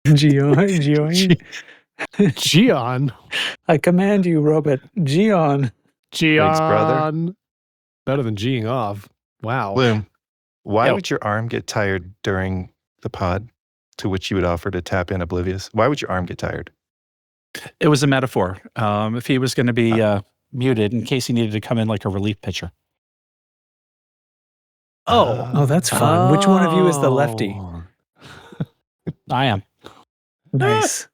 Geon. Geon. I command you, robot. Geon. Thanks, brother. Geon. Better than G'ing off. Wow. Bloom, why would your arm get tired during the pod, to which you would offer to tap in Oblivious? Why would your arm get tired? It was a metaphor. If he was going to be muted in case he needed to come in like a relief pitcher. Oh, that's fun. Which one of you is the lefty? I am. Nice.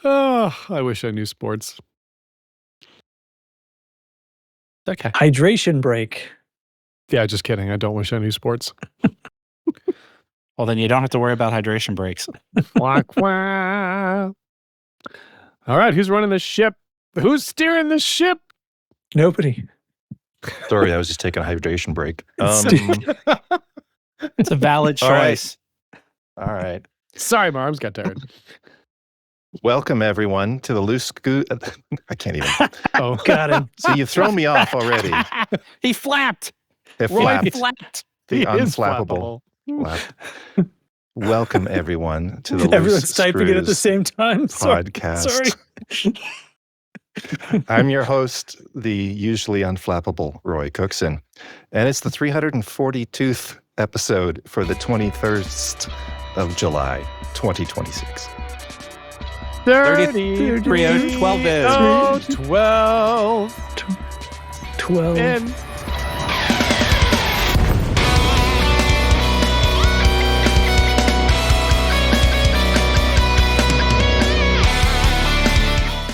Oh, I wish I knew sports. Okay. Hydration break. Yeah, just kidding. I don't wish I knew sports. Well, then you don't have to worry about hydration breaks. Quack, quack. All right, who's running the ship? Who's steering the ship? Nobody. Sorry, I was just taking a hydration break. It's a valid choice. All right. Sorry, my arms got tired. Welcome, everyone, to the loose I can't even. Oh, got him. So you've thrown me off already. He flapped. It Roy flapped. flapped. The He is unflappable. Flap. Welcome, everyone, to the Everyone's Loose typing it at the Screws same time. podcast. Sorry. I'm your host, the usually unflappable Roy Cookson, and it's the 342th episode for the 21st of July, 2026. 33, 12 is. Oh, 12. 12. And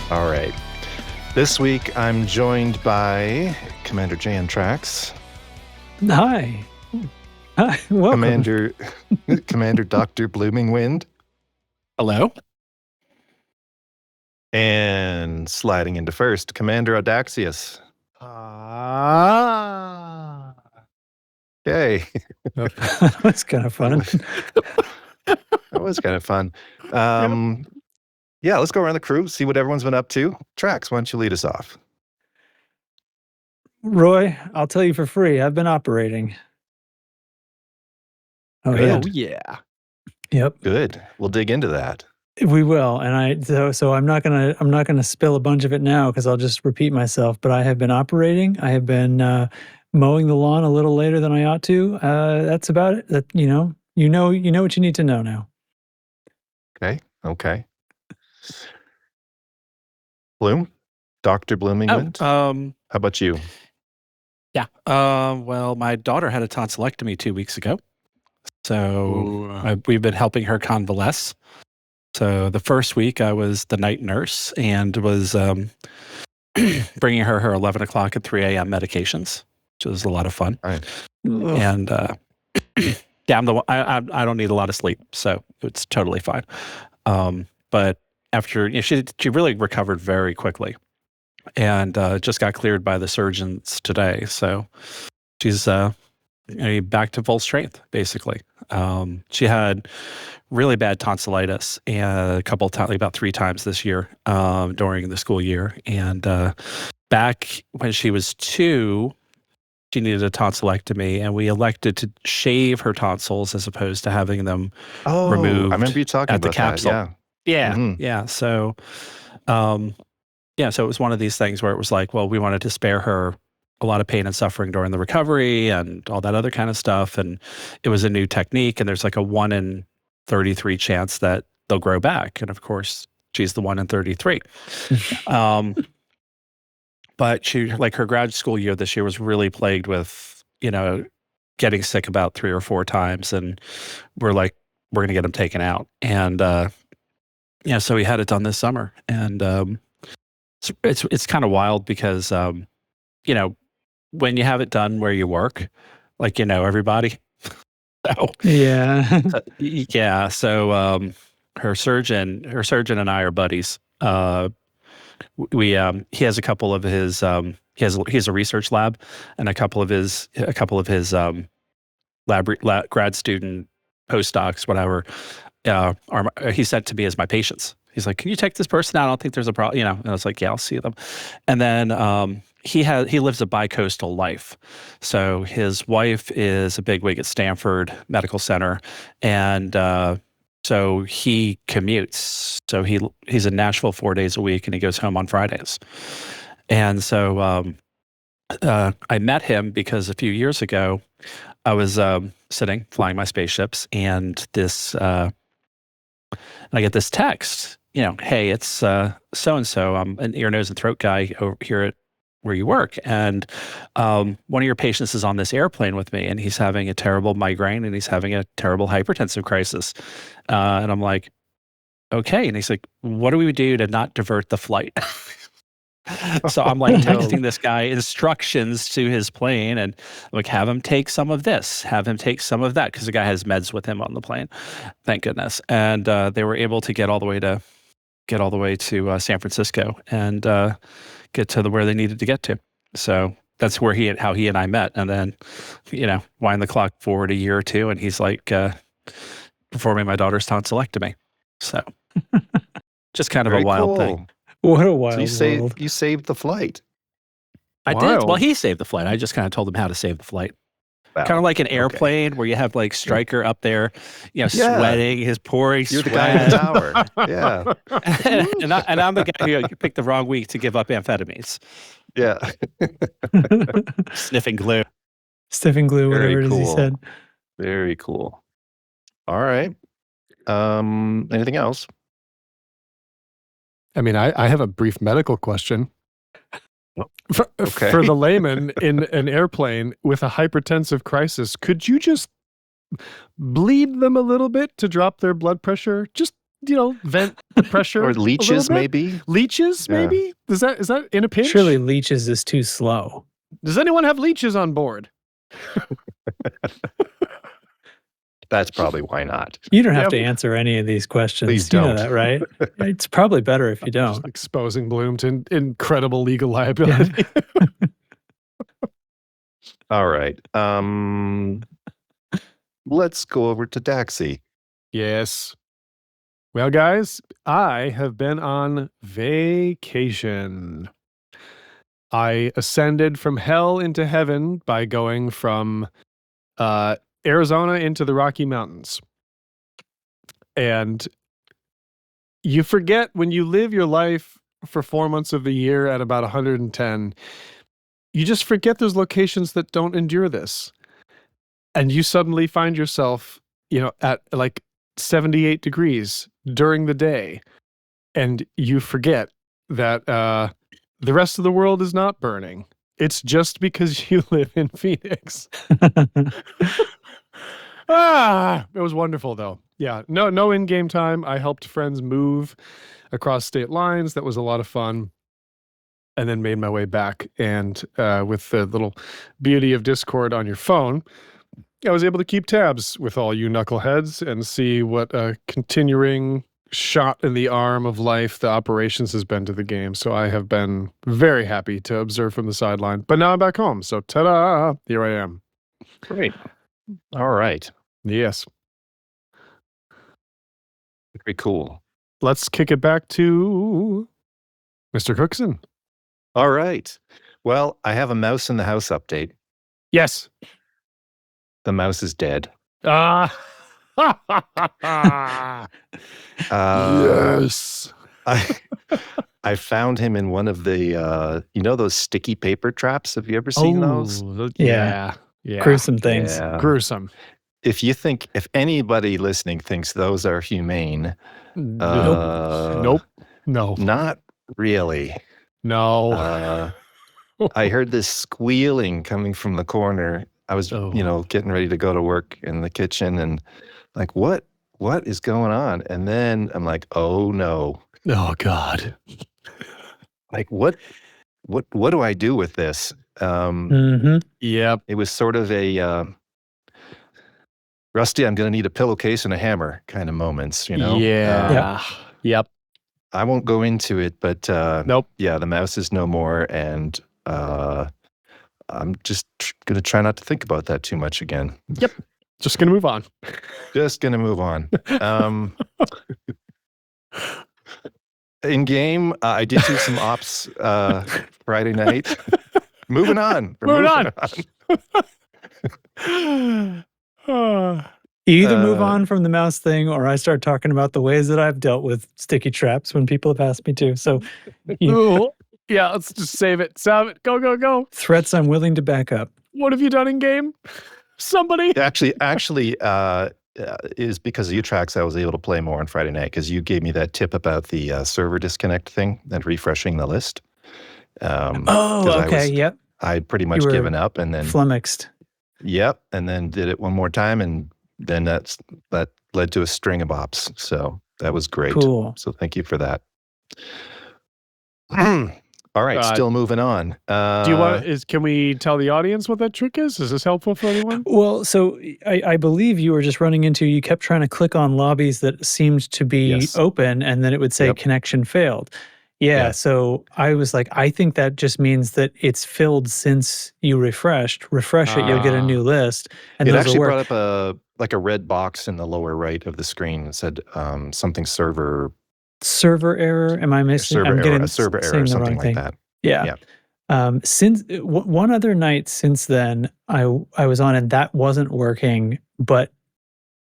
All right. This week, I'm joined by Commander Jan Trax. Hi. Hi. Welcome. Commander Dr. Blooming Wind. Hello? And sliding into first, Commander Audaxius. Yay. That's kind of fun. That was kind of fun. Yeah, let's go around the crew, see what everyone's been up to. Trax, why don't you lead us off? Roy, I'll tell you for free. I've been operating. Oh, yeah. oh, yeah. Yep. Good. We'll dig into that. We will. And so I'm not gonna spill a bunch of it now because I'll just repeat myself. But I have been operating. I have been mowing the lawn a little later than I ought to. That's about it. That you know what you need to know now. Okay. Bloom? Dr. Blooming Wind? How about you? Yeah. Well, my daughter had a tonsillectomy 2 weeks ago. So we've been helping her convalesce. So the first week I was the night nurse and was bringing her 11 o'clock and 3 a.m. medications, which was a lot of fun. Right. And yeah, I don't need a lot of sleep, so it's totally fine. But after she really recovered very quickly, and just got cleared by the surgeons today. So she's back to full strength, basically. She had really bad tonsillitis and a couple of times, about 3 times this year during the school year. And back when she was 2, she needed a tonsillectomy, and we elected to shave her tonsils as opposed to having them removed. I remember you talking at the about capsule. that. Yeah. Mm-hmm. Yeah. So, so it was one of these things where it was like, well, we wanted to spare her a lot of pain and suffering during the recovery and all that other kind of stuff. And it was a new technique, and there's like a 1 in 33 chance that they'll grow back. And of course, she's the 1 in 33. But she, like, her grad school year this year was really plagued with, getting sick about 3 or 4 times. And we're like, we're going to get them taken out. And, so we had it done this summer. And it's kind of wild because, when you have it done where you work, like, everybody. So, Yeah. yeah. So her surgeon and I are buddies. He has a couple of his he has a research lab, and a couple of his grad student postdocs, whatever. He sent to me as my patients. He's like, "Can you take this person out? I don't think there's a problem." And I was like, "Yeah, I'll see them." And then he lives a bi-coastal life. So his wife is a bigwig at Stanford Medical Center, and So he commutes. So he's in Nashville 4 days a week, and he goes home on Fridays. And so I met him because a few years ago, I was sitting, flying my spaceships, and I get this text, hey, it's so-and-so. I'm an ear, nose, and throat guy over here at where you work. And one of your patients is on this airplane with me, and he's having a terrible migraine, and he's having a terrible hypertensive crisis. And I'm like, okay. And he's like, what do we do to not divert the flight? So I'm like texting this guy instructions to his plane, and I'm like, have him take some of this, have him take some of that, because the guy has meds with him on the plane, thank goodness. And they were able to get all the way to San Francisco and get to where they needed to get to. So that's how he and I met. And then, wind the clock forward a year or two, and he's like performing my daughter's tonsillectomy. So just kind of Very a wild cool. thing. What a wild So world. you saved the flight. I did. Well, he saved the flight. I just kind of told him how to save the flight. Wow. Kind of like an airplane where you have like Stryker up there, sweating, his pouring You're sweat. the guy in the tower. Yeah. and I'm the guy who picked the wrong week to give up amphetamines. Yeah. Sniffing glue. Sniffing glue, Very whatever it is he cool. said. Very cool. All right. Anything else? I mean, I have a brief medical question. Okay. For the layman in an airplane with a hypertensive crisis, could you just bleed them a little bit to drop their blood pressure? Just, vent the pressure. Or a little leeches, bit? maybe? Leeches, Yeah. maybe? Is that in a pinch? Surely leeches is too slow. Does anyone have leeches on board? That's probably why not. You don't have Yeah. to answer any of these questions. Please You know don't. that, right? It's probably better if you Just don't. exposing Bloom to incredible legal liability. All right. Let's go over to Daxi. Yes. Well, guys, I have been on vacation. I ascended from hell into heaven by going from Arizona into the Rocky Mountains. And you forget when you live your life for 4 months of the year at about 110, you just forget those locations that don't endure this. And you suddenly find yourself, at like 78 degrees during the day. And you forget that the rest of the world is not burning. It's just because you live in Phoenix. It was wonderful though. Yeah, no in-game time. I helped friends move across state lines. That was a lot of fun. And then made my way back. And with the little beauty of Discord on your phone, I was able to keep tabs with all you knuckleheads and see what a continuing shot in the arm of life the operations has been to the game. So I have been very happy to observe from the sideline. But now I'm back home. So ta-da! Here I am. Great. All right. Yes. Very cool. Let's kick it back to Mr. Cookson. All right. Well, I have a mouse in the house update. Yes. The mouse is dead. Yes. I found him in one of the those sticky paper traps. Have you ever seen those? Yeah. Gruesome things. Yeah. Gruesome. If anybody listening thinks those are humane, Nope. No. not really. No. I heard this squealing coming from the corner. I was, getting ready to go to work in the kitchen, and like, what is going on? And then I'm like, oh no. Oh God. Like, what do I do with this? Yep. It was sort of a Rusty, I'm going to need a pillowcase and a hammer kind of moments, Yeah. Yep. I won't go into it, but Nope. yeah, the mouse is no more, and I'm just going to try not to think about that too much again. Yep. Just gonna move on. Just going to move on. In game, I did do some ops Friday night. Moving on. We're Moving on. You either move on from the mouse thing, or I start talking about the ways that I've dealt with sticky traps when people have asked me to. So, Ooh. Yeah, let's just save it. Save it. Go, go, go. threats I'm willing to back up. What have you done in game? Somebody. Actually, is because of you, Trax, I was able to play more on Friday night because you gave me that tip about the server disconnect thing and refreshing the list. Okay. Yep. I'd pretty You much were given up, and then flummoxed. Yep, and then did it one more time, and then that led to a string of ops. So that was great. Cool. So thank you for that. All right, still moving on. Do you want? Can we tell the audience what that trick is? Is this helpful for anyone? Well, so I believe you were just running into. You kept trying to click on lobbies that seemed to be open, and then it would say connection failed. Yeah, so I was like, I think that just means that it's filled since you refreshed. Refresh it, you'll get a new list, and it those actually will work. brought up a red box in the lower right of the screen that said something server error. Am I missing? server I'm error, getting a server error, saying the something wrong like thing. that. Yeah. Since one other night since then, I was on and that wasn't working, but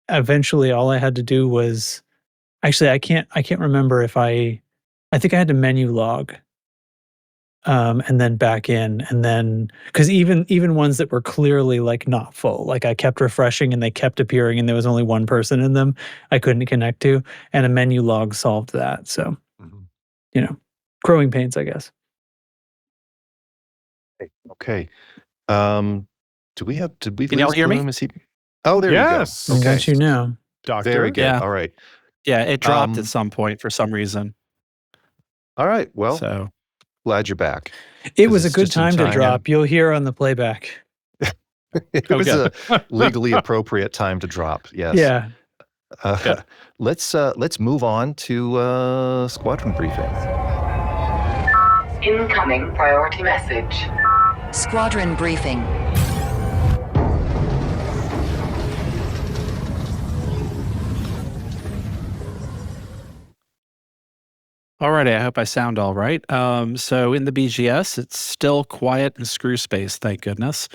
eventually all I had to do was actually I can't remember if I think I had to menu log and then back in, and then because even ones that were clearly like not full, like I kept refreshing and they kept appearing and there was only one person in them I couldn't connect to, and a menu log solved that. So growing pains, I guess. Okay. Did we Can y'all lose hear me? Bloom? Is he? Oh, there Yes. you go. I Okay. got you now. Doctor. Very good. Yeah. All right. Yeah, it dropped at some point for some reason. All right. Well, So glad you're back. It was a good time to drop. You'll hear on the playback. It was a legally appropriate time to drop. Yes. Yeah. Let's move on to Squadron Briefing. Incoming priority message. Squadron Briefing. Alrighty, I hope I sound all right. So in the BGS, it's still quiet in screw space, thank goodness.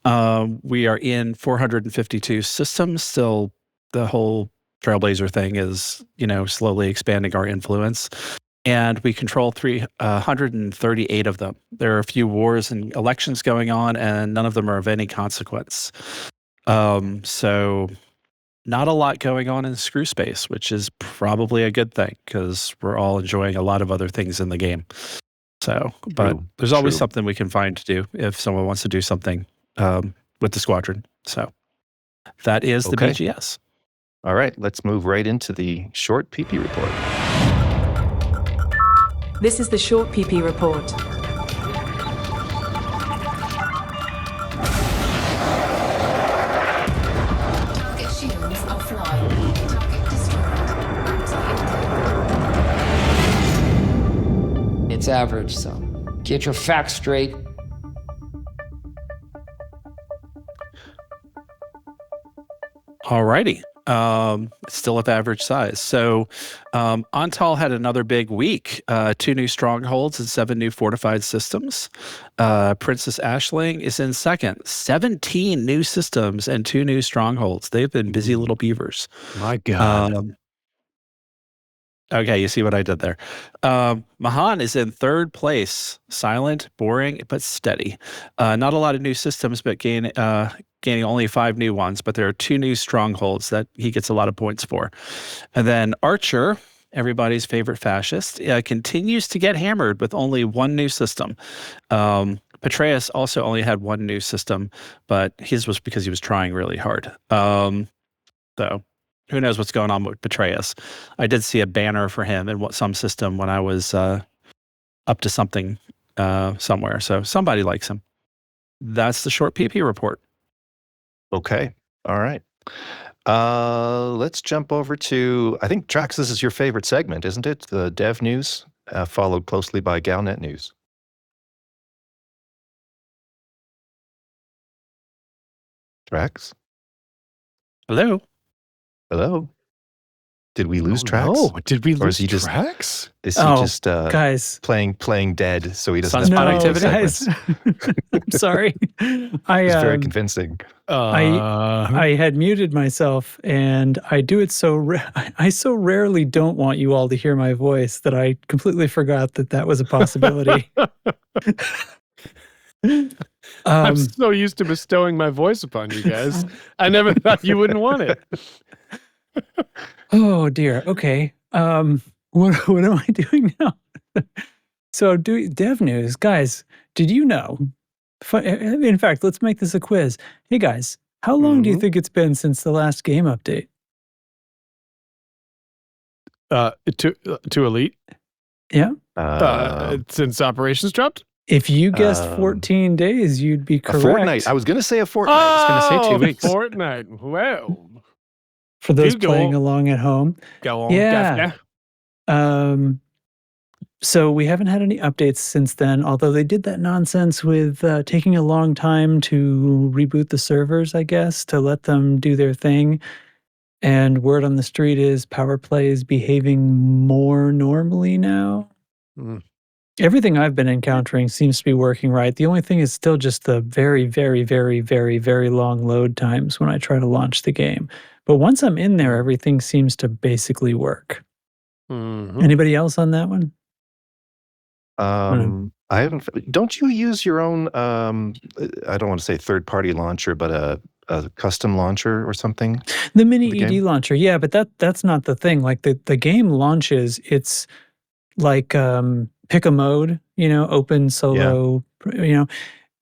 We are in 452 systems. Still, the whole Trailblazer thing is, slowly expanding our influence. And we control 338 of them. There are a few wars and elections going on, and none of them are of any consequence. So not a lot going on in screw space, which is probably a good thing because we're all enjoying a lot of other things in the game. So, but there's always something we can find to do if someone wants to do something with the squadron. So that is the BGS. All right, let's move right into the short PP report. This is the short PP report. Target shields offline. Target destroyed. It's average, so get your facts straight. Alrighty. Still of average size. So Antal had another big week. 2 new strongholds and 7 new fortified systems. Princess Ashling is in second. 17 new systems and 2 new strongholds. They've been busy little beavers. My God. Okay, you see what I did there. Mahon is in third place. Silent, boring, but steady. Not a lot of new systems, but gaining only 5 new ones. But there are 2 new strongholds that he gets a lot of points for. And then Archer, everybody's favorite fascist, continues to get hammered with only 1 new system. Patreus also only had 1 new system, but his was because he was trying really hard. So who knows what's going on with Patreus. I did see a banner for him in some system when I was up to something somewhere. So somebody likes him. That's the short PP report. Okay. All right. Let's jump over to, I think, Trax, this is your favorite segment, isn't it? The dev news, followed closely by Galnet news. Trax? Hello? Hello? Did we lose tracks? Oh, did we Or is lose he just- tracks? Is he just guys. playing dead so he doesn't have Sunspot to activity? Guys. I'm sorry. It's very convincing. I had muted myself, and I do it I so rarely don't want you all to hear my voice that I completely forgot that was a possibility. I'm so used to bestowing my voice upon you guys. I never thought you wouldn't want it. Oh dear. Okay. What am I doing now? So dev news, guys. Did you know? In fact, let's make this a quiz. Hey guys, how long do you think it's been since the last game update? To Elite? Yeah. Since operations dropped? If you guessed 14 days, you'd be A correct. fortnight. I was going to say a fortnight. I was going to say 2 weeks. Fortnight. Well, For those You go. playing along at home. go on. Yeah. So we haven't had any updates since then, although they did that nonsense with taking a long time to reboot the servers, I guess, to let them do their thing. And word on the street is Powerplay is behaving more normally now. Mm. Everything I've been encountering seems to be working right. The only thing is still just the very, very, very, very, very long load times when I try to launch the game. But once I'm in there, everything seems to basically work. Mhm. Anybody else on that one? I haven't. Don't you use your own? I don't want to say third-party launcher, but a custom launcher or something. The mini The ED game? launcher, yeah, but that's not the thing. Like the game launches, it's like pick a mode, open, solo,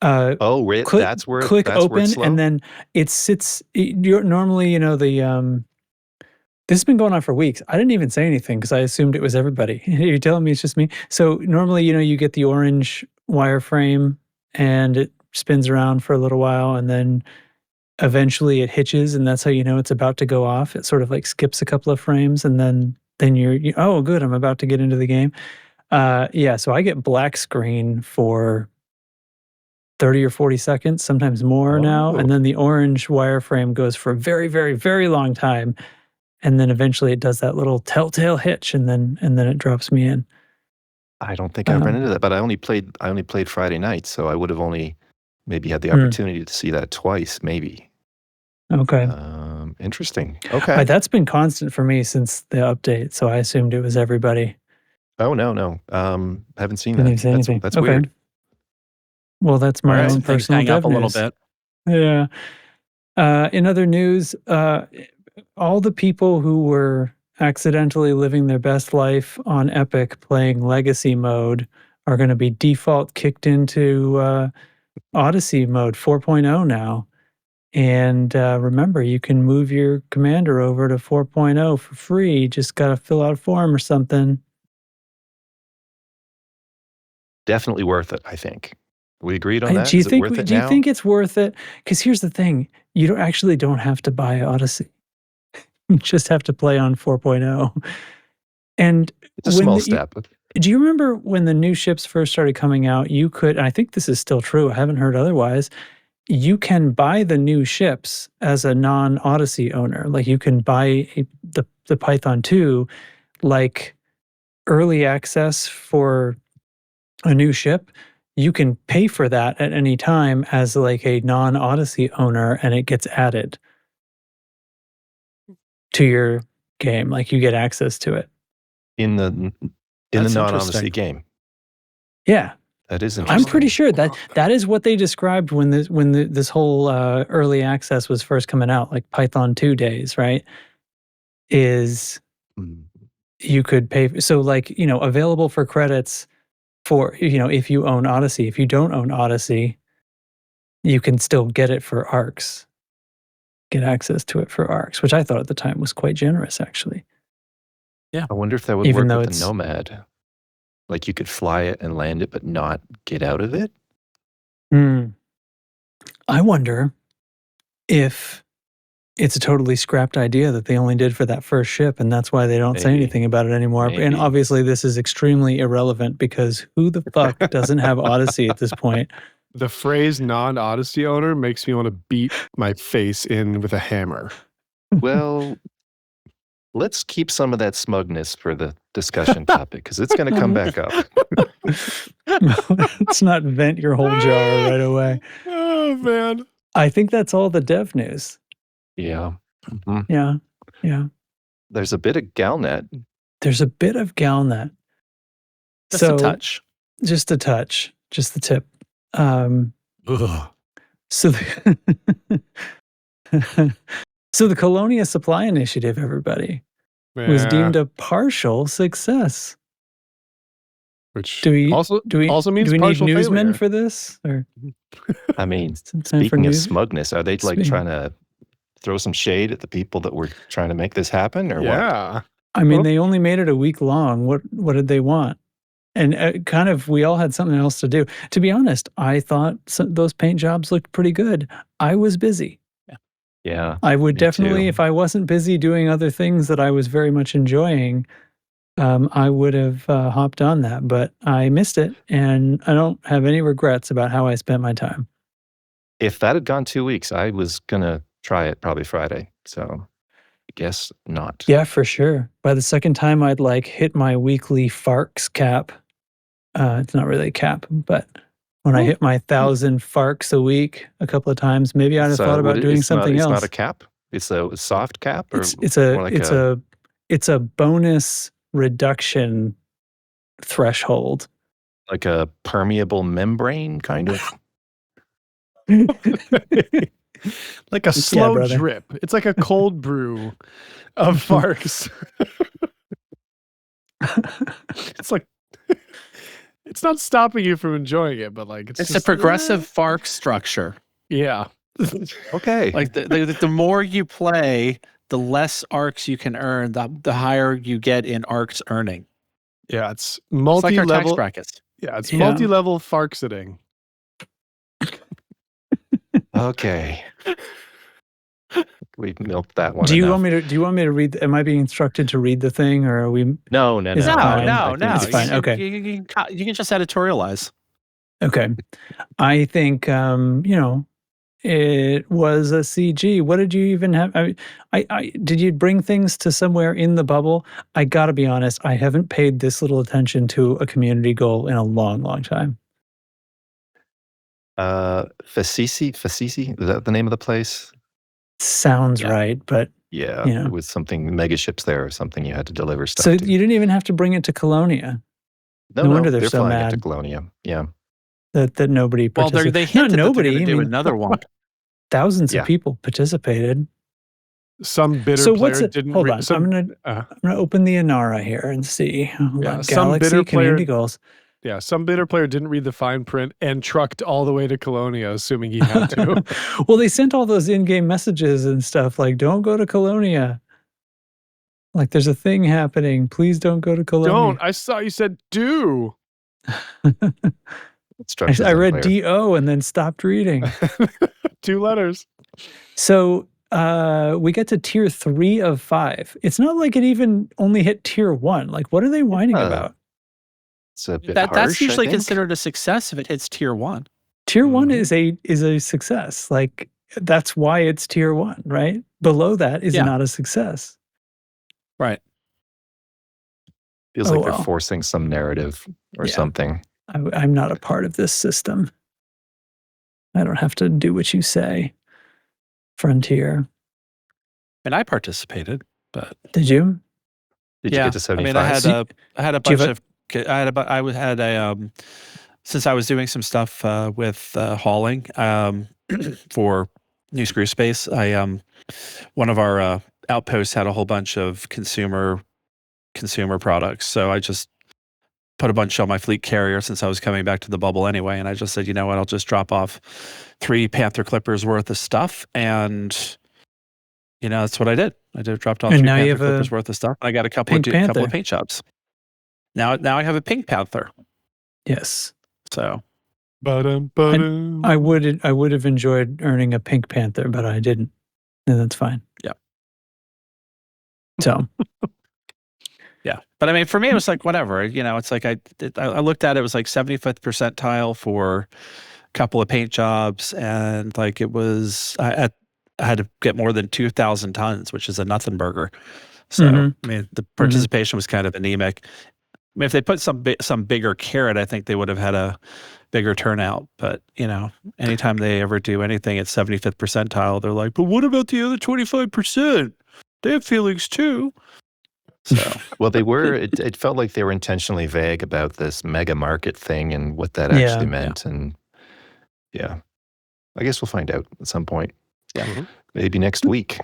Oh, click, that's where click that's where open, it's slow? and then it sits. You're normally, the this has been going on for weeks. I didn't even say anything because I assumed it was everybody. You're telling me it's just me. So normally, you get the orange wireframe and it spins around for a little while, and then eventually it hitches, and that's how you know it's about to go off. It sort of like skips a couple of frames, and then you're oh good, I'm about to get into the game. Yeah, so I get black screen for 30 or 40 seconds, sometimes more now, Oh. and then the orange wireframe goes for a very, very, very long time, and then eventually it does that little telltale hitch, and then it drops me in. I don't think I've run into that, but I only played Friday night, so I would have only maybe had the opportunity to see that twice, maybe. Okay. Interesting. Okay. That's been constant for me since the update, so I assumed it was everybody. Oh no. Haven't seen Didn't that. even say anything. That's Okay. weird. Well, that's my All right. own Things personal hang up dev a little news. bit. Yeah. In other news, all the people who were accidentally living their best life on Epic playing Legacy mode are going to be default kicked into Odyssey mode 4.0 now. And remember, you can move your commander over to 4.0 for free. Just got to fill out a form or something. Definitely worth it, I think. We agreed on that? Do you Is it worth it do you now? think it's worth it? Because here's the thing: you don't have to buy Odyssey. You just have to play on 4.0. And It's a small step. do you remember when the new ships first started coming out? You could, and I think this is still true. I haven't heard otherwise. You can buy the new ships as a non-Odyssey owner. Like you can buy the Python 2, like early access for a new ship. You can pay for that at any time as like a non-Odyssey owner, and it gets added to your game. Like you get access to it. In the That's non-Odyssey interesting. game. Yeah. That is interesting. I'm pretty sure that is what they described when this whole early access was first coming out, like Python 2 days, right? Is you could pay, so like, available for credits for, if you own Odyssey. If you don't own Odyssey, you can still get it for ARCs, get access to it for ARCs, which I thought at the time was quite generous, actually. I wonder if that would Even work though with it's- the Nomad. Like you could fly it and land it, but not get out of it? I wonder if it's a totally scrapped idea that they only did for that first ship, and that's why they don't say Maybe. anything about it anymore. And Maybe. obviously, this is extremely irrelevant because who the fuck doesn't have Odyssey at this point? The phrase non-Odyssey owner makes me want to beat my face in with a hammer. Well, Let's keep some of that smugness for the discussion topic because it's going to come back up. Let's not vent your whole jar right away. Oh, man. I think that's all the dev news. Yeah. Mhm. Yeah. Yeah. There's a bit of Galnet. There's a bit of Galnet. Just a touch. Just a touch. Just the tip. Ugh. So the, so the Colonia supply initiative, everybody, was Yeah. deemed a partial success. Which Do we also means do we need partial newsmen failure. for this? Or I mean, is it time for speaking of news? smugness, are they like Speaking- trying to throw some shade at the people that were trying to make this happen or what? Yeah. I mean, Well- they only made it a week long. What did they want? And kind of, we all had something else to do. To be honest, I thought those paint jobs looked pretty good. I was busy. Yeah. I would Me definitely, too. if I wasn't busy doing other things that I was very much enjoying, I would have hopped on that. But I missed it, and I don't have any regrets about how I spent my time. If that had gone 2 weeks, I was going to try it probably Friday. So I guess not. Yeah, for sure. By the second time, I'd like hit my weekly FARCs cap. It's not really a cap, but when I hit my 1,000 FARCs a week a couple of times, maybe I'd have thought about doing something else. It's not a cap. It's a soft cap, or It's more like a bonus reduction threshold. like a permeable membrane kind of. Like a slow brother. drip. It's like a cold brew of Farks. It's like it's not stopping you from enjoying it, but like It's just, a progressive FARC structure. Yeah. Okay. Like the more you play, the less arcs you can earn, the higher you get in arcs earning. Yeah, it's It's like our tax multi-level. brackets. Yeah, it's Yeah. multi-level Farksiting. Okay. We milked that one. Do you enough. want me to? Do you want me to read? Am I being instructed to read the thing, or are we? No. Is it No, fine? I no, think no. it's fine. You, Okay. you can just editorialize. Okay, I think it was a CG. What did you even have? I did you bring things to somewhere in the bubble? I gotta be honest. I haven't paid this little attention to a community goal in a long, long time. Facisi, is that the name of the place? Sounds Yeah. right, but Yeah, You know. it was something mega ships there or something you had to deliver stuff so to. you didn't even have to bring it to Colonia. no, no wonder they're so flying it mad. to Colonia. Yeah. That nobody Well, participated. they Not hinted that they're nobody. going I to do mean, another one. thousands Yeah. of people participated. Some bitter So player what's it? didn't. Hold on, some, I'm gonna open the Inara here and see. Hold Yeah, on. some Galaxy bitter community player- goals. yeah, some bitter player didn't read the fine print and trucked all the way to Colonia, assuming he had to. Well, they sent all those in-game messages and stuff like, "Don't go to Colonia." Like, there's a thing happening. Please don't go to Colonia. Don't. I saw you said do. Instructions I read unclear. DO and then stopped reading. 2 letters. So we get to tier 3 of 5. It's not like it even only hit tier 1. Like, what are they whining about? It's a bit That's harsh, I usually think. considered a success if it hits tier 1. Tier 1 Mhm. is a success. Like, that's why it's tier 1, right? Below that is Yeah. not a success. Right. Feels Oh, like well. they're forcing some narrative or Yeah. something. I'm not a part of this system. I don't have to do what you say. Frontier. And I participated, but Did you? Did you yeah, get to 75? I had a Do you bunch have of since I was doing some stuff with hauling for New Screw Space. One of our outposts had a whole bunch of consumer products, so I just put a bunch on my fleet carrier since I was coming back to the bubble anyway, and I just said, you know what, I'll just drop off 3 Panther Clippers worth of stuff, and that's what I did. I dropped off And 3 now you Panther have a Clippers worth of stuff. I got a couple Pink of Panther. paint jobs. Now I have a Pink Panther. Yes. So Ba-dum. I would have enjoyed earning a Pink Panther, but I didn't. And that's fine. Yeah. So yeah, but I mean, for me, it was like whatever. It's like I looked at it, it was like 75th percentile for a couple of paint jobs, and like it was I had to get more than 2,000 tons, which is a nothing burger. So Mhm. I mean, the participation was kind of anemic. I mean, if they put some bigger carrot, I think they would have had a bigger turnout. But anytime they ever do anything at 75th percentile, they're like, "But what about the other 25%? They have feelings too." So Well, they were. It felt like they were intentionally vague about this mega market thing and what that Yeah. actually meant. And yeah, I guess we'll find out at some point. Yeah. Maybe next week.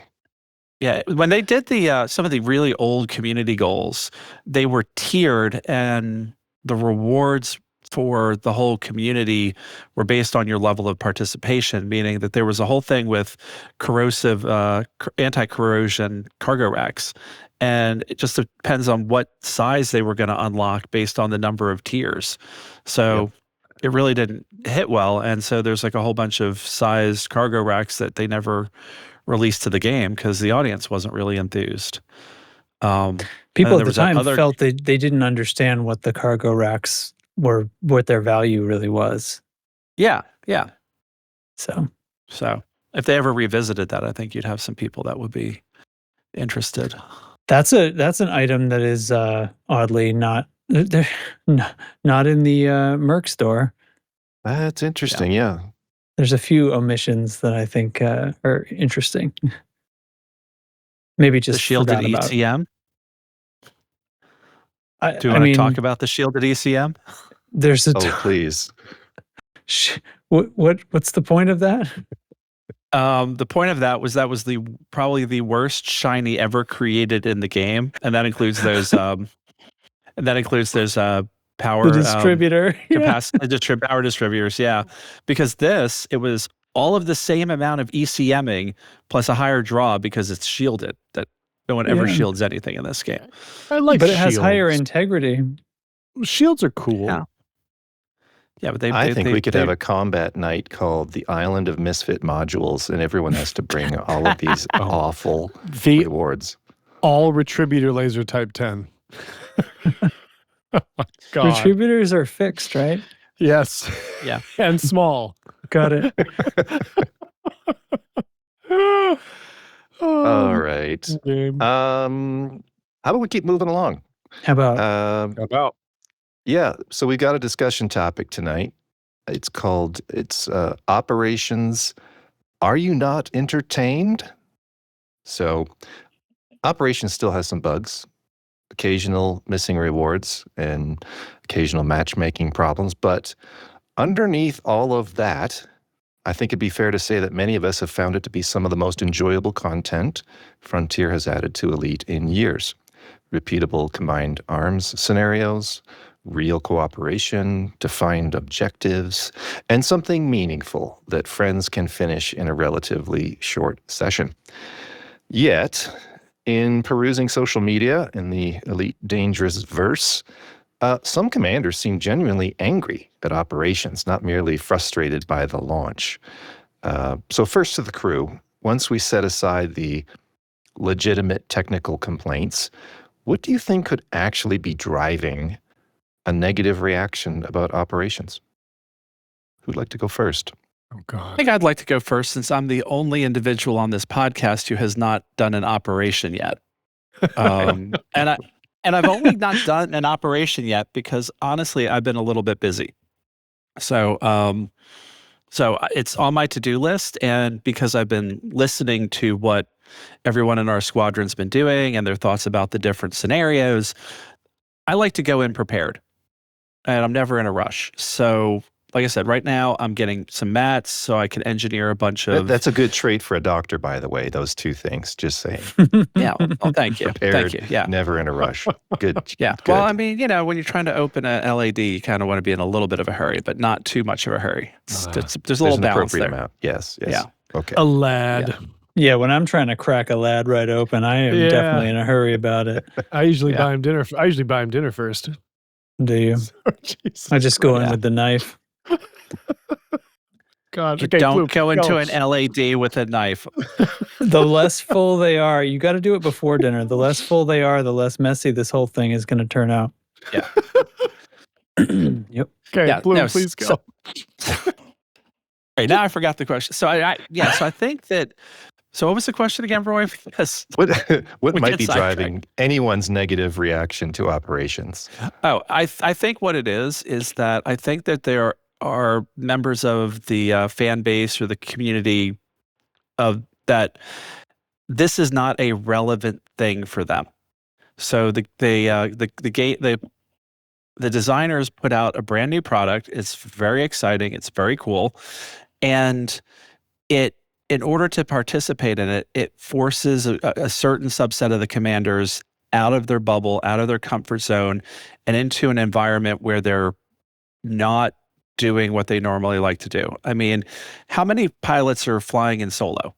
Yeah, when they did the some of the really old community goals, they were tiered, and the rewards for the whole community were based on your level of participation, meaning that there was a whole thing with corrosive, anti-corrosion cargo racks, and it just depends on what size they were going to unlock based on the number of tiers. So it really didn't hit well, and so there's like a whole bunch of size cargo racks that they never released to the game because the audience wasn't really enthused. People there at the was that time other- felt they didn't understand what the cargo racks were, what their value really was. Yeah. So So if they ever revisited that, I think you'd have some people that would be interested. that's an item that is oddly not not in the Merc store. That's interesting. Yeah. There's a few omissions that I think are interesting. Maybe The just shielded forgot about. ECM. I Do you I want to mean, talk about the shielded ECM? there's a Oh, please. what's the point of that? The point of that was probably the worst shiny ever created in the game, and that includes those power The distributor. capacity power distributors. Yeah, because it was all of the same amount of ECMing plus a higher draw because it's shielded. That no one ever Yeah. shields anything in this game. I like But it has higher shields. integrity. Shields are cool. Yeah. Yeah, but I think we could have a combat night called the Island of Misfit Modules, and everyone has to bring all of these awful The rewards. all retributor laser type 10. Oh my God. Retributors are fixed, right? Yes. Yeah. And small. Got it. All right. Game. How about we keep moving along? How about About. Yeah, so we got a discussion topic tonight. It's called Operations. Are you not entertained? So Operations still has some bugs, occasional missing rewards, and occasional matchmaking problems. But underneath all of that, I think it'd be fair to say that many of us have found it to be some of the most enjoyable content Frontier has added to Elite in years. Repeatable combined arms scenarios, real cooperation, defined objectives, and something meaningful that friends can finish in a relatively short session. Yet, in perusing social media in the Elite Dangerous verse, some commanders seem genuinely angry at operations, not merely frustrated by the launch. So first to the crew, once we set aside the legitimate technical complaints, what do you think could actually be driving a negative reaction about operations? Who'd like to go first? Oh, I God. think I'd like to go first since I'm the only individual on this podcast who has not done an operation yet. And I've only not done an operation yet because honestly, I've been a little bit busy. So it's on my to-do list, and because I've been listening to what everyone in our squadron's been doing and their thoughts about the different scenarios, I like to go in prepared, and I'm never in a rush. So, like I said, right now I'm getting some mats so I can engineer a bunch of. That's a good trait for a doctor, by the way, those two things, just saying. Yeah. Well, thank you. Prepared, Thank you. Yeah. never in a rush. Good. Yeah. Good. Well, I mean, when you're trying to open a LAD, you kind of want to be in a little bit of a hurry, but not too much of a hurry. There's a There's little an balance appropriate there. amount. Yes. Yeah. Okay. A lad. Yeah, when I'm trying to crack a lad right open, I am Yeah. definitely in a hurry about it. I usually Yeah. buy him dinner. I usually buy him dinner first. Do you? Jesus I just go in Yeah. with the knife. God. You Okay, don't Blue, go into an LAD with a knife. The less full they are, you got to do it before dinner. The less full they are, the less messy this whole thing is going to turn out. Yeah. Yep. Okay, Yeah, Blue, no, please go. Right, now I forgot the question. So I think that So what was the question again, Roy? Because What we might get be sidetracked. driving anyone's negative reaction to operations? Oh, I think what it is that I think that there are members of the fan base or the community of that this is not a relevant thing for them. So the designers put out a brand new product. It's very exciting. It's very cool, and in order to participate in it, it forces a certain subset of the commanders out of their bubble, out of their comfort zone, and into an environment where they're not doing what they normally like to do. I mean, how many pilots are flying in solo?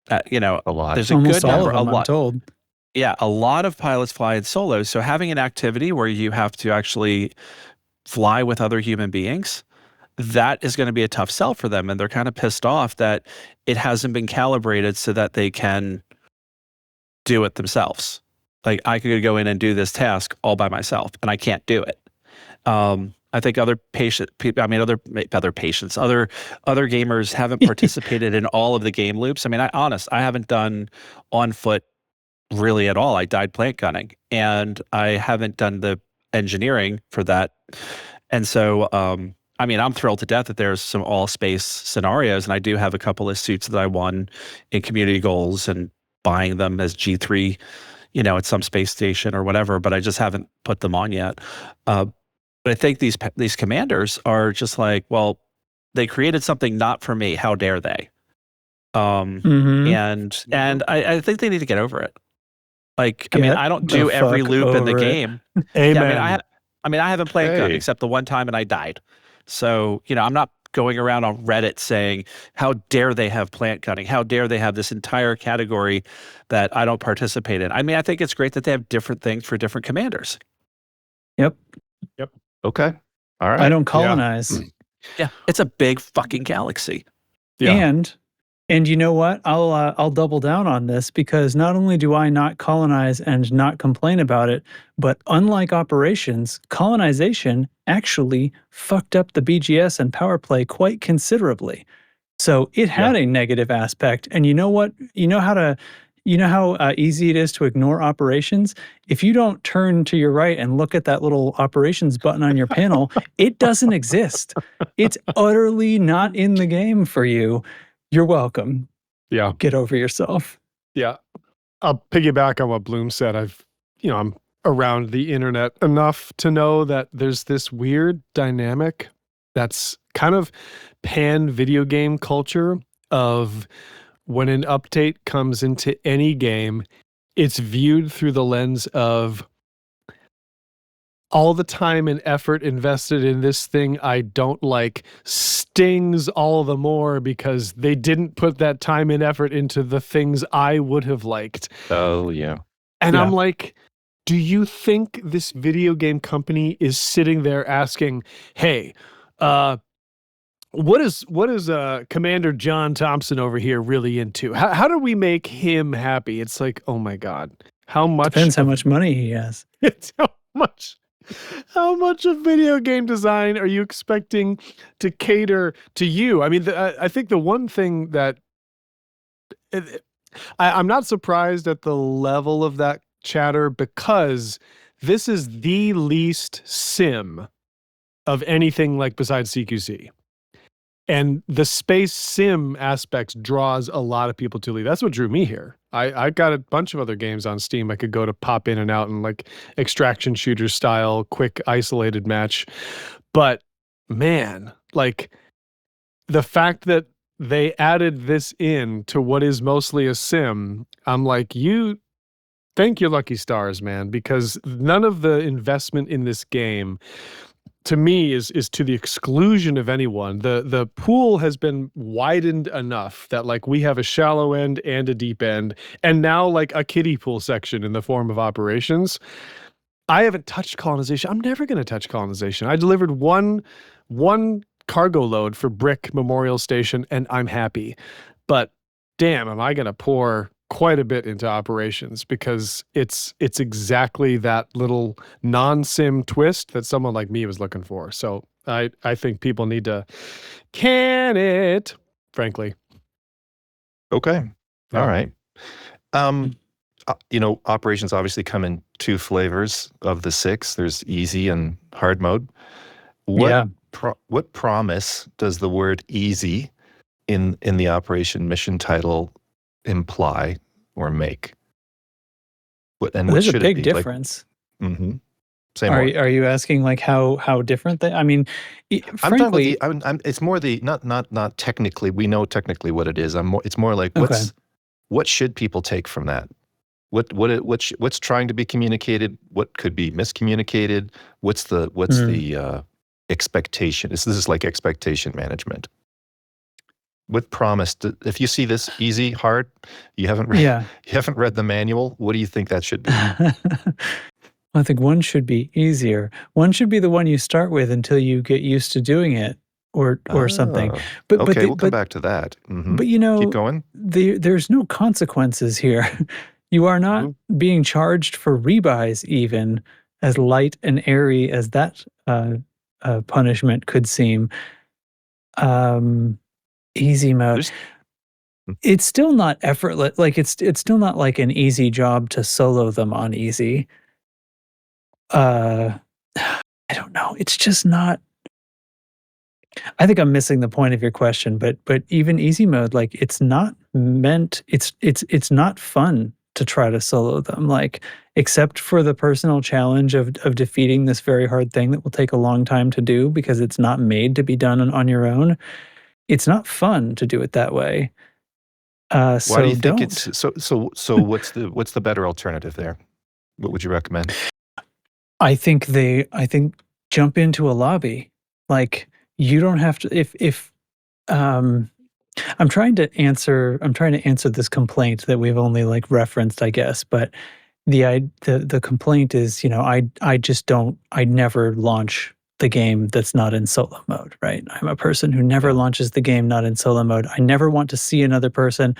A lot. There's a Almost good all number, of them, a I'm lot. told. Yeah, a lot of pilots fly in solo. So having an activity where you have to actually fly with other human beings, that is going to be a tough sell for them. And they're kind of pissed off that it hasn't been calibrated so that they can do it themselves. Like I could go in and do this task all by myself and I can't do it. I think other gamers haven't participated in all of the game loops. I mean, I haven't done on foot really at all. I died plant gunning and I haven't done the engineering for that. And so, I mean, I'm thrilled to death that there's some all space scenarios, and I do have a couple of suits that I won in community goals and buying them as G3, at some space station or whatever, but I just haven't put them on yet. But I think these commanders are just like, well, they created something not for me. How dare they? Mhm. And I think they need to get over it. Like, I mean, Get I don't the do every fuck loop in the over it. game. Amen. Yeah, I haven't played gun Hey. except the one time and I died. So, I'm not going around on Reddit saying, how dare they have plant gunning? How dare they have this entire category that I don't participate in? I mean, I think it's great that they have different things for different commanders. Yep. Okay. All right. I don't colonize. Yeah, it's a big fucking galaxy. Yeah. And you know what? I'll double down on this because not only do I not colonize and not complain about it, but unlike operations, colonization actually fucked up the BGS and Powerplay quite considerably. So it had a negative aspect. And you know what? You know how easy it is to ignore operations? If you don't turn to your right and look at that little operations button on your panel, it doesn't exist. It's utterly not in the game for you. You're welcome. Yeah. Get over yourself. Yeah. I'll piggyback on what Bloom said. I'm around the internet enough to know that there's this weird dynamic that's kind of pan video game culture of when an update comes into any game, it's viewed through the lens of all the time and effort invested in this thing I don't like stings all the more because they didn't put that time and effort into the things I would have liked. Oh, yeah. And Yeah. I'm like, do you think this video game company is sitting there asking, hey, what is Commander John Thompson over here really into? How do we make him happy? It's like, oh my God, how much? Depends how much money he has. It's how much of video game design are you expecting to cater to you? I mean, I think the one thing that I'm not surprised at the level of that chatter because this is the least sim of anything like besides CQC. And the space sim aspects draws a lot of people to leave. That's what drew me here. I got a bunch of other games on Steam I could go to pop in and out and like extraction shooter style, quick isolated match. But man, like the fact that they added this in to what is mostly a sim, I'm like, you thank your lucky stars, man, because none of the investment in this game to me is to the exclusion of anyone. The pool has been widened enough that like we have a shallow end and a deep end, and now like a kiddie pool section in the form of operations. I haven't touched colonization. I'm never going to touch colonization. I delivered one cargo load for Brick Memorial Station, and I'm happy. But damn, am I going to pour quite a bit into operations because it's exactly that little non-sim twist that someone like me was looking for. So I think people need to can it, frankly. Okay. All right. Operations obviously come in 2 flavors of the 6. There's easy and hard mode. What promise does the word easy in the operation mission title imply or make? What There's a should big it be? difference. Say Are more. are you asking like how different they? I mean, I'm talking frankly, about it's more the not technically. We know technically what it is. It's more like okay. what should people take from that? What's trying to be communicated? What could be miscommunicated? What's the expectation? This is like expectation management. What promise? If you see this easy, hard, you haven't read the manual. What do you think that should be? I think one should be easier. One should be the one you start with until you get used to doing it, or something. But okay, we'll come back to that. But keep going. There's no consequences here. You are not being charged for rebuys, even as light and airy as that punishment could seem. Easy mode. It's still not effortless. Like it's still not like an easy job to solo them on easy. I don't know. It's just not. I think I'm missing the point of your question, but even easy mode, like it's not meant. It's not fun to try to solo them. Like except for the personal challenge of defeating this very hard thing that will take a long time to do because it's not made to be done on your own. It's not fun to do it that way. Why do you think it's so? What's the better alternative there? What would you recommend? I think jump into a lobby. Like you don't have to. If I'm trying to answer this complaint that we've only like referenced, I guess, but the complaint is, I never launch the game that's not in solo mode, right? I'm a person who never launches the game not in solo mode. I never want to see another person.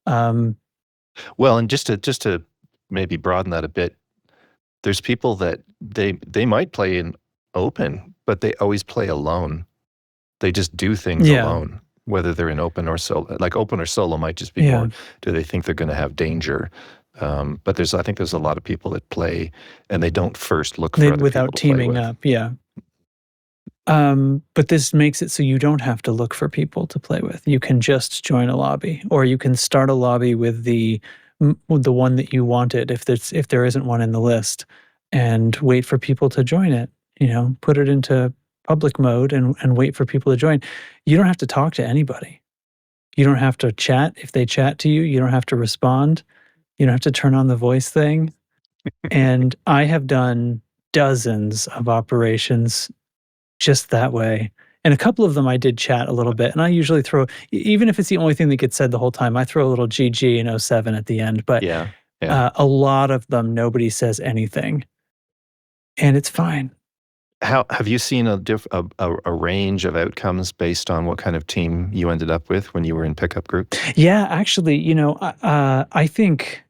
Well, and just to maybe broaden that a bit, there's people that they might play in open, but they always play alone. They just do things alone, whether they're in open or solo. Like open or solo might just be more, do they think they're going to have danger? But I think there's a lot of people that play and they don't first look for other without people to play teaming with. up. Yeah. But this makes it so you don't have to look for people to play with. You can just join a lobby, or you can start a lobby with the one that you wanted, if there isn't one in the list, and wait for people to join it. Put it into public mode and wait for people to join. You don't have to talk to anybody. You don't have to chat. If they chat to you, you don't have to respond. You don't have to turn on the voice thing. And I have done dozens of operations just that way. And a couple of them I did chat a little bit. And I usually throw, even if it's the only thing that gets said the whole time, I throw a little GG in 07 at the end. But a lot of them, nobody says anything. And it's fine. How have you seen a range of outcomes based on what kind of team you ended up with when you were in pickup group? Yeah, actually, I think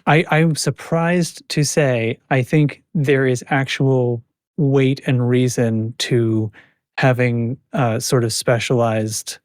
I'm surprised to say, I think there is actual weight and reason to having sort of specialized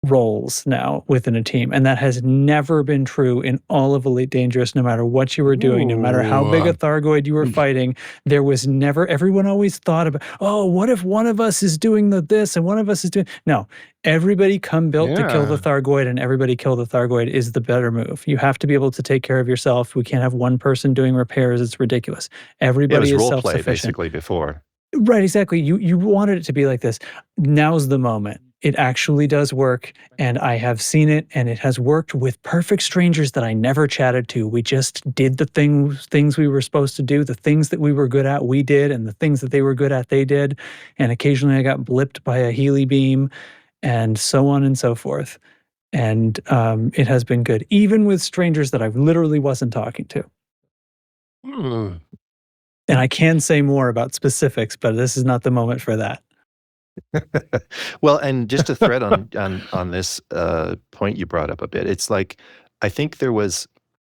roles now within a team. And that has never been true in all of Elite Dangerous, no matter what you were doing, no matter how big a Thargoid you were fighting. There was never, everyone always thought about, what if one of us is doing this and one of us is doing, no, everybody come built to kill the Thargoid, and everybody kill the Thargoid is the better move. You have to be able to take care of yourself. We can't have one person doing repairs. It's ridiculous. Everybody is self-sufficient. It was role play basically before. Right, exactly. You wanted it to be like this. Now's the moment. It actually does work, and I have seen it, and it has worked with perfect strangers that I never chatted to. We just did the things we were supposed to do, the things that we were good at, we did, and the things that they were good at, they did. And occasionally I got blipped by a Healy beam, and so on and so forth. And it has been good, even with strangers that I literally wasn't talking to. And I can say more about specifics, but this is not the moment for that. Well, and just to thread on this point you brought up a bit, it's like, I think there was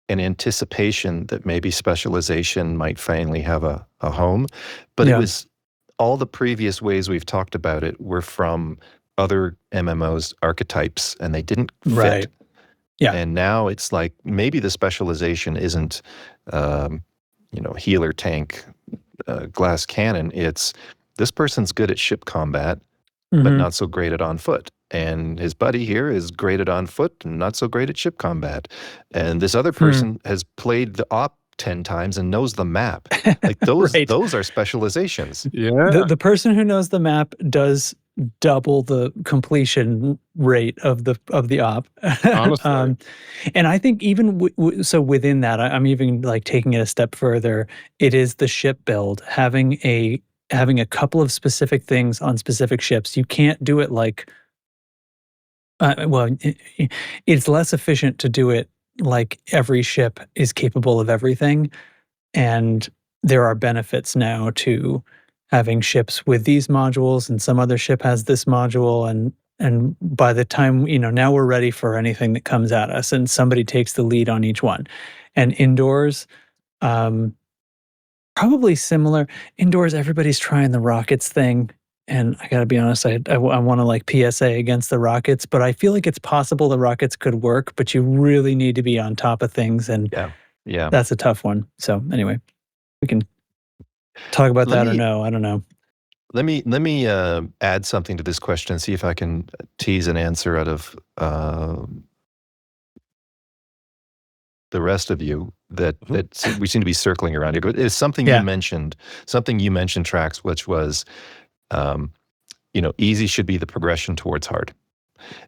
an anticipation that maybe specialization might finally have a home, but it was all the previous ways we've talked about it were from other MMOs archetypes, and they didn't fit. Yeah. And now it's like maybe the specialization isn't, healer, tank, glass cannon. It's this person's good at ship combat, but Mhm. not so great at on foot. And his buddy here is great at on foot and not so great at ship combat. And this other person has played the op 10 times and knows the map. Like those Right. those are specializations. Yeah. The person who knows the map does double the completion rate of the op. Honestly. And I think even so within that, I'm even like taking it a step further. It is the ship build, having a couple of specific things on specific ships. You can't do it like, it's less efficient to do it like every ship is capable of everything. And there are benefits now to having ships with these modules, and some other ship has this module, and by the time, now we're ready for anything that comes at us, and somebody takes the lead on each one. And indoors, probably similar. Indoors, everybody's trying the rockets thing, and I gotta be honest, I want to like PSA against the rockets, but I feel like it's possible the rockets could work, but you really need to be on top of things, and Yeah. that's a tough one. So anyway, we can talk about Let that or me- no. I don't know. Let me add something to this question and see if I can tease an answer out of the rest of you that we seem to be circling around here. But it's something Yeah. you mentioned, Trax, which was, easy should be the progression towards hard.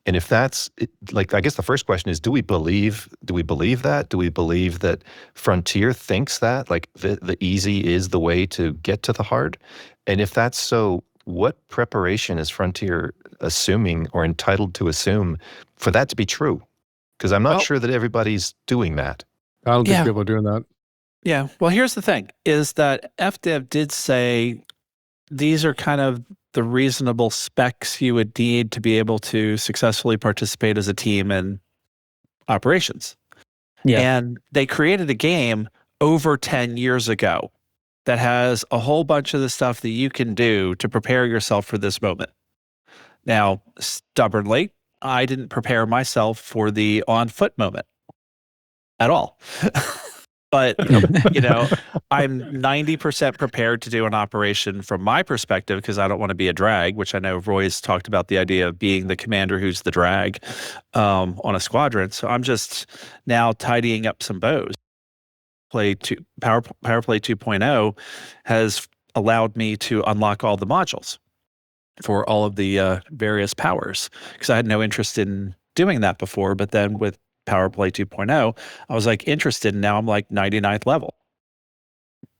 And if that's like, I guess the first question is, do we believe that? Do we believe that Frontier thinks that, like, the easy is the way to get to the hard? And if that's so, what preparation is Frontier assuming or entitled to assume for that to be true? Because I'm not sure that everybody's doing that. I don't think Yeah. people are doing that. Yeah. Well, here's the thing: is that FDev did say these are kind of the reasonable specs you would need to be able to successfully participate as a team in operations. Yeah. And they created a game over 10 years ago that has a whole bunch of the stuff that you can do to prepare yourself for this moment. Now, stubbornly, I didn't prepare myself for the on foot moment at all. But, I'm 90% prepared to do an operation from my perspective because I don't want to be a drag, which I know Roy's talked about the idea of being the commander who's the drag on a squadron. So I'm just now tidying up some bows. Powerplay 2.0 has allowed me to unlock all the modules for all of the various powers because I had no interest in doing that before. But then with Powerplay 2.0, I was like interested, and now I'm like 99th level.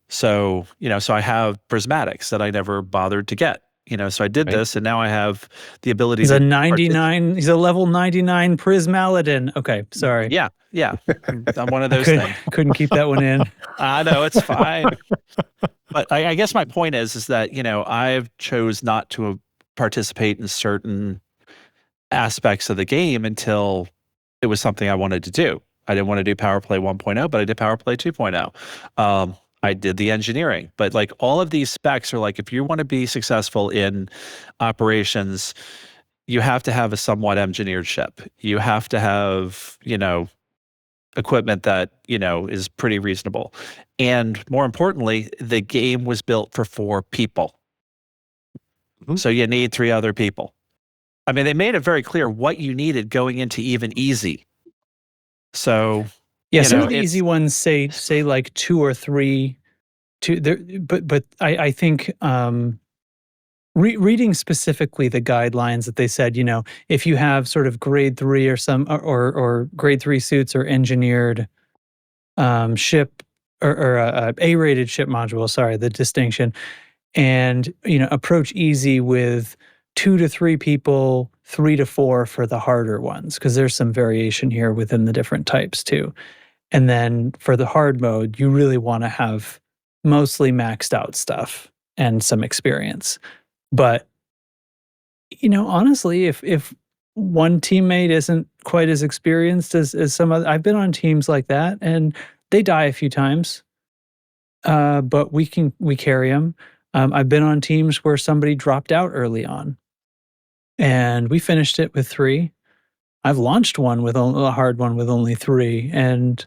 So, so I have prismatics that I never bothered to get, so I did this, and now I have the ability He's to a 99. He's a level 99 Prismaladin. Okay, sorry. Yeah. I'm one of those things. Couldn't keep that one in. I know, it's fine. But I guess my point is that, I've chose not to participate in certain aspects of the game until it was something I wanted to do. I didn't want to do Powerplay 1.0, but I did Powerplay 2.0. I did the engineering, but like all of these specs are like, if you want to be successful in operations, you have to have a somewhat engineered ship. You have to have, equipment that, is pretty reasonable. And more importantly, the game was built for 4 people. Mhm. So you need 3 other people. I mean, they made it very clear what you needed going into even easy. So Yeah, you some know, of the easy it's- ones say like 2 or 3. But I think reading specifically the guidelines that they said, if you have sort of grade 3 or or grade 3 suits or engineered ship or A-rated ship module, sorry, the distinction, and approach easy with 2 to 3 people, 3 to 4 for the harder ones, because there's some variation here within the different types too. And then for the hard mode, you really want to have mostly maxed out stuff and some experience. But honestly, if one teammate isn't quite as experienced as some other, I've been on teams like that, and they die a few times, but we carry them. I've been on teams where somebody dropped out early on, and we finished it with 3. I've launched one with a hard one with only 3, and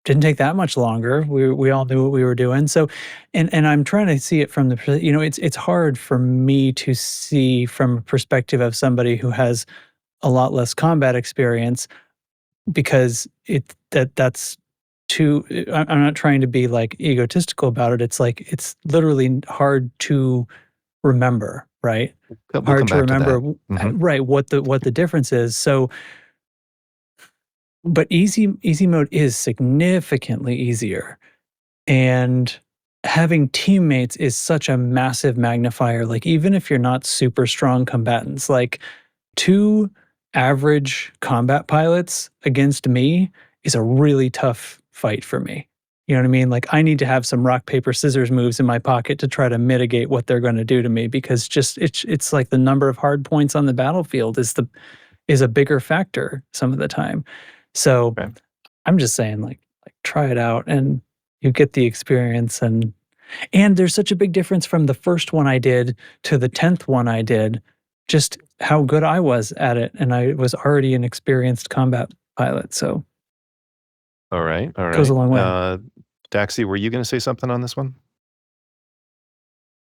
didn't take that much longer. We all knew what we were doing. So, and I'm trying to see it from it's hard for me to see from a perspective of somebody who has a lot less combat experience, because that's too. I'm not trying to be like egotistical about it. It's like it's literally hard to remember, right? We'll Hard come to back to remember, that. Mhm. right? What the difference is. So, but easy mode is significantly easier, and having teammates is such a massive magnifier. Like, even if you're not super strong combatants, like 2 average combat pilots against me is a really tough fight for me. You know what I mean? Like, I need to have some rock, paper, scissors moves in my pocket to try to mitigate what they're going to do to me, because just it's like the number of hard points on the battlefield is a bigger factor some of the time. So Okay. I'm just saying, like try it out and you get the experience. And there's such a big difference from the first one I did to the 10th one I did, just how good I was at it. And I was already an experienced combat pilot. So All right. goes a long way. Daxi, were you going to say something on this one?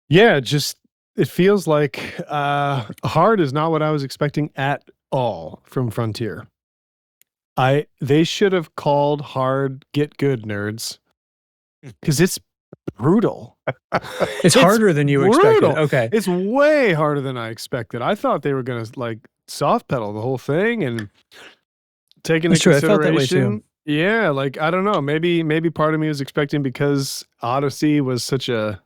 Yeah, just it feels like hard is not what I was expecting at all from Frontier. They should have called hard "Get Good, Nerds," because it's brutal. It's harder than you expected. Okay. It's way harder than I expected. I thought they were gonna like soft pedal the whole thing and take into That's true. I felt that way consideration. too. Yeah, like I don't know. Maybe part of me was expecting, because Odyssey was such a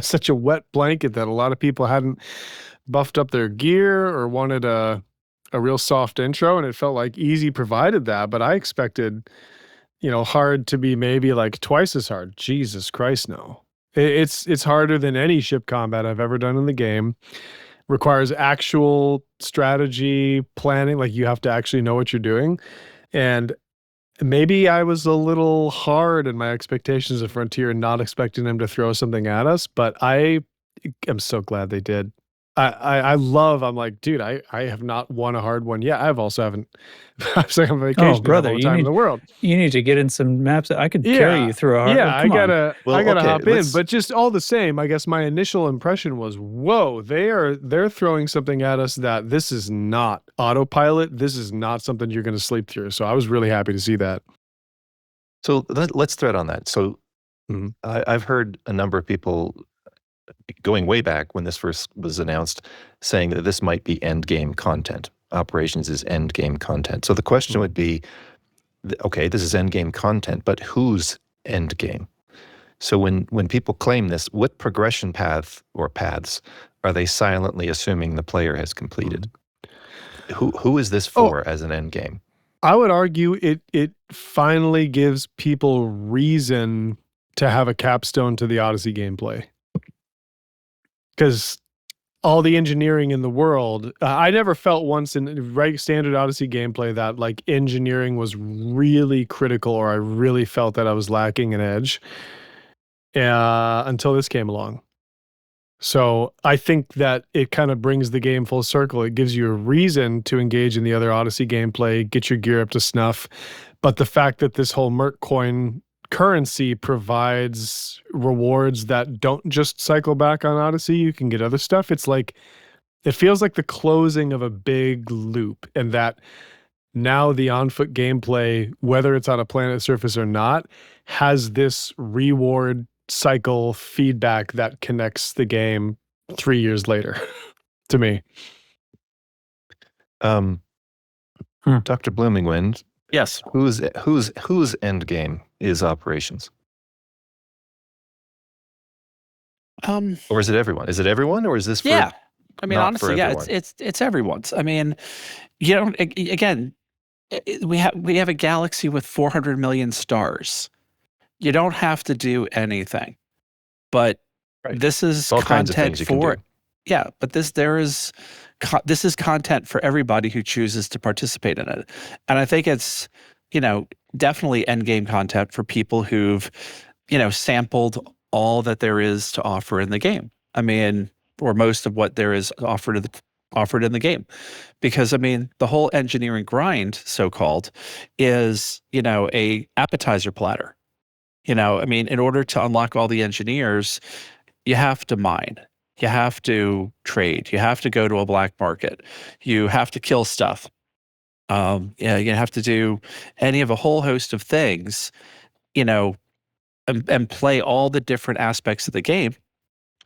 such a wet blanket that a lot of people hadn't buffed up their gear or wanted a real soft intro, and it felt like Easy provided that. But I expected, hard to be maybe like twice as hard. Jesus Christ, no. It's harder than any ship combat I've ever done in the game. Requires actual strategy planning, like you have to actually know what you're doing. And maybe I was a little hard in my expectations of Frontier and not expecting them to throw something at us, but I am so glad they did. I'm like, dude, I have not won a hard one yet. I've also haven't. I'm saying on vacation. Oh, brother, all the time in the world. You need to get in some maps. I could carry you through a hard. Yeah, Come on. Well, I gotta okay, hop in. let's- But just all the same, I guess my initial impression was, whoa, they're throwing something at us that this is not autopilot. This is not something you're going to sleep through. So I was really happy to see that. So let's thread on that. So I've heard a number of people going way back when this first was announced saying that this might be end game content. Operations is end game content. So the question would be, okay, this is end game content, but whose end game? So when people claim this, what progression path or paths are they silently assuming the player has completed? Who is this for as an end game? I would argue it finally gives people reason to have a capstone to the Odyssey gameplay. Because all the engineering in the world, I never felt once in standard Odyssey gameplay that like engineering was really critical, or I really felt that I was lacking an edge until this came along. So I think that it kind of brings the game full circle. It gives you a reason to engage in the other Odyssey gameplay, get your gear up to snuff. But the fact that this whole Merc coin currency provides rewards that don't just cycle back on Odyssey, you can get other stuff. It's like, it feels like the closing of a big loop, and that now the on-foot gameplay, whether it's on a planet surface or not, has this reward cycle feedback that connects the game 3 years later to me. Dr. Bloomingwind, Yes. whose end game is operations? Or is it everyone? Is it everyone, or is this for Yeah. I mean, not honestly, for yeah, everyone? it's everyone's. I mean, again, we have a galaxy with 400 million stars. You don't have to do anything, but Right. this is all kinds of content things you can for do. yeah. But this is content for everybody who chooses to participate in it, and I think it's definitely end game content for people who've sampled all that there is to offer in the game. I mean, or most of what there is offered offered in the game. Because I mean, the whole engineering grind, so-called, is, a appetizer platter. I mean, in order to unlock all the engineers, you have to mine. You have to trade. You have to go to a black market. You have to kill stuff. You have to do any of a whole host of things, and play all the different aspects of the game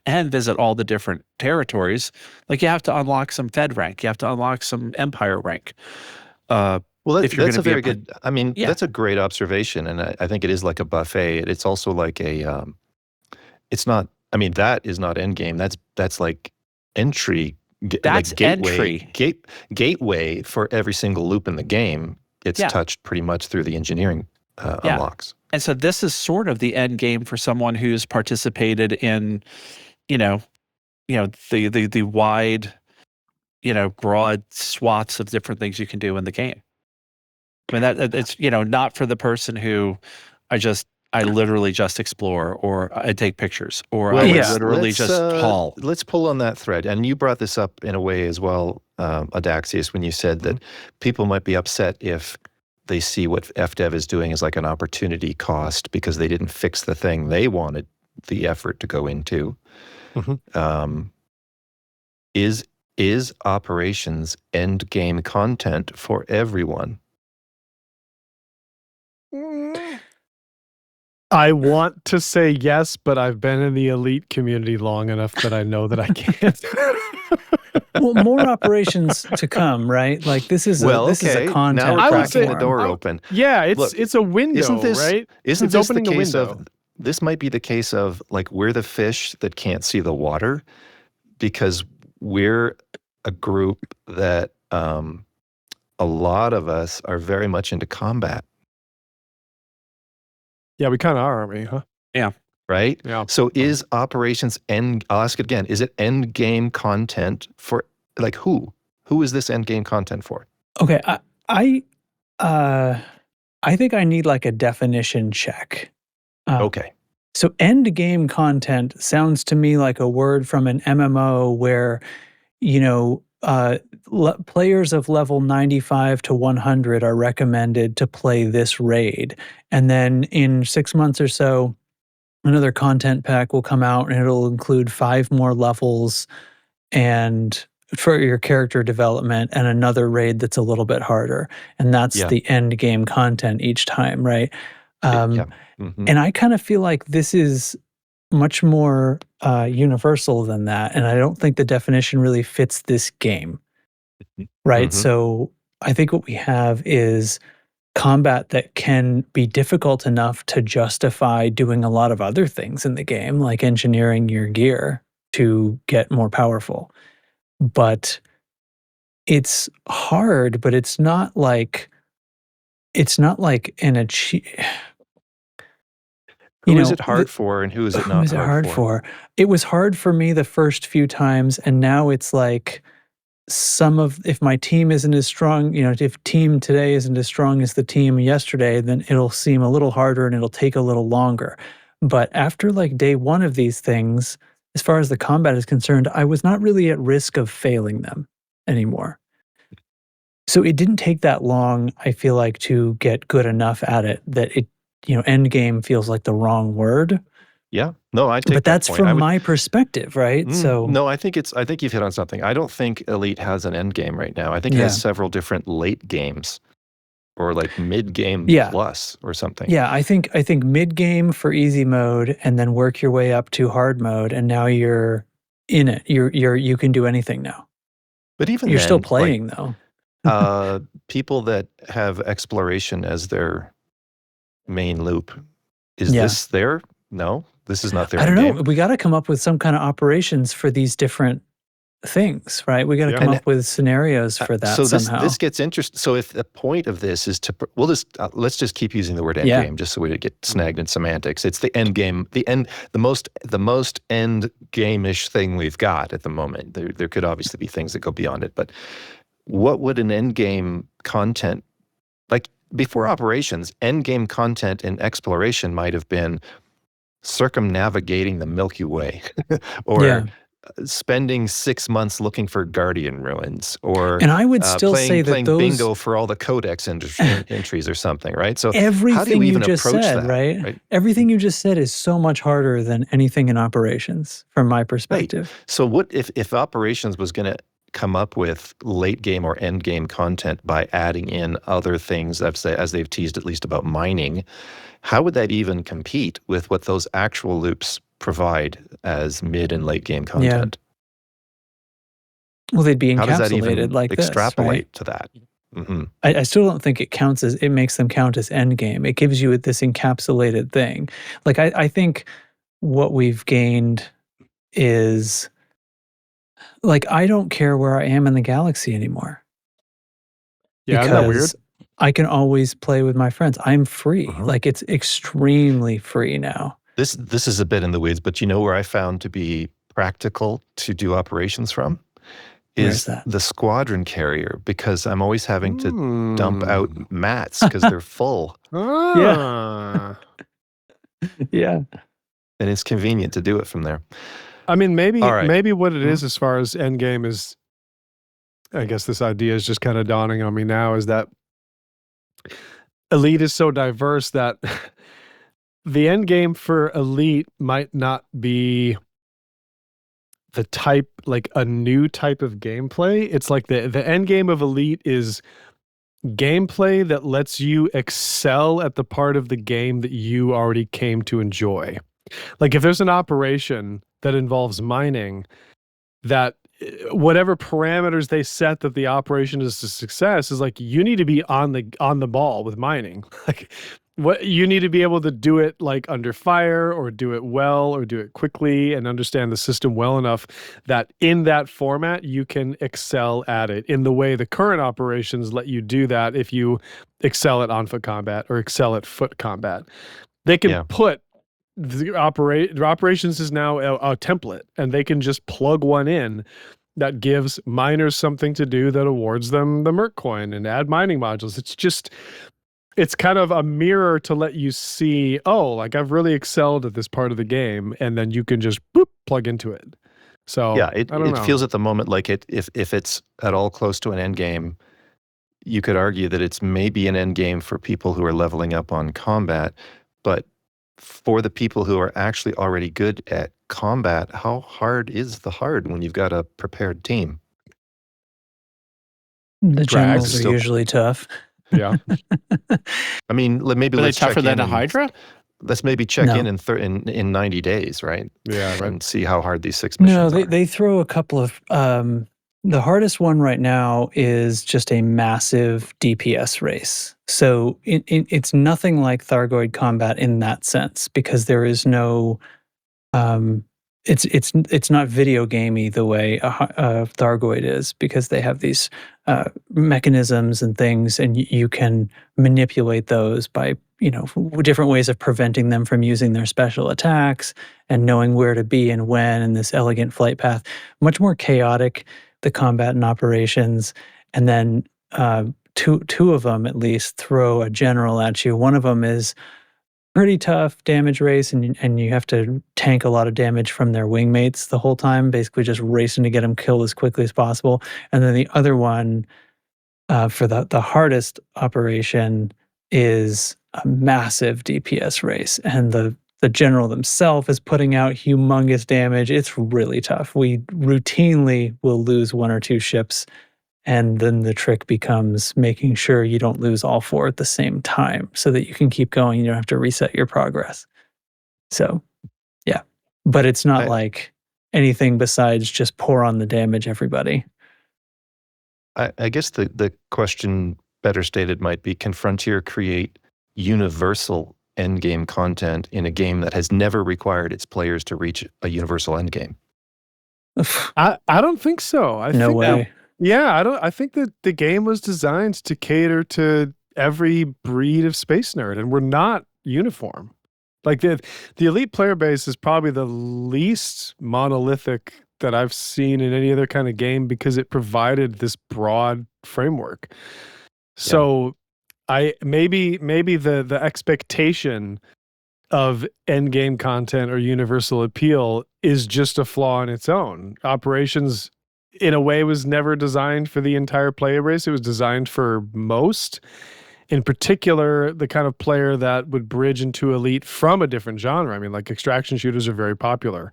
and visit all the different territories. Like you have to unlock some Fed rank. You have to unlock some Empire rank. Well, if you're that's gonna a be very good. I mean, Yeah. that's a great observation, and I think it is like a buffet. It's also like a. It's not. I mean, that is not end game. That's like entry. That's like gateway, entry. Gateway for every single loop in the game. It's Yeah. touched pretty much through the engineering Yeah. unlocks. And so this is sort of the end game for someone who's participated in, the wide, broad swaths of different things you can do in the game. I mean, that it's, not for the person who I literally just explore, or I take pictures, or I would literally just haul. Let's pull on that thread. And you brought this up in a way as well, Adaxius, when you said that people might be upset if they see what FDev is doing as like an opportunity cost because they didn't fix the thing they wanted the effort to go into. Is operations end game content for everyone? I want to say yes, but I've been in the elite community long enough that I know that I can't. Well, more operations to come, right? Like this is a content. Now we're cracking the door open. Yeah, it's a window, right? Isn't it's this opening the case a window. of? This might be the case of like we're the fish that can't see the water, because we're a group that a lot of us are very much into combat. Yeah, we kind of are, aren't we? Huh? Yeah. Right? Yeah. So is operations I'll ask it again, is it end game content for like who? Who is this end game content for? Okay, I think I need like a definition check. Okay. So end game content sounds to me like a word from an MMO where, players of level 95 to 100 are recommended to play this raid. And then in 6 months or so, another content pack will come out and it'll include 5 more levels and for your character development and another raid that's a little bit harder. And that's the end game content each time, right? And I kind of feel like this is much more universal than that. And I don't think the definition really fits this game, right? So I think what we have is combat that can be difficult enough to justify doing a lot of other things in the game, like engineering your gear to get more powerful. But it's hard, but it's not like an achieve. Who is it hard for and who is it not hard for? Who is it hard for? It was hard for me the first few times, and now it's like if my team isn't as strong, if team today isn't as strong as the team yesterday, then it'll seem a little harder and it'll take a little longer. But after like day one of these things, as far as the combat is concerned, I was not really at risk of failing them anymore. So it didn't take that long, I feel like, to get good enough at it that it, end game feels like the wrong word. Yeah. No, I take But that that's point. from my perspective, right? So no, I think you've hit on something. I don't think Elite has an end game right now. I think it has several different late games or like mid game plus or something. Yeah, I think mid game for easy mode and then work your way up to hard mode, and now you're in it. You can do anything now. But even you're then, still playing though. People that have exploration as their main loop, is this their? No, this is not their. I don't know. Game. We got to come up with some kind of operations for these different things, right? We got to come up with scenarios for that somehow. This gets interesting. So if the point of this is to, let's just keep using the word end game, just so we don't get snagged in semantics. It's the end game, the most end game-ish thing we've got at the moment. There could obviously be things that go beyond it, but what would an end game content, like before operations, end game content in exploration might have been circumnavigating the Milky Way or spending 6 months looking for Guardian ruins, or And I would still say that playing those bingo for all the codex entries or something, right? So how do everything you you even just approach said, that, right? Everything you just said is so much harder than anything in operations, from my Right. perspective. So what if operations was going to come up with late game or end game content by adding in other things, as they've teased at least about mining, how would that even compete with what those actual loops provide as mid and late game content? Well, they'd be How does that even encapsulated like this, extrapolate right? to that? Hmm. I still don't think it makes them count as endgame. It gives you this encapsulated thing. Like I think what we've gained is, like, I don't care where I am in the galaxy anymore Yeah, isn't that weird? because I can always play with my friends. I'm free. Uh-huh. Like, it's extremely free now. This is a bit in the weeds, but you know where I found to be practical to do operations from Where's is that? the squadron carrier, because I'm always having to dump out mats because they're full, Ah. Yeah. and it's convenient to do it from there. I mean, maybe All right. maybe what it is as far as endgame is, I guess this idea is just kind of dawning on me now, is that Elite is so diverse that the end game for Elite might not be the type, like a new type of gameplay. It's like the end game of Elite is gameplay that lets you excel at the part of the game that you already came to enjoy. Like if there's an operation that involves mining, that whatever parameters they set that the operation is a success is like, you need to be on the ball with mining. Like what you need to be able to do it like under fire, or do it well, or do it quickly, and understand the system well enough that in that format you can excel at it in the way the current operations let you do that. If you excel at on-foot combat or excel at foot combat, they can put the operations is now a template, and they can just plug one in that gives miners something to do that awards them the Merc coin and add mining modules. It's kind of a mirror to let you see, oh, like I've really excelled at this part of the game, and then you can just plug into it. So Yeah, I don't know. feels at the moment like if it's at all close to an end game, you could argue that it's maybe an end game for people who are leveling up on combat, but for the people who are actually already good at combat, how hard is the hard when you've got a prepared team? The generals are still- usually tough. Yeah. I mean, maybe Are they let's check tougher than in a and- Hydra? Let's maybe check No. in 90 days, right? Yeah, right. And see how hard these 6 No, missions are. they throw a couple of the hardest one right now is just a massive DPS race. So it's nothing like Thargoid combat in that sense, because there is no it's not video gamey the way a Thargoid is, because they have these mechanisms and things, and you can manipulate those by different ways of preventing them from using their special attacks and knowing where to be and when, and this elegant flight path. Much more chaotic, the combat and operations. And then two of them at least throw a general at you. One of them is pretty tough damage race, and you have to tank a lot of damage from their wingmates the whole time, basically just racing to get them killed as quickly as possible. And then the other one, for the hardest operation, is a massive DPS race, and the general themselves is putting out humongous damage. It's really tough. We routinely will lose 1 or 2 ships, and then the trick becomes making sure you don't lose all 4 at the same time, so that you can keep going. You don't have to reset your progress. So, yeah. But it's not like anything besides just pour on the damage, everybody. I guess the question better stated might be, can Frontier create universal endgame content in a game that has never required its players to reach a universal endgame? I don't think so. No way. I think that the game was designed to cater to every breed of space nerd, and we're not uniform. Like the Elite player base is probably the least monolithic that I've seen in any other kind of game, because it provided this broad framework. So maybe the expectation of end game content or universal appeal is just a flaw in its own. Operations, in a way, was never designed for the entire player base. It was designed for most. In particular, the kind of player that would bridge into Elite from a different genre. I mean, like extraction shooters are very popular.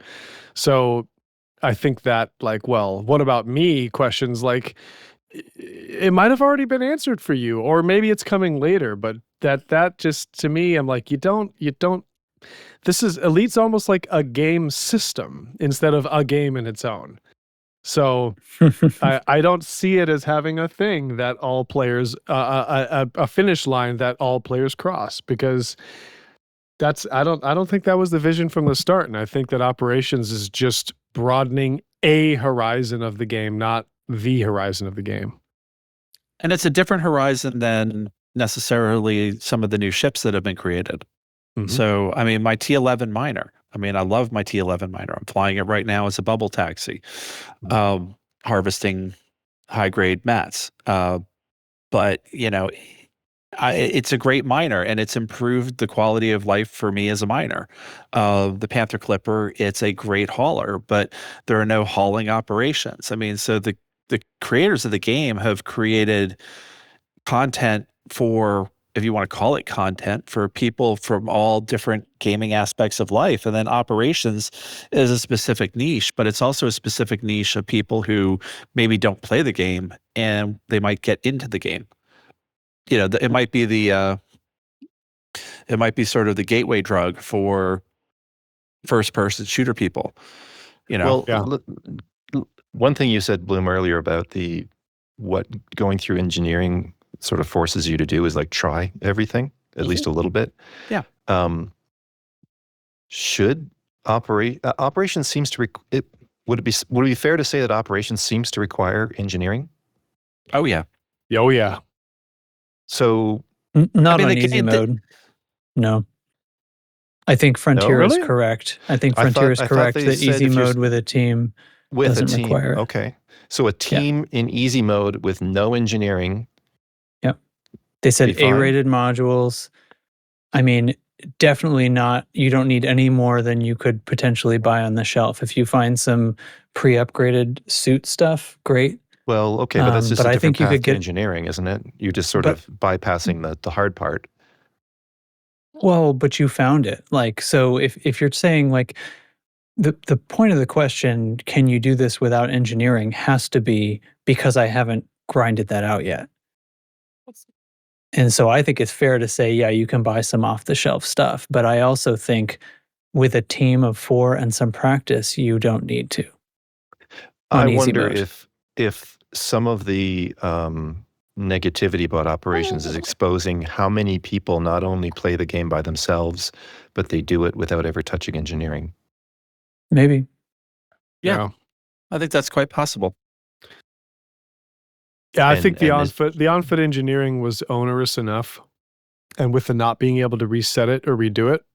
So I think that, like, well, what about me? Questions like, it might have already been answered for you, or maybe it's coming later, but that just, to me, I'm like, you don't, this is, Elite's almost like a game system instead of a game in its own. So I don't see it as having a thing that all players, a finish line that all players cross, because I don't think that was the vision from the start. And I think that Operations is just broadening a horizon of the game, not the horizon of the game. And it's a different horizon than necessarily some of the new ships that have been created. Mhm. So, I mean, my T11 miner, I mean, I love my T11 miner. I'm flying it right now as a bubble taxi, harvesting high-grade mats. But, you know, it's a great miner, and it's improved the quality of life for me as a miner. The Panther Clipper, it's a great hauler, but there are no hauling operations. I mean, so the creators of the game have created content for, if you want to call it content, for people from all different gaming aspects of life. And then Operations is a specific niche, but it's also a specific niche of people who maybe don't play the game and they might get into the game. You know, it might be sort of the gateway drug for first-person shooter people. You know, One thing you said, Bloom, earlier about what going through engineering sort of forces you to do is like try everything, at least a little bit. Yeah. Should operations seems to would it be fair to say that operations seems to require engineering? Oh yeah. Oh yeah. So not I mean, on easy mode. No. I think Frontier is really? correct. I think Frontier is correct that easy mode with a team doesn't require it. Okay. So a team in easy mode with no engineering. Yep. They said A-rated modules. I mean, definitely not. You don't need any more than you could potentially buy on the shelf. If you find some pre-upgraded suit stuff, great. Well, okay, but that's just a different path to get engineering, isn't it? You're just sort of bypassing the hard part. Well, but you found it. Like, so if you're saying like the point of the question, can you do this without engineering, has to be because I haven't grinded that out yet. And so I think it's fair to say, yeah, you can buy some off the shelf stuff. But I also think with a team of 4 and some practice, you don't need to. I wonder if some of the negativity about operations is exposing how many people not only play the game by themselves, but they do it without ever touching engineering. Maybe. Yeah. I think that's quite possible. Yeah, I think the on-foot engineering was onerous enough, and with the not being able to reset it or redo it.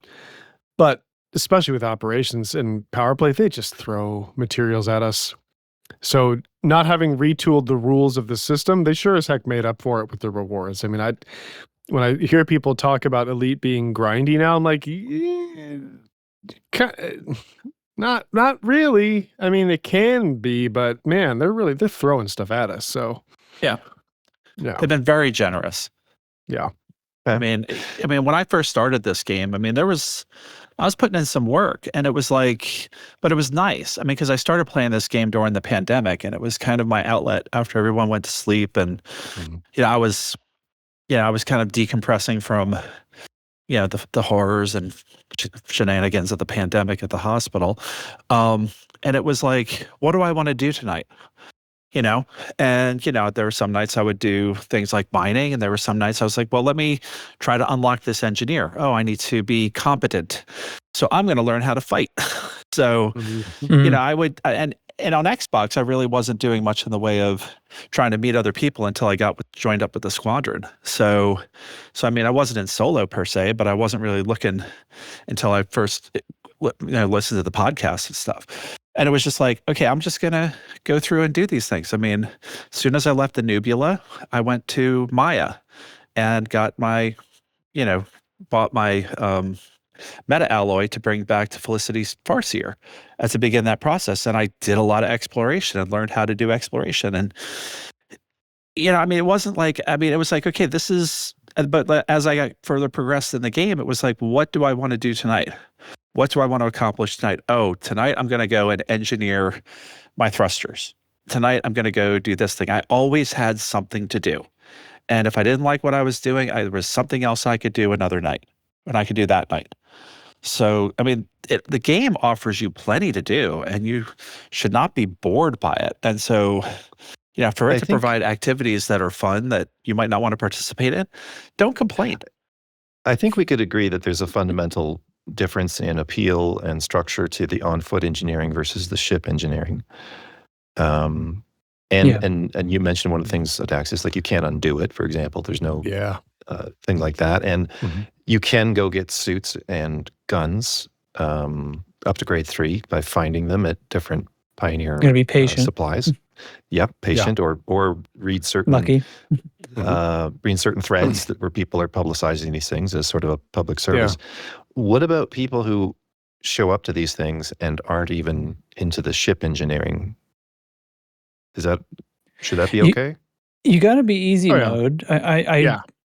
But especially with operations and Powerplay, they just throw materials at us. So not having retooled the rules of the system, they sure as heck made up for it with the rewards. I mean, when I hear people talk about Elite being grindy now, I'm like, not really. I mean, it can be, but man, they're throwing stuff at us. So yeah, they've been very generous. Yeah. I mean, when I first started this game, I mean, I was putting in some work, and it was like, but it was nice. I mean, because I started playing this game during the pandemic, and it was kind of my outlet after everyone went to sleep, and I was kind of decompressing from the horrors and shenanigans of the pandemic at the hospital, and it was like, what do I want to do tonight? And there were some nights I would do things like mining, and there were some nights I was like, well, let me try to unlock this engineer. Oh, I need to be competent, so I'm going to learn how to fight. So, I would, and on Xbox, I really wasn't doing much in the way of trying to meet other people until I joined up with the squadron. So I mean, I wasn't in solo per se, but I wasn't really looking until I first listened to the podcast and stuff. And it was just like, okay, I'm just going to go through and do these things. I mean, as soon as I left the Nebula, I went to Maya and got my, bought my meta alloy to bring back to Felicity's Farseer to begin that process. And I did a lot of exploration and learned how to do exploration. And, I mean, it wasn't like, it was like, okay, this is, but as I got further progressed in the game, it was like, what do I want to do tonight? What do I want to accomplish tonight? Oh, tonight I'm going to go and engineer my thrusters. Tonight I'm going to go do this thing. I always had something to do. And if I didn't like what I was doing, there was something else I could do another night, and I could do that night. So, I mean, the game offers you plenty to do, and you should not be bored by it. And so, for it to provide activities that are fun that you might not want to participate in, don't complain. I think we could agree that there's a fundamental difference in appeal and structure to the on-foot engineering versus the ship engineering. And you mentioned one of the things at Axis, like you can't undo it, for example. There's no thing like that. And you can go get suits and guns up to grade 3 by finding them at different Pioneer be patient. supplies. Yep, patient or read certain lucky. Read certain threads where people are publicizing these things as sort of a public service. What about people who show up to these things and aren't even into the ship engineering? Should that be okay? You got to be easy mode.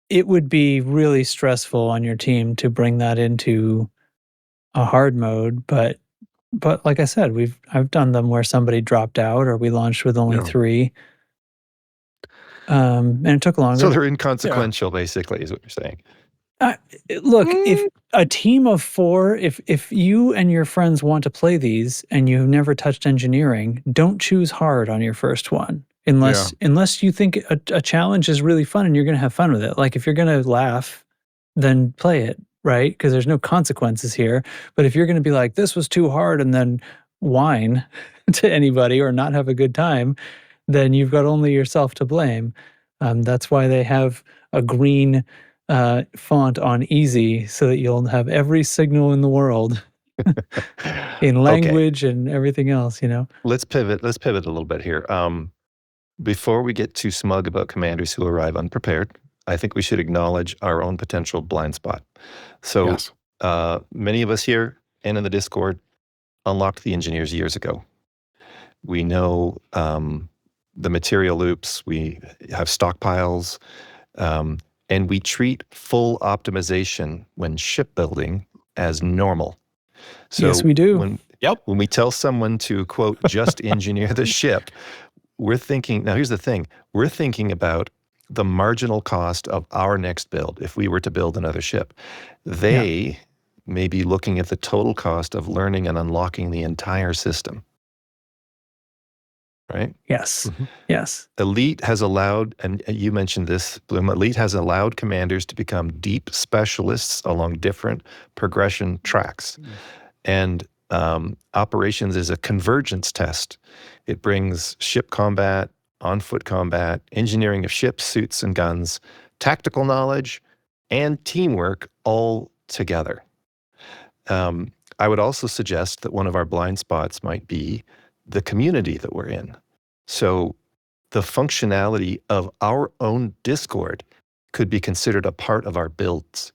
It would be really stressful on your team to bring that into a hard mode, but like I said, I've done them where somebody dropped out or we launched with only 3. And it took longer. So they're inconsequential, basically, is what you're saying. Look, if a team of 4, if you and your friends want to play these and you've never touched engineering, don't choose hard on your first one. Unless you think a challenge is really fun and you're going to have fun with it. Like if you're going to laugh, then play it, right? Because there's no consequences here. But if you're going to be like, this was too hard and then whine to anybody or not have a good time, then you've got only yourself to blame. That's why they have a green font on easy so that you'll have every signal in the world in language and everything else, Let's pivot a little bit here. Before we get too smug about commanders who arrive unprepared, I think we should acknowledge our own potential blind spot. So many of us here and in the Discord unlocked the engineers years ago. We know the material loops, we have stockpiles, and we treat full optimization when shipbuilding as normal. So yes, we do. When we tell someone to, quote, just engineer the ship, we're thinking, now here's the thing, we're thinking about the marginal cost of our next build if we were to build another ship. They may be looking at the total cost of learning and unlocking the entire system. Right? Yes. Yes. Elite has allowed, and you mentioned this, Bloom, Elite has allowed commanders to become deep specialists along different progression tracks. And operations is a convergence test. It brings ship combat, on-foot combat, engineering of ships, suits, and guns, tactical knowledge, and teamwork all together. I would also suggest that one of our blind spots might be the community that we're in. So the functionality of our own Discord could be considered a part of our builds,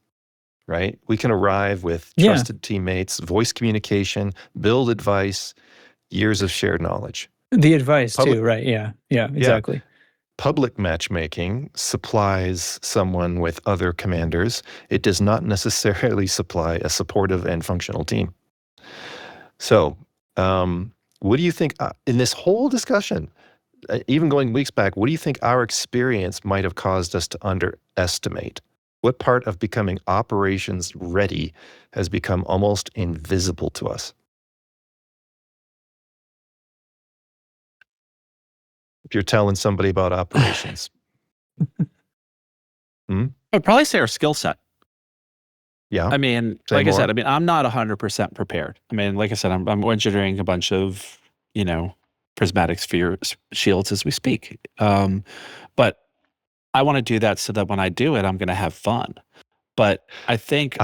right? We can arrive with trusted teammates, voice communication, build advice, years of shared knowledge. The advice too, right? Yeah, exactly. Public matchmaking supplies someone with other commanders. It does not necessarily supply a supportive and functional team. So, what do you think in this whole discussion, even going weeks back, what do you think our experience might have caused us to underestimate? What part of becoming operations ready has become almost invisible to us? If you're telling somebody about operations. I'd probably say our skill set. Yeah. I mean, like I said, I'm not 100% prepared. I mean, like I said, I'm engineering a bunch of, prismatic sphere shields as we speak. But I want to do that so that when I do it, I'm going to have fun. But I think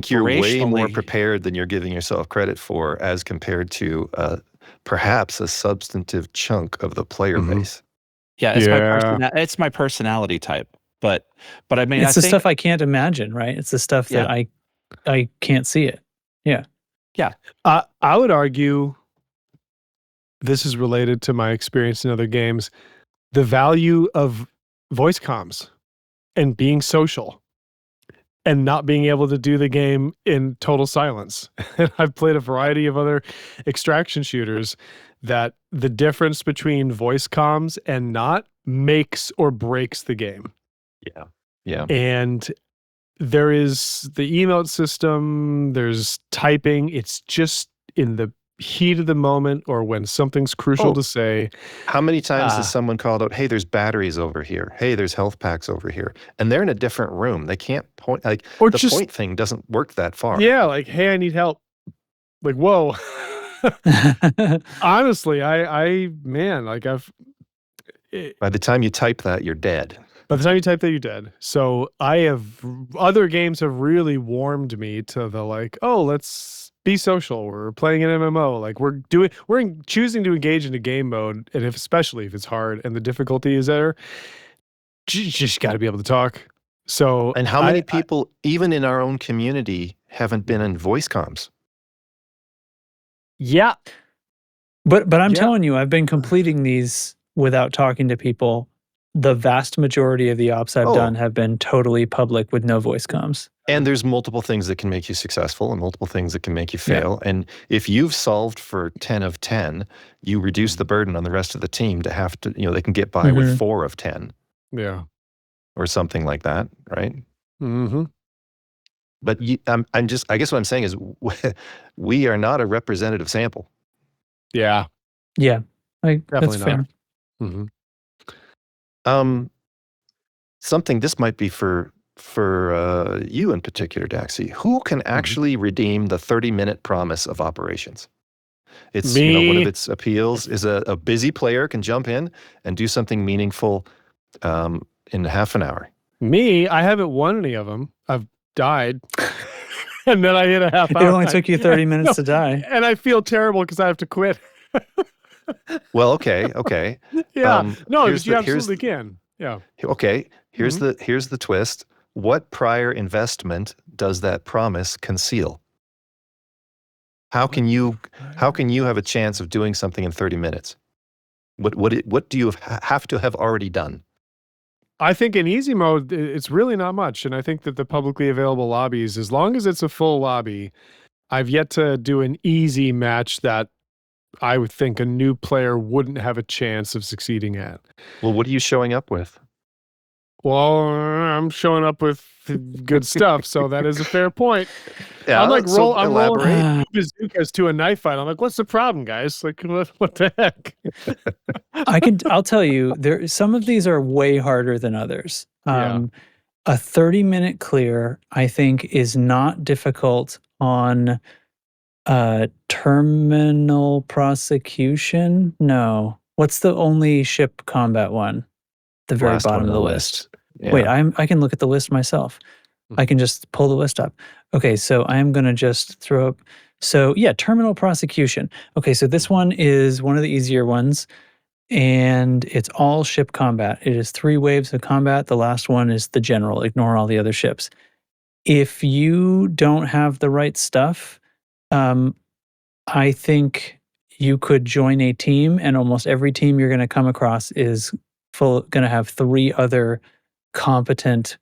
you're way more prepared than you're giving yourself credit for, as compared to perhaps a substantive chunk of the player base. Yeah, it's my personality type. But I mean, it's the stuff I can't imagine, right? It's the stuff that I can't see it. Yeah. I would argue this is related to my experience in other games. The value of voice comms and being social and not being able to do the game in total silence. And I've played a variety of other extraction shooters that the difference between voice comms and not makes or breaks the game. Yeah. Yeah. And there is the emote system, there's typing. It's just in the heat of the moment or when something's crucial Oh. to say. How many times has someone called out, hey, there's batteries over here. Hey, there's health packs over here. And they're in a different room. They can't point, like, Or the just- point thing doesn't work that far. Yeah, like, hey, I need help. Like, whoa. Honestly, man, like By the time you type that, you're dead. by the time you type that, you're dead. So other games have really warmed me to the like, oh, let's be social. We're playing an MMO. Like we're choosing to engage in a game mode. And especially if it's hard and the difficulty is there, you just got to be able to talk. So, And how many people, even in our own community, haven't been in voice comms? Yeah. But I'm Yeah. telling you, I've been completing these without talking to people. The vast majority of the ops I've done have been totally public with no voice comms. And there's multiple things that can make you successful and multiple things that can make you fail. Yeah. And if you've solved for 10 of 10, you reduce the burden on the rest of the team to have to, they can get by with 4 of 10. Yeah. Or something like that, right? Mm-hmm. But I guess what I'm saying is we are not a representative sample. Yeah. Yeah. Definitely that's not. fair. Mm-hmm. Something this might be for you in particular, Daxi. Who can actually redeem the 30-minute promise of operations? It's Me. One of its appeals is a busy player can jump in and do something meaningful in half an hour. Me, I haven't won any of them. I've died. And then I hit a half hour. It only took you 30 minutes to die. And I feel terrible because I have to quit. Well, okay. Yeah. No, here's but you absolutely can. Yeah. Okay. Here's the twist. What prior investment does that promise conceal? How can you have a chance of doing something in 30 minutes? What do you have to have already done? I think in easy mode, it's really not much. And I think that the publicly available lobbies, as long as it's a full lobby, I've yet to do an easy match that I would think a new player wouldn't have a chance of succeeding at. Well, what are you showing up with? Well, I'm showing up with good stuff, so that is a fair point. Yeah, I'm like I'm rolling elaborate. bazookas to a knife fight. I'm like, what's the problem, guys? Like, what the heck? I'll tell you, some of these are way harder than others. Yeah. A 30-minute clear, I think, is not difficult on terminal prosecution. No. What's the only ship combat one? The very Last bottom one of the on the list. Yeah. Wait, I can look at the list myself. I can just pull the list up. Okay, so I am going to just throw up. So yeah, terminal prosecution. Okay, so this one is one of the easier ones, and it's all ship combat. It is 3 waves of combat. The last one is the general. Ignore all the other ships. If you don't have the right stuff, I think you could join a team, and almost every team you're going to come across is going to have 3 other competent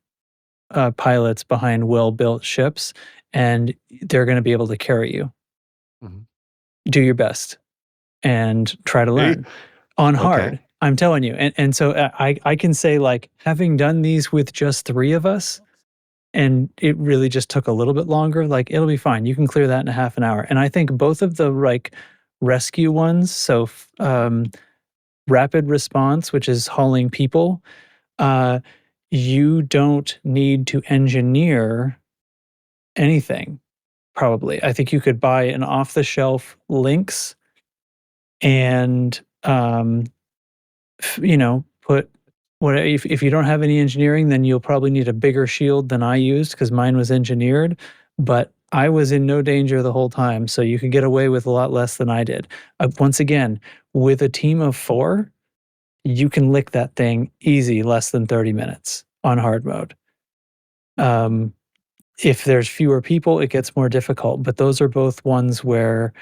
pilots behind well-built ships, and they're going to be able to carry you. Do your best and try to learn on hard. Okay. I'm telling you. And so I can say, like, having done these with just 3 of us, and it really just took a little bit longer, like, it'll be fine. You can clear that in a half an hour. And I think both of the rescue ones, so rapid response, which is hauling people, you don't need to engineer anything, probably. I think you could buy an off-the-shelf Lynx and, put what if you don't have any engineering, then you'll probably need a bigger shield than I used because mine was engineered, but I was in no danger the whole time, so you could get away with a lot less than I did. Once again, with a team of 4, you can lick that thing easy, less than 30 minutes on hard mode. if there's fewer people, it gets more difficult. But those are both ones where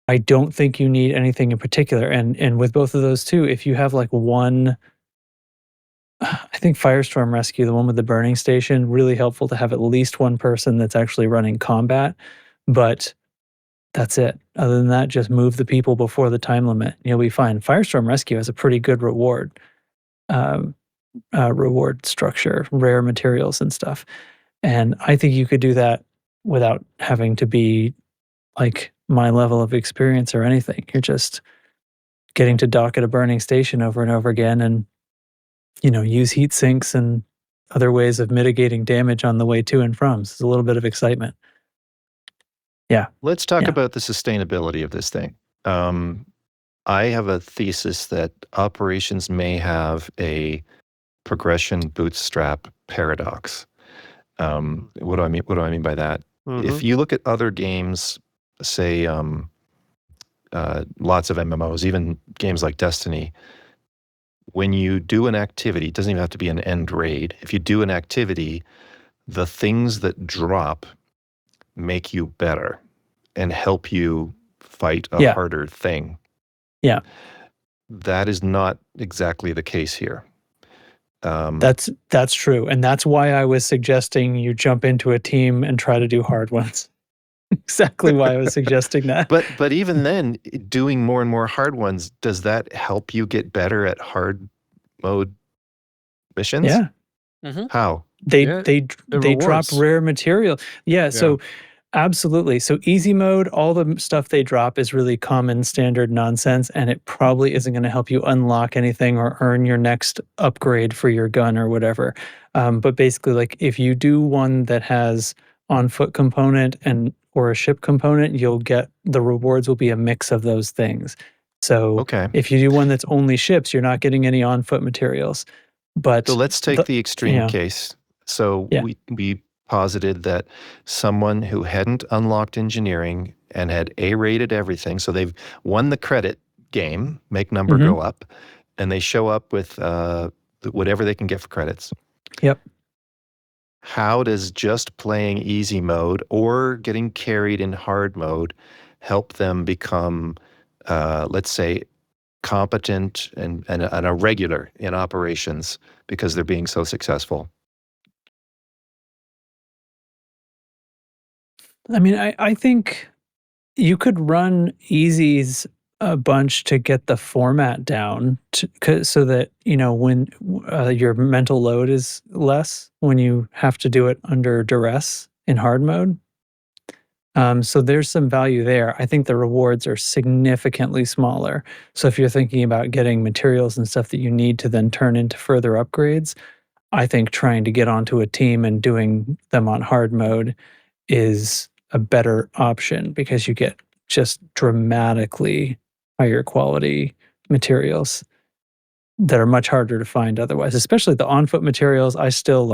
I don't think you need anything in particular. And with both of those too, if you have like one, I think Firestorm Rescue, the one with the burning station, really helpful to have at least one person that's actually running combat. But that's it. Other than that, just move the people before the time limit. You'll be fine. Firestorm Rescue has a pretty good reward structure, rare materials and stuff. And I think you could do that without having to be like my level of experience or anything. You're just getting to dock at a burning station over and over again and, use heat sinks and other ways of mitigating damage on the way to and from. So it's a little bit of excitement. Yeah. Let's talk Yeah. about the sustainability of this thing. I have a thesis that operations may have a progression bootstrap paradox. What do I mean? What do I mean by that? If you look at other games, say lots of MMOs, even games like Destiny, when you do an activity, it doesn't even have to be an end raid. If you do an activity, the things that drop make you better and help you fight a harder thing. Yeah. That is not exactly the case here. That's true. And that's why I was suggesting you jump into a team and try to do hard ones. Exactly why I was suggesting that. But even then, doing more and more hard ones, does that help you get better at hard mode missions? Yeah. How? They drop rewards. rare material. Yeah, so absolutely. So easy mode, all the stuff they drop is really common standard nonsense, and it probably isn't going to help you unlock anything or earn your next upgrade for your gun or whatever. But basically, like if you do one that has on foot component or a ship component, you'll get the rewards will be a mix of those things. So if you do one that's only ships, you're not getting any on foot materials. But so let's take the extreme case. So we posited that someone who hadn't unlocked engineering and had A-rated everything, so they've won the credit game, make number go up, and they show up with whatever they can get for credits. Yep. How does just playing easy mode or getting carried in hard mode help them become, let's say, competent and a regular in operations because they're being so successful? I mean, I think you could run easies a bunch to get the format down so that, when your mental load is less when you have to do it under duress in hard mode. So there's some value there. I think the rewards are significantly smaller. So if you're thinking about getting materials and stuff that you need to then turn into further upgrades, I think trying to get onto a team and doing them on hard mode is a better option because you get just dramatically higher quality materials that are much harder to find otherwise, especially the on-foot materials. I still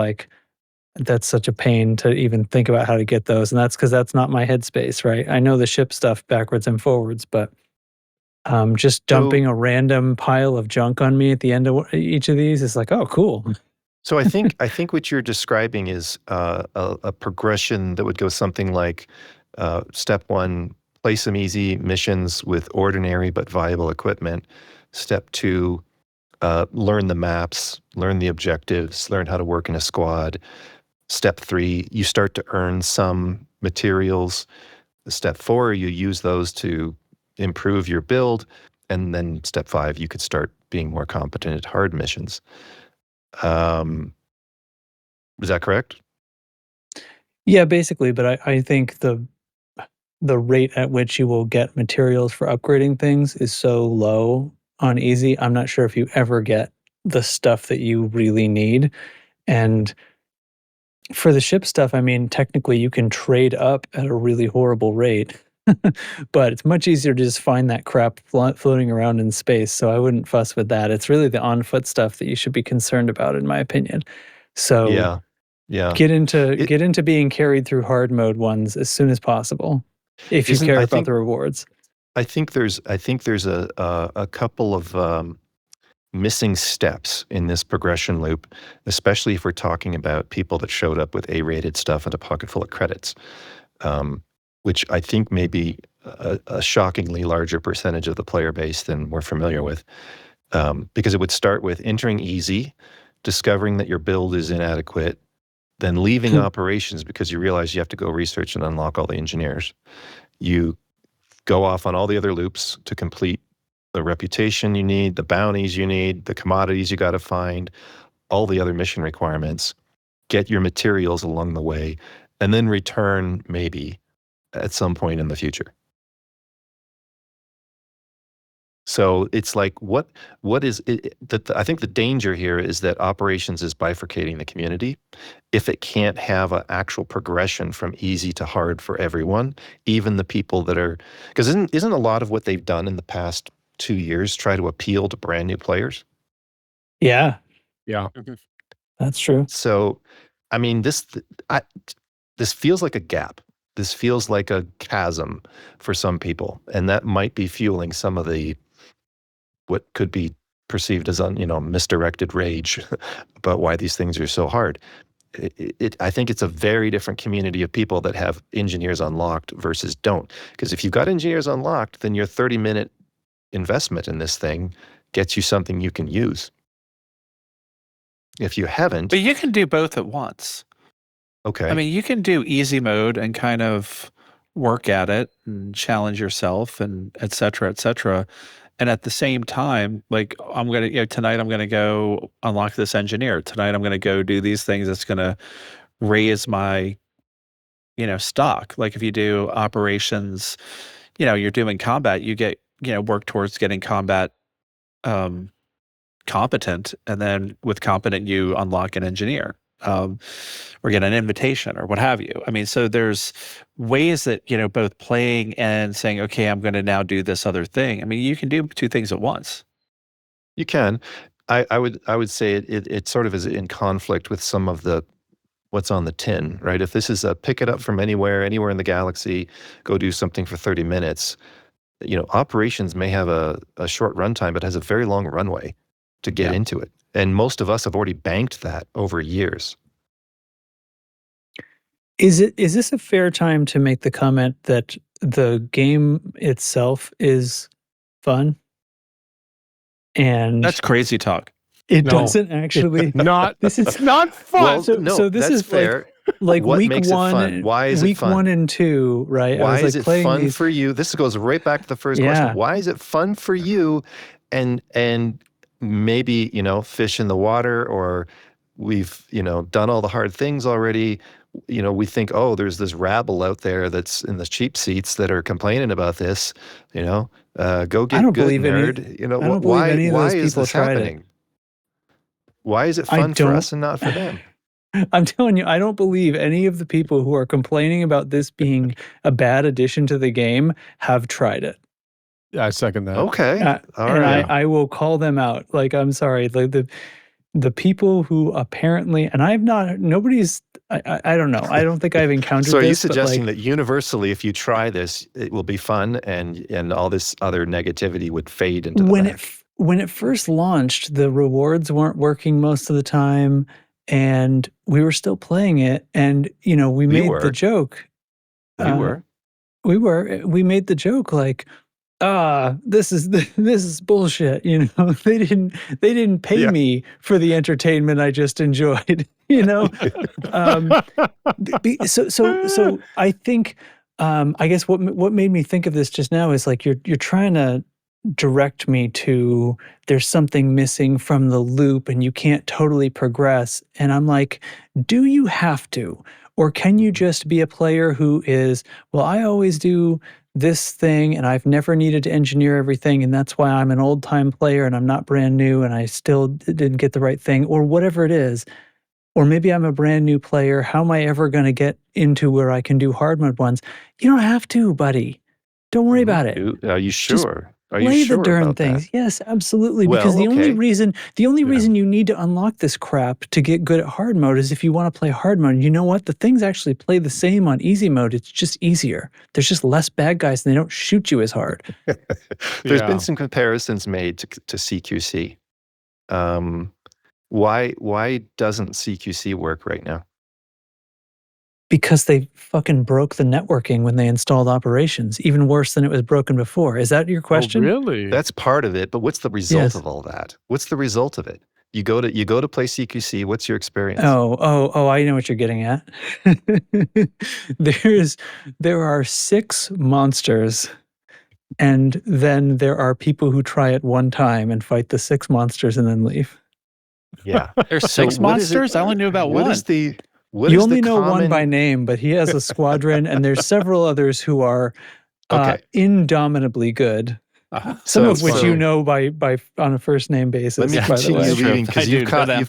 that's such a pain to even think about how to get those. And that's because that's not my headspace, right? I know the ship stuff backwards and forwards, but just dumping a random pile of junk on me at the end of each of these is like, oh, cool. So I think what you're describing is a progression that would go something like step 1, play some easy missions with ordinary but viable equipment. Step 2, learn the maps, learn the objectives, learn how to work in a squad. Step 3, you start to earn some materials. Step 4, you use those to improve your build. And then step 5, you could start being more competent at hard missions. Is that correct? Yeah, basically. But I think the rate at which you will get materials for upgrading things is so low on easy. I'm not sure if you ever get the stuff that you really need. And for the ship stuff, I mean, technically you can trade up at a really horrible rate, but it's much easier to just find that crap floating around in space. So I wouldn't fuss with that. It's really the on-foot stuff that you should be concerned about, in my opinion. So get into being carried through hard mode ones as soon as possible, if you care about the rewards. I think there's a couple of missing steps in this progression loop, especially if we're talking about people that showed up with A-rated stuff and a pocket full of credits, which I think may be a shockingly larger percentage of the player base than we're familiar with, because it would start with entering easy, discovering that your build is inadequate, then leaving operations because you realize you have to go research and unlock all the engineers. You go off on all the other loops to complete the reputation you need, the bounties you need, the commodities you got to find, all the other mission requirements, get your materials along the way, and then return maybe at some point in the future. So it's like, what is it? I think the danger here is that operations is bifurcating the community. If it can't have an actual progression from easy to hard for everyone, even the people that are, because isn't a lot of what they've done in the past 2 years try to appeal to brand new players? Yeah, Yeah. that's true. So, I mean, this feels like a gap. This feels like a chasm for some people, and that might be fueling some of the what could be perceived as misdirected rage about why these things are so hard. I think it's a very different community of people that have engineers unlocked versus don't. Because if you've got engineers unlocked, then your 30-minute investment in this thing gets you something you can use. If you haven't, But you can do both at once. okay. I mean, you can do easy mode and kind of work at it and challenge yourself and et cetera, et cetera. And at the same time, like tonight I'm going to go unlock this engineer. Tonight I'm going to go do these things that's going to raise my, stock. Like if you do operations, you're doing combat, you get, work towards getting combat competent. And then with competent, you unlock an engineer. Or get an invitation or what have you. I mean, so there's ways that, both playing and saying, okay, I'm going to now do this other thing. I mean, you can do two things at once. You can. I would say it sort of is in conflict with some of the what's on the tin, right? If this is a pick it up from anywhere in the galaxy, go do something for 30 minutes, operations may have a short runtime, but has a very long runway to get into it. And most of us have already banked that over years. Is this a fair time to make the comment that the game itself is fun? And that's crazy talk. It doesn't actually. This is not fun. Well, so this is fair. Like what week makes one. It fun? Why is week it fun? 1 and 2, right? Why I was is like it fun for you? This goes right back to the first question. Why is it fun for you? And maybe, fish in the water, or we've, done all the hard things already. We think, oh, there's this rabble out there that's in the cheap seats that are complaining about this, go get I don't good, believe nerd. I don't believe any of those people tried it. Why is it fun for us and not for them? I'm telling you, I don't believe any of the people who are complaining about this being a bad addition to the game have tried it. I second that. Okay. All right. I will call them out. Like, I'm sorry. Like the people who apparently, and I don't know. I don't think I've encountered this. So are you suggesting that universally, if you try this, it will be fun and all this other negativity would fade into the back? When it first launched, the rewards weren't working most of the time, and we were still playing it. And, we made the joke. We made the joke like, this is bullshit. They didn't pay me for the entertainment I just enjoyed. So I think, I guess what made me think of this just now is like you're trying to direct me to there's something missing from the loop and you can't totally progress, and I'm like, do you have to, or can you just be a player who is, well, I always do this thing and I've never needed to engineer everything, and that's why I'm an old time player and I'm not brand new and I still didn't get the right thing, or whatever it is. Or maybe I'm a brand new player. How am I ever going to get into where I can do hard mode ones? You don't have to, buddy. Don't worry about it. Are you sure? Play the darn things. That? Yes, absolutely. Because the only reason you need to unlock this crap to get good at hard mode is if you want to play hard mode. And you know what? The things actually play the same on easy mode. It's just easier. There's just less bad guys and they don't shoot you as hard. There's been some comparisons made to CQC. Why doesn't CQC work right now? Because they fucking broke the networking when they installed operations, even worse than it was broken before. Is that your question? Oh, really? That's part of it, but what's the result Yes. of all that? What's the result of it? You go to play CQC. What's your experience? Oh! I know what you're getting at. There are 6 monsters, and then there are people who try it one time and fight the 6 monsters and then leave. Yeah. There's So 6 what is it- monsters? I only knew about What one. is the what You is only the know one common- by name, but he has a squadron, and there's several others who are Okay. indomitably good. Some So- of which so- you know by on a first name basis. Let me by the continue way. That's true. leading I because do you've know caught them.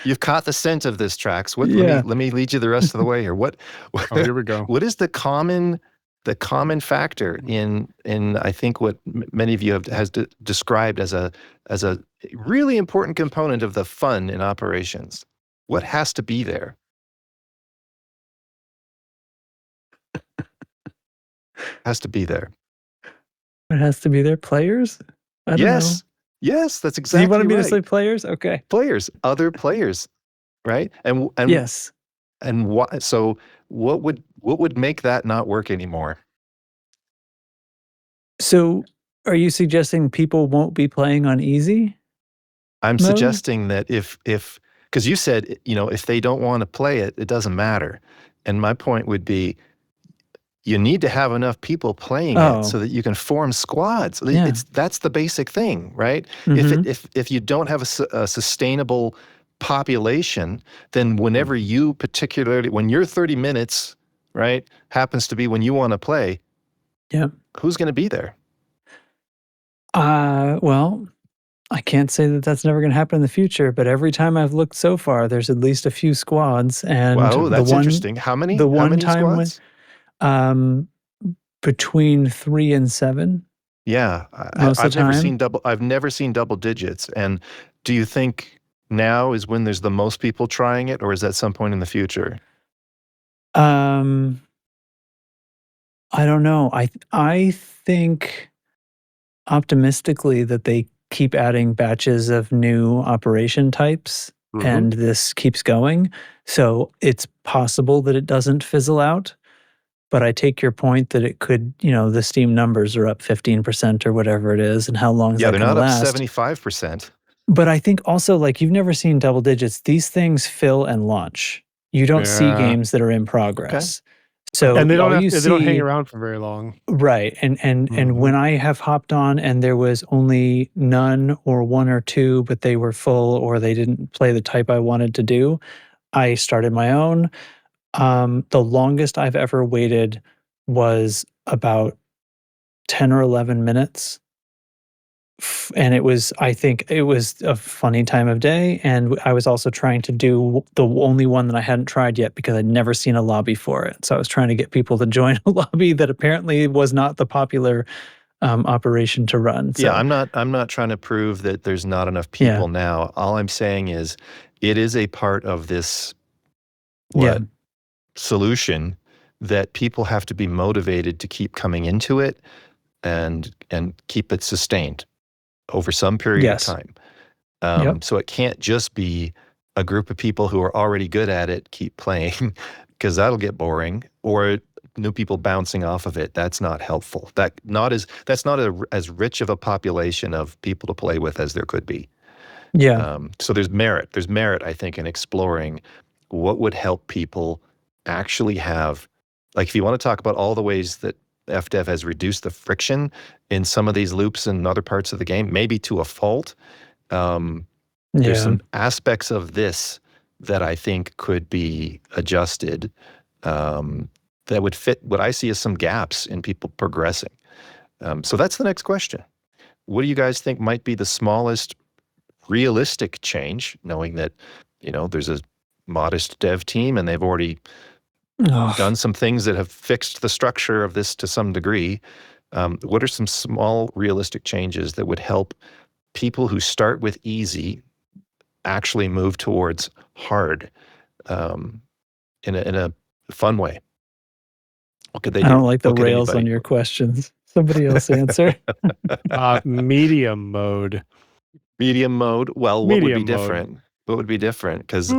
you've caught the scent of this, Trax. Yeah. Let me lead you the rest of the way here. What Oh, here we go. what is the common factor in I think what many of you has described as a really important component of the fun in operations? What has to be there? Has to be there. It has to be their players? I don't know. Yes, that's So exactly you wanted me right. to say players? Okay. Players, other players, right? And Yes. And why? So what would make that not work anymore? So are you suggesting people won't be playing on easy? I'm Mode? suggesting that if because you said, if they don't want to play it, it doesn't matter. And my point would be, you need to have enough people playing Oh. it so that you can form squads. Yeah. That's the basic thing, right? Mhm. If you don't have a sustainable population, then whenever you particularly, when your 30 minutes, right, happens to be when you want to play, Yeah. who's going to be there? Well, I can't say that that's never going to happen in the future, but every time I've looked so far, there's at least a few squads. And Wow, that's the one, interesting. How many? The How one many time squads? when, between 3 and 7. Yeah, Most of I've the never time. seen double. I've never seen double digits. And do you think now is when there's the most people trying it, or is that some point in the future? I don't know. I think optimistically that they keep adding batches of new operation types and this keeps going. So it's possible that it doesn't fizzle out. But I take your point that it could, the Steam numbers are up 15% or whatever it is, and how long is Yeah, that they're going to not up last? 75%. But I think also, like, you've never seen double digits. These things fill and launch. You don't see Yeah. games that are in progress. So And they don't all you they don't hang see- around for very long. Right. And when I have hopped on and there was only none or 1 or 2, but they were full or they didn't play the type I wanted to do, I started my own. The longest I've ever waited was about 10 or 11 minutes. And I think it was a funny time of day. And I was also trying to do the only one that I hadn't tried yet because I'd never seen a lobby for it. So I was trying to get people to join a lobby that apparently was not the popular operation to run. So, Yeah, I'm not trying to prove that there's not enough people now. All I'm saying is it is a part of this solution that people have to be motivated to keep coming into it and keep it sustained over some period of time. So it can't just be a group of people who are already good at it keep playing, because that'll get boring, or new people bouncing off of it. That's not helpful. That's not as rich of a population of people to play with as there could be. So there's merit. There's merit, I think, in exploring what would help people actually have, like, if you want to talk about all the ways that FDev has reduced the friction in some of these loops and other parts of the game, maybe to a fault. There's some aspects of this that I think could be adjusted that would fit what I see as some gaps in people progressing. So that's the next question. What do you guys think might be the smallest realistic change, knowing that, there's a modest dev team and they've already done some things that have fixed the structure of this to some degree? What are some small realistic changes that would help people who start with easy actually move towards hard in a fun way? What could they do? I don't like the What could rails on anybody- your questions. Somebody else answer. Medium mode. Medium mode. Well, what would be Medium mode. different? What would be different? Because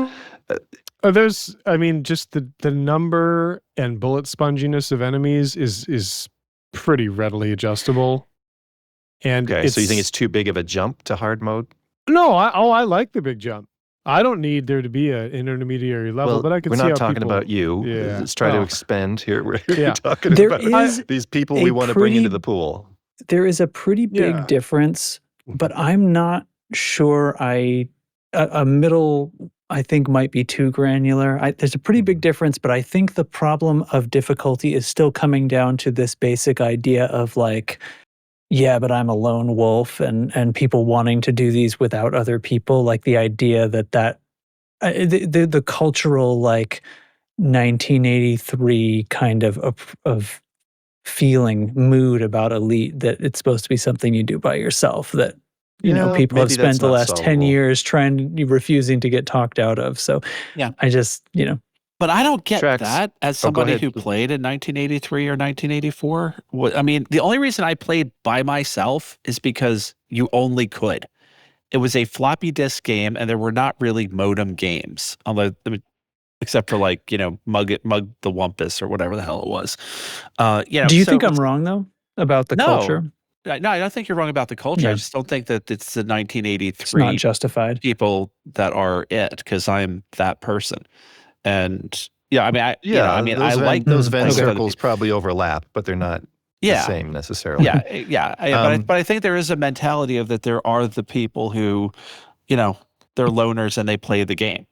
There's, I mean, just the number and bullet sponginess of enemies is pretty readily adjustable. And okay, so you think it's too big of a jump to hard mode? No, I like the big jump. I don't need there to be an intermediary level, Well, but I can we're see not how talking people, about you. Yeah. Let's try to Oh. expand here. We're Yeah. talking There about is these people a we want to bring into pretty- the pool. There is a pretty big Yeah. difference, but I'm not sure a middle, I think, might be too granular. There's a pretty big difference, but I think the problem of difficulty is still coming down to this basic idea of like, yeah, but I'm a lone wolf, and people wanting to do these without other people, like the idea that the cultural like 1983 kind of feeling mood about Elite, that it's supposed to be something you do by yourself, that people have maybe that's spent the not last 10 solvable. years refusing to get talked out of. So Yeah. I just But I don't get Tracks. that as Oh, go somebody ahead. who played in 1983 or 1984. I mean, the only reason I played by myself is because you only could. It was a floppy disk game, and there were not really modem games, although except for like Mug the Wumpus or whatever the hell it was. do you think I'm wrong though about the culture? No, I don't think you're wrong about the culture. Yeah. I just don't think that it's the It's not 1983 justified. people that are it, because I'm that person. And I mean, I those like those Venn like other circles probably overlap, but they're not the Yeah. same necessarily. But I think there is a mentality of that there are the people who, they're loners and they play the game,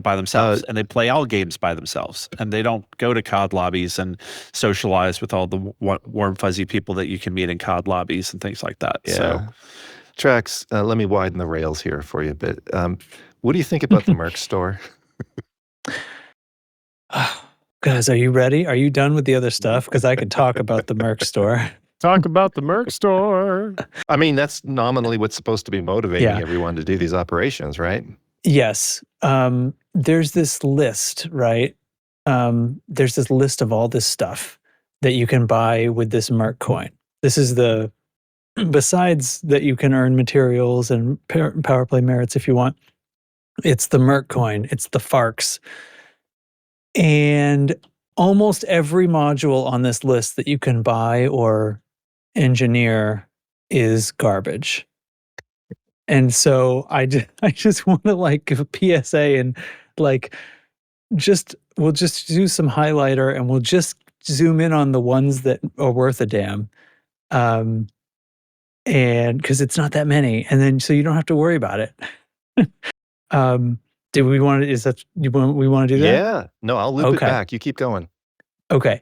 by themselves, and they play all games by themselves, and they don't go to COD lobbies and socialize with all the warm fuzzy people that you can meet in COD lobbies and things like that. Yeah. So, Trax, let me widen the rails here for you a bit. What do you think about the merch store? Guys, are you ready? Are you done with the other stuff? Because I could talk about the merch store. Talk about the merc store. I mean, that's nominally what's supposed to be motivating everyone to do these operations, right? Yes. There's this list, right? There's this list of all this stuff that you can buy with this merc coin. This is besides that you can earn materials and power play merits if you want. It's the merc coin. It's the Farks. And almost every module on this list that you can buy or engineer is garbage. And so I just want to like give a PSA and like we'll just do some highlighter and we'll just zoom in on the ones that are worth a damn. And because it's not that many, and then so you don't have to worry about it. Do we want to? Is that we want to do that? Yeah. No, I'll loop it back. You keep going. Okay.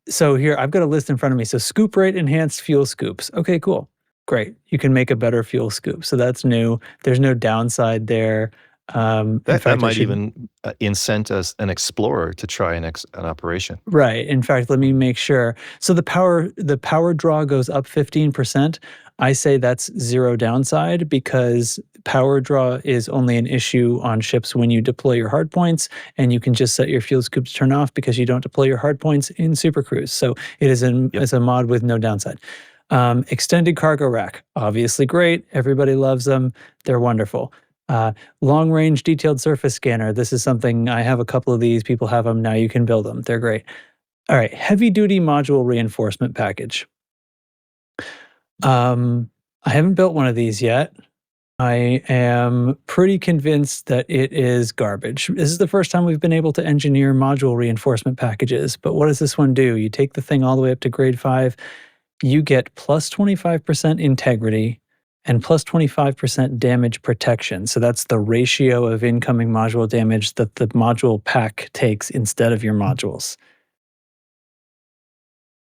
So here I've got a list in front of me. So scoop rate enhanced fuel scoops. Okay, cool. Great. You can make a better fuel scoop. So that's new. There's no downside there. That might even incent an explorer to try an operation. Right. In fact, let me make sure. So the power draw goes up 15%. I say that's zero downside because power draw is only an issue on ships when you deploy your hard points, and you can just set your fuel scoop to turn off because you don't deploy your hard points in Super Cruise. So it is as a mod with no downside. Extended cargo rack, obviously great. Everybody loves them. They're wonderful. Long range detailed surface scanner. This is something, I have a couple of these. People have them. Now you can build them. They're great. All right. Heavy duty module reinforcement package. I haven't built one of these yet. I am pretty convinced that it is garbage. This is the first time we've been able to engineer module reinforcement packages. But what does this one do? You take the thing all the way up to grade 5. You get plus 25% integrity and plus 25% damage protection. So that's the ratio of incoming module damage that the module pack takes instead of your modules.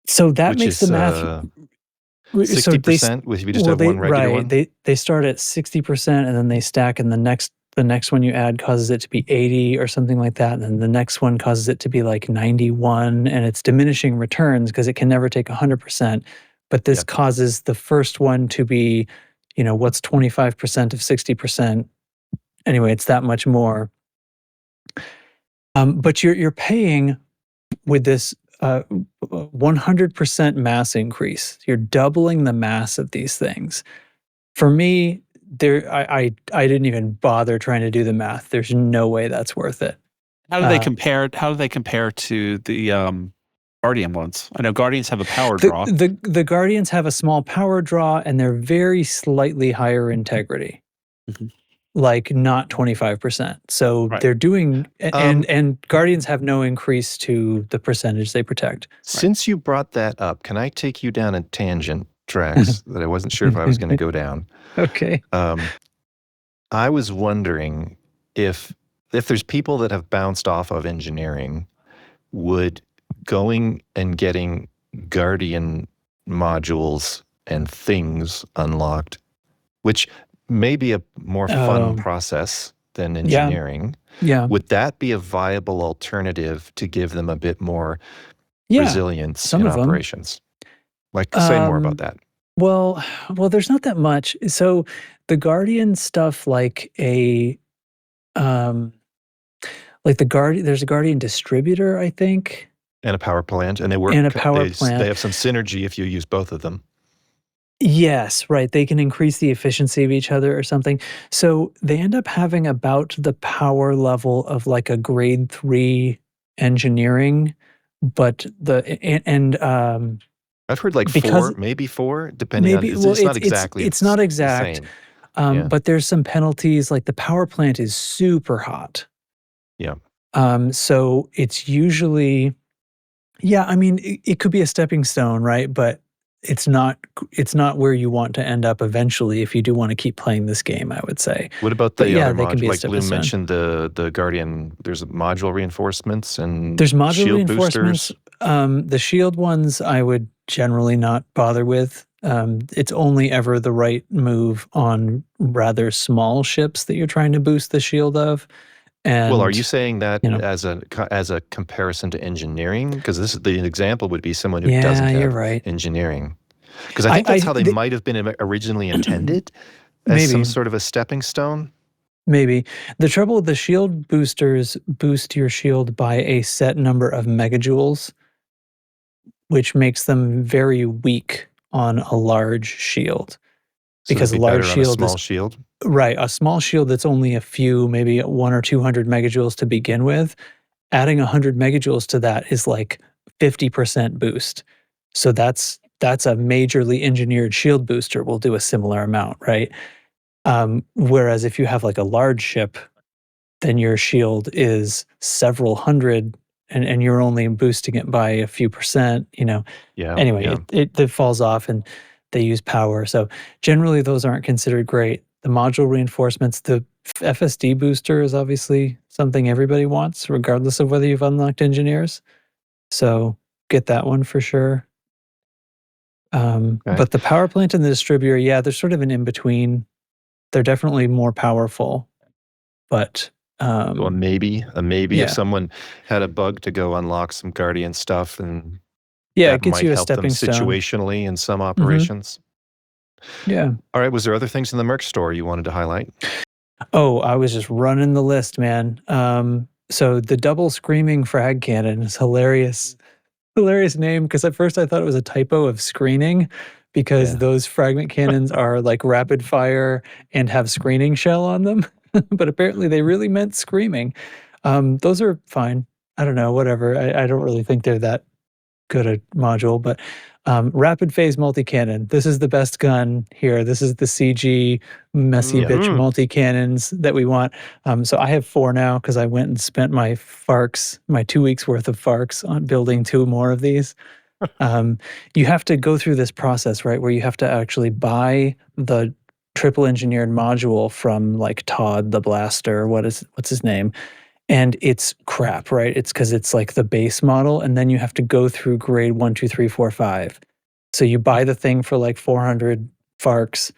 So that makes the math 60% if you just have one regular one? They start at 60% and then they stack, and the next one you add causes it to be 80 or something like that. And then the next one causes it to be like 91, and it's diminishing returns because it can never take 100%. But this causes the first one to be, what's 25% of 60%? Anyway, it's that much more. But you're paying with this 100% mass increase. You're doubling the mass of these things. For me, I didn't even bother trying to do the math. There's no way that's worth it. How do they compare? How do they compare to the Guardian ones? I know Guardians have a power draw. The Guardians have a small power draw, and they're very slightly higher integrity. Mhm. Like not 25%. So Right. they're doing, and Guardians have no increase to the percentage they protect. Since you brought that up, can I take you down a tangent tracks that I wasn't sure if I was going to go down? Okay. I was wondering if there's people that have bounced off of engineering, would going and getting Guardian modules and things unlocked, which may be a more fun process than engineering, Yeah. would that be a viable alternative to give them a bit more Yeah. resilience Some in of them. operations? Like, say more about that. Well, there's not that much. So the Guardian stuff, like there's a Guardian distributor, I think. And a power plant, and they work. And a power They plant. have some synergy if you use both of them. Yes, right. They can increase the efficiency of each other or something. So they end up having about the power level of like a grade 3 engineering, but I've heard like because 4, maybe 4, depending on. It's not exactly. It's not exact. the same. Yeah. But there's some penalties. Like the power plant is super hot. Yeah. So it's usually, yeah. I mean, it could be a stepping stone, right? But it's not where you want to end up eventually if you do want to keep playing this game, I would say. What about the other they can be module? a Like stepping Bloom stone. mentioned, the Guardian. There's module reinforcements and There's module shield reinforcements. boosters. The shield ones I would generally not bother with. It's only ever the right move on rather small ships that you're trying to boost the shield of. And, Well, are you saying that you know, as a comparison to engineering? Because the example would be someone who yeah, doesn't you're have right. engineering. Because I think that's how they might have been originally intended, as some Maybe. sort of a stepping stone. Maybe. The trouble with the shield boosters boost your shield by a set number of megajoules, which makes them very weak on a large shield. So Because they'd a be large better on a shield small is shield. right. A small shield that's only a few, maybe 100 or 200 megajoules to begin with. Adding 100 megajoules to that is like 50% boost. So that's a majorly engineered shield booster will do a similar amount, right? Whereas if you have like a large ship, then your shield is several hundred and you're only boosting it by a few percent, Yeah. Anyway, yeah. it falls off and they use power. So generally those aren't considered great. The module reinforcements, the FSD booster is obviously something everybody wants, regardless of whether you've unlocked engineers. So get that one for sure. Okay. But the power plant and the distributor, yeah, they're sort of an in-between. They're definitely more powerful, but So a maybe yeah. if someone had a bug to go unlock some Guardian stuff, and yeah, that it gets might you a help them stepping stone. situationally in some operations. Yeah. All right. Was there other things in the merch store you wanted to highlight? Oh, I was just running the list, man. So the double screaming frag cannon is hilarious. Hilarious name, because at first I thought it was a typo of screening, because Yeah. those fragment cannons are like rapid fire and have screening shell on them. But apparently they really meant screaming. Those are fine. I don't know, whatever. I don't really think they're that good a module, but rapid phase multi-cannon. This is the best gun here. This is the CG messy Yeah. bitch multi-cannons that we want. So I have 4 now because I went and spent my 2 weeks worth of FARCs on building 2 more of these. You have to go through this process, right, where you have to actually buy the triple engineered module from like Todd the Blaster. What's his name? And it's crap, right? It's because it's like the base model, and then you have to go through grade 1, 2, 3, 4, 5. So you buy the thing for like 400 FARCs,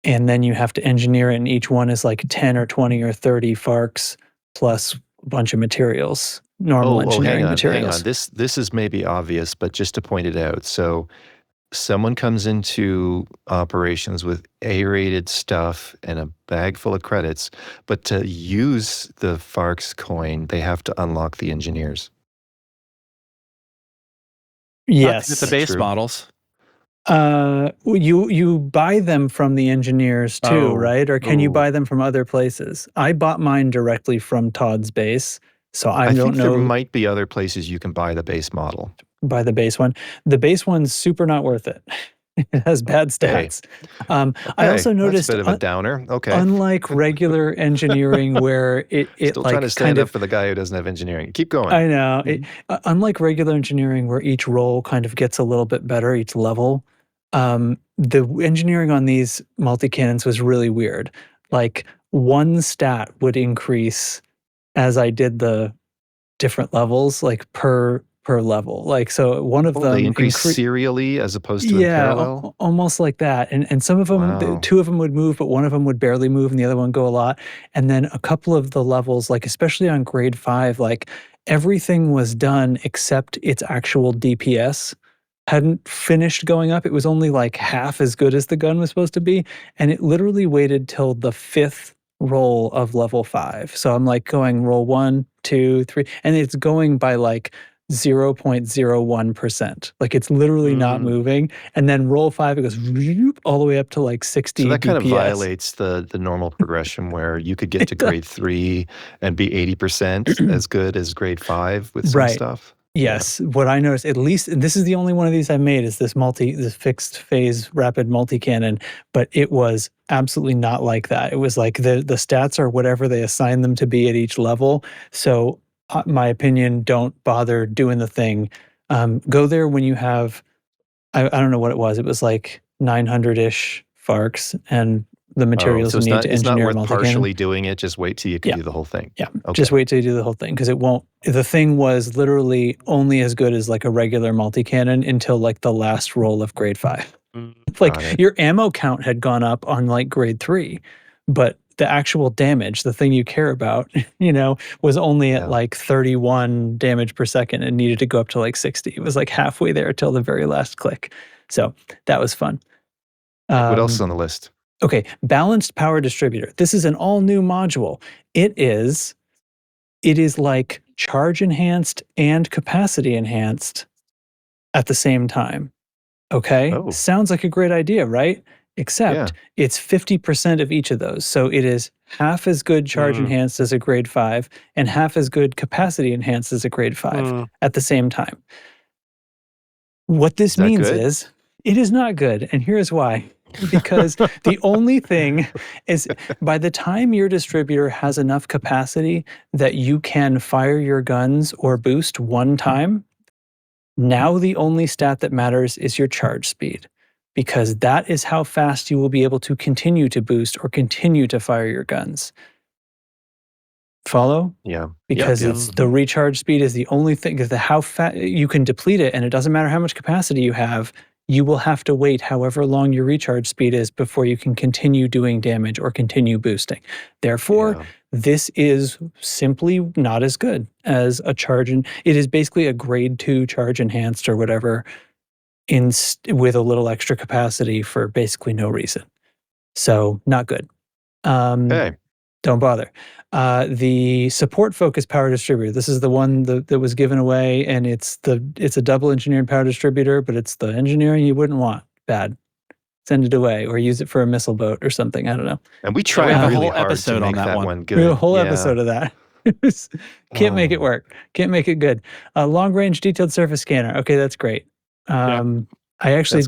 and then you have to engineer it, and each one is like 10 or 20 or 30 FARCs plus a bunch of materials, normal engineering materials. Hang on. This is maybe obvious, but just to point it out. So someone comes into operations with A-rated stuff and a bag full of credits, but to use the FARCs coin, they have to unlock the engineers. Yes. The base True. models. You buy them from the engineers too, Oh, right? Or can you ooh. buy them from other places? I bought mine directly from Todd's base, so I I don't think there know might be other places you can buy the base model. buy the base one. The base one's super not worth it. It has bad Hey. stats. I Okay, also that's noticed, a bit of a downer. Okay. unlike regular engineering, where it Still trying like to kind stand up of for the guy who doesn't have engineering. Keep going. I know. Unlike regular engineering, where each role kind of gets a little bit better, each level, the engineering on these multi-cannons was really weird. Like, one stat would increase as I did the different levels, like per level. Like, so one of Oh, they them increase serially as opposed to in yeah, parallel? almost like that. And some of them, Wow. two of them would move, but one of them would barely move, and the other one go a lot. And then a couple of the levels, like especially on grade 5, like everything was done except its actual DPS hadn't finished going up. It was only like half as good as the gun was supposed to be, and it literally waited till the 5th roll of level 5. So I'm like going roll 1, 2, 3, and it's going by like 0.01%. Like, it's literally not moving. And then roll 5, it goes all the way up to like 60 So that kind DPS. of violates the normal progression where you could get to grade 3 and be 80% as good as grade 5 with some Right. stuff. Yes. What I noticed, at least, and this is the only one of these I've made, is this fixed phase rapid multi-cannon, but it was absolutely not like that. It was like the stats are whatever they assign them to be at each level. So my opinion, don't bother doing the thing. Go there when you have, I don't know what it was. It was like 900-ish Farks and the materials so you need to it's not engineer a worth multi-cannon. partially doing it. Just wait till you can Yeah. do the whole thing. Yeah, Okay. just wait till you do the whole thing, because it won't. The thing was literally only as good as like a regular multi-cannon until like the last roll of grade 5. Like, Got it. your ammo count had gone up on like grade 3, but the actual damage, the thing you care about, was only at Yeah. like 31 damage per second and needed to go up to like 60. It was like halfway there till the very last click. So that was fun. What else is on the list? Okay, balanced power distributor. This is an all new module. It is like charge enhanced and capacity enhanced at the same time. Okay? Oh. Sounds like a great idea, right? Except it's 50% of each of those. So it is half as good charge enhanced as a grade 5 and half as good capacity enhanced as a grade 5 at the same time. What this means is it is not good. And here's why. Because the only thing is, by the time your distributor has enough capacity that you can fire your guns or boost one time, now the only stat that matters is your charge speed, because that is how fast you will be able to continue to boost or continue to fire your guns. Follow? Yeah. Because it's the recharge speed is the only thing, because how fast you can deplete it, and it doesn't matter how much capacity you have, you will have to wait however long your recharge speed is before you can continue doing damage or continue boosting. Therefore, this is simply not as good as a charge. It is basically a grade 2 charge enhanced or whatever with a little extra capacity for basically no reason. So not good. Don't bother. The support focused power distributor. This is the one that was given away, and it's a double engineered power distributor, but it's the engineering you wouldn't want. Bad. Send it away or use it for a missile boat or something. I don't know. And we tried have a really whole hard to episode make on that one. one good. We have a whole episode of that. Can't make it work. Can't make it good. Long range detailed surface scanner. Okay, that's great. I actually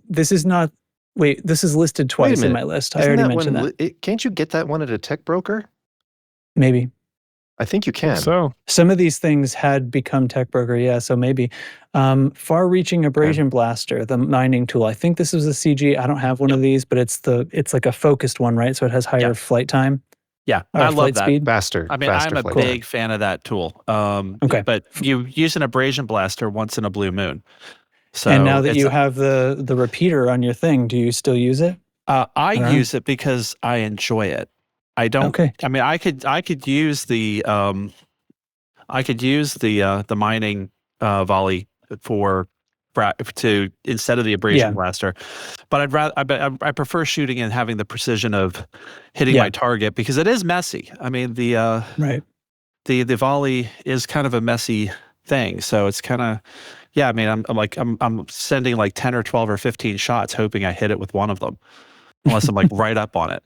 this is not. Wait, this is listed twice in my list. I already mentioned that. Can't you get that one at a tech broker? Maybe. I think you can. So some of these things had become tech broker, so maybe. Far-reaching abrasion blaster, the mining tool. I think this was a CG. I don't have one of these, but it's like a focused one, right? So it has higher flight time. Yeah, I love that. Speed. Faster. I mean, I'm a big fan of that tool. Okay, but you use an abrasion blaster once in a blue moon. So and now that you have the repeater on your thing, do you still use it? I use it because I enjoy it. I don't. Okay. I mean, I could use the mining volley to instead of the abrasion blaster, but I prefer shooting and having the precision of hitting my target, because it is messy. I mean, the volley is kind of a messy thing, so it's kind of Yeah, I mean, I'm sending like 10 or 12 or 15 shots, hoping I hit it with one of them, unless I'm like right up on it.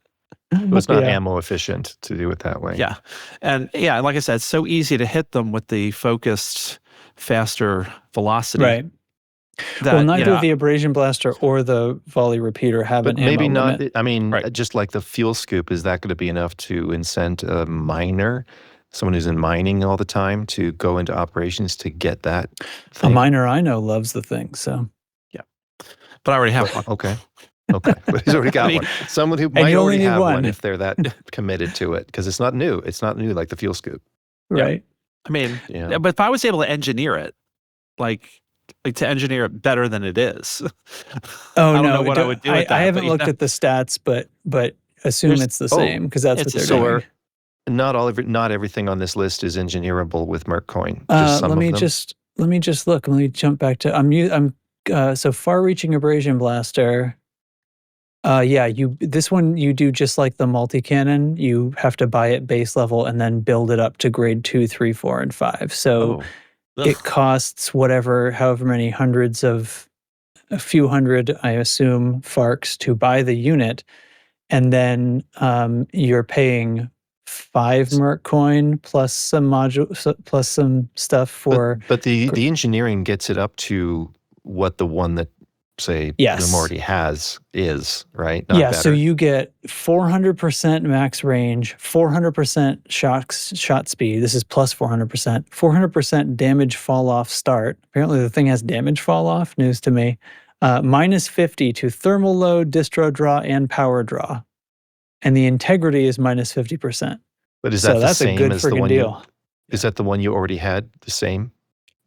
So it's not Yeah. ammo efficient to do it that way. Yeah, and yeah, like I said, it's so easy to hit them with the focused, faster velocity. Right. That, Well, neither the abrasion blaster or the volley repeater have But an maybe ammo not. limit. I mean, Right. just like the fuel scoop, is that going to be enough to incent a miner, someone who's in mining all the time, to go into operations to get that A thing? miner I know loves the thing, so. but I already have one. Okay. Okay. But he's already got mean- one. Someone who you might only already need have one one. if they're that committed to it, because it's not new. It's not new like the fuel scoop. Yeah. Right. I mean, Yeah. but if I was able to engineer it, like to engineer it better than it is, Oh, I don't no. know what I would do with that. I haven't but, looked at the stats, but assume There's- it's the same because that's what it's they're the So doing. not everything on this list is engineerable with Merc coin. Just some Let me of them. let me just look. Let me jump back to so far-reaching abrasion blaster. Yeah, this one you do just like the multi-cannon. You have to buy it base level and then build it up to grade 2, 3, 4, and 5. So it costs however many hundreds of a few hundred, I assume, Farks to buy the unit, and then you're paying 5 Merc coin plus some plus some stuff for. But the engineering gets it up to what the one that, say, Yes. Bloom already has is, right? Not Yeah, better. so you get 400% max range, 400% shot speed. This is plus 400%. 400% damage fall off start. Apparently the thing has damage fall off, news to me. Minus 50 to thermal load, distro draw, and power draw. And the integrity is minus 50%. But is So that the that's a same good as the friggin' one deal. Is that the one you already had? The same?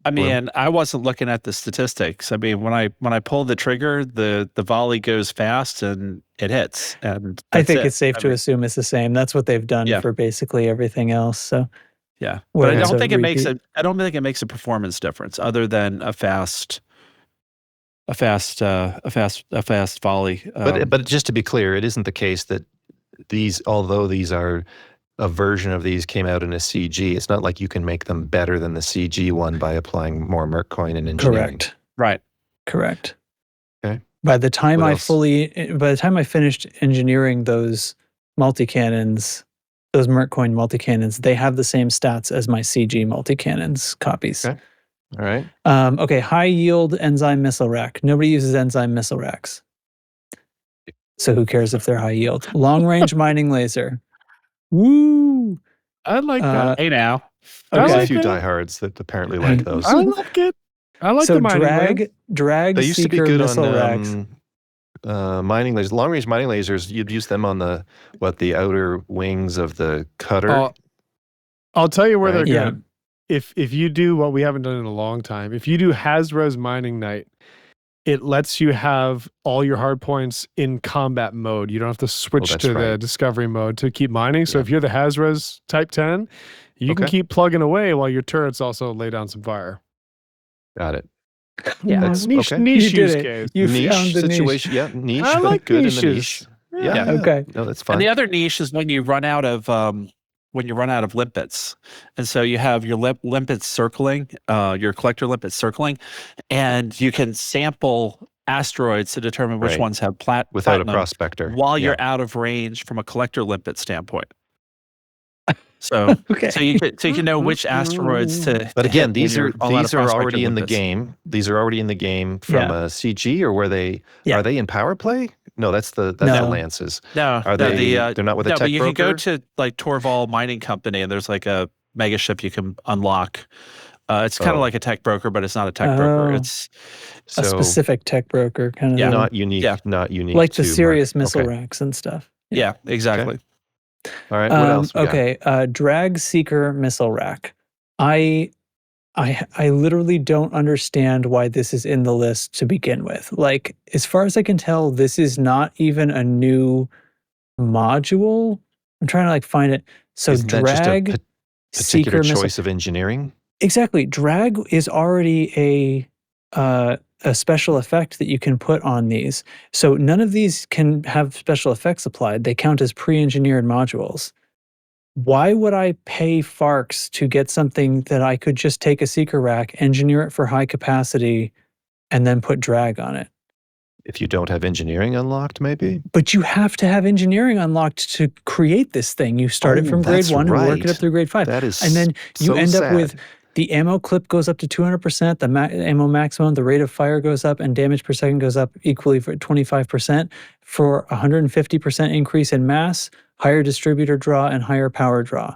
I mean, I wasn't looking at the statistics. I mean, when I pull the trigger, the volley goes fast and it hits. And I that's think it. it's safe to assume it's the same. That's what they've done Yeah. for basically everything else. So yeah, where but I it's don't a think it makes repeat. I don't think it makes a performance difference other than a fast volley. But just to be clear, it isn't the case that although these are a version of these came out in a CG, it's not like you can make them better than the CG one by applying more Merc coin and engineering. Correct. Okay. By the time What I else? finished engineering those multi-cannons, those Merc coin multi-cannons, they have the same stats as my CG multi-cannons copies. Okay. All right. Okay, high yield enzyme missile rack. Nobody uses enzyme missile racks. So who cares if they're high yield? Long range mining laser. Woo! I like that. Hey now. I There's Okay. a few like that. diehards that apparently like those. I like it. I like So the mining laser. drag They used to be seeker good missile racks. on mining lasers. Long range mining lasers, you'd use them on the outer wings of the cutter. I'll tell you where Right. they're Yeah. good. If you do what we haven't done in a long time, if you do Hasbro's Mining Night, it lets you have all your hard points in combat mode. You don't have to switch that's to the right. discovery mode to keep mining. So Yeah. if you're the Hasbro's Type 10, you can Okay. keep plugging away while your turrets also lay down some fire. Got it. Yeah. That's Niche okay. niche You did use it. case. You Niche found the situation. Yeah, niche, I but like good niches. in the niche. Yeah. Okay. No, that's And fine. the other niche is when you run out of limpets. And so you have your limpets circling, your collector limpets circling, and you can sample asteroids to determine which Right. ones have Without a platinum prospector. while Yeah. you're out of range from a collector limpet standpoint. So Okay. so you can know which asteroids to. But to again, hit these when are you're all out of prospector already in the limpets. game. These are already in the game from Yeah. a CG, or were they? Yeah. Are they in Powerplay? No, that's the No. Lances. No, Are no, they? They're not with a no, tech but you broker. can go to like Torval Mining Company, and there's like a mega ship you can unlock. It's kind of Oh. like a tech broker, but it's not a tech broker. Oh. It's so A specific tech broker kind of Yeah. thing. not unique. Yeah. Not unique. Like the to serious Mark. missile Okay. racks and stuff. yeah, exactly. All right. What else? We got? Okay, drag seeker missile rack. I literally don't understand why this is in the list to begin with. Like, as far as I can tell, this is not even a new module. I'm trying to like find it. So Isn't that just a drag particular seeker missile. choice of engineering? Exactly. Drag is already a special effect that you can put on these. So none of these can have special effects applied. They count as pre-engineered modules. why would I pay Farks to get something that I could just take a seeker rack, engineer it for high capacity, and then put drag on it? If you don't have engineering unlocked, maybe? But you have to have engineering unlocked to create this thing. You start it Oh, from grade that's 1 and work it right. up through grade 5. That is And then you so end up with sad. the ammo clip goes up to 200%, the ammo maximum, the rate of fire goes up, and damage per second goes up equally for 25% for 150% increase in mass, higher distributor draw, and higher power draw.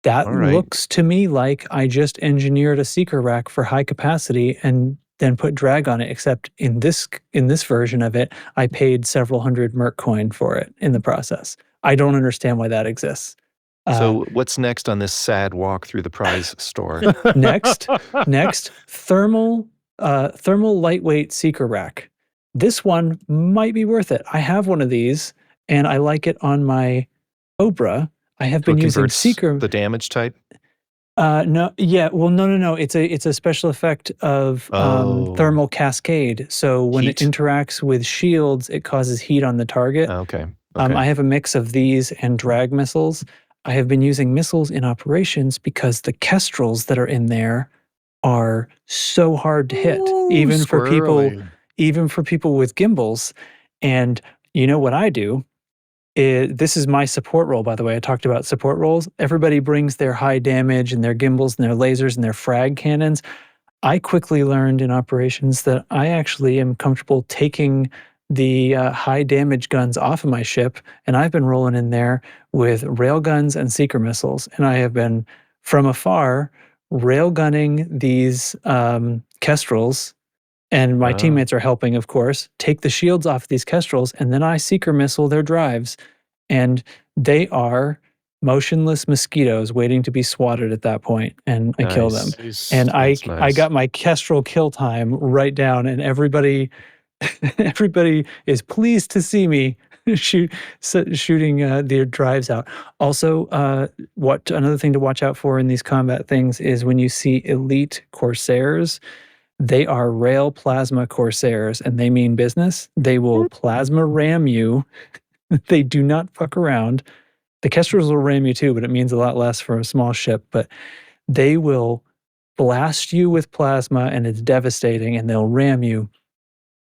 That All right. looks to me like I just engineered a seeker rack for high capacity and then put drag on it, except in this version of it, I paid several hundred merc coin for it in the process. I don't understand why that exists. So what's next on this sad walk through the prize store? Next, thermal lightweight seeker rack. This one might be worth it. I have one of these, and I like it on my Cobra. I have So been it using converts seeker. the damage type? No, yeah, well, no. It's a special effect of Oh. thermal cascade. So when it Heat. interacts with shields, it causes heat on the target. Okay. I have a mix of these and drag missiles. I have been using missiles in operations because the kestrels that are in there are so hard to hit, even for people with gimbals. And you know what I do? This is my support role, by the way. I talked about support roles. Everybody brings their high damage and their gimbals and their lasers and their frag cannons. I quickly learned in operations that I actually am comfortable taking the high damage guns off of my ship, and I've been rolling in there with railguns and seeker missiles, and I have been from afar railgunning these kestrels, and my teammates are helping, of course, take the shields off these kestrels, and then I seeker missile their drives, and they are motionless mosquitoes waiting to be swatted at that point, and I kill them. And I got my kestrel kill time right down, and everybody is pleased to see me shooting their drives out. Also, another thing to watch out for in these combat things is when you see elite Corsairs. They are rail plasma Corsairs, and they mean business. They will plasma ram you. They do not fuck around. The Kestrels will ram you too, but it means a lot less for a small ship. But they will blast you with plasma, and it's devastating, and they'll ram you.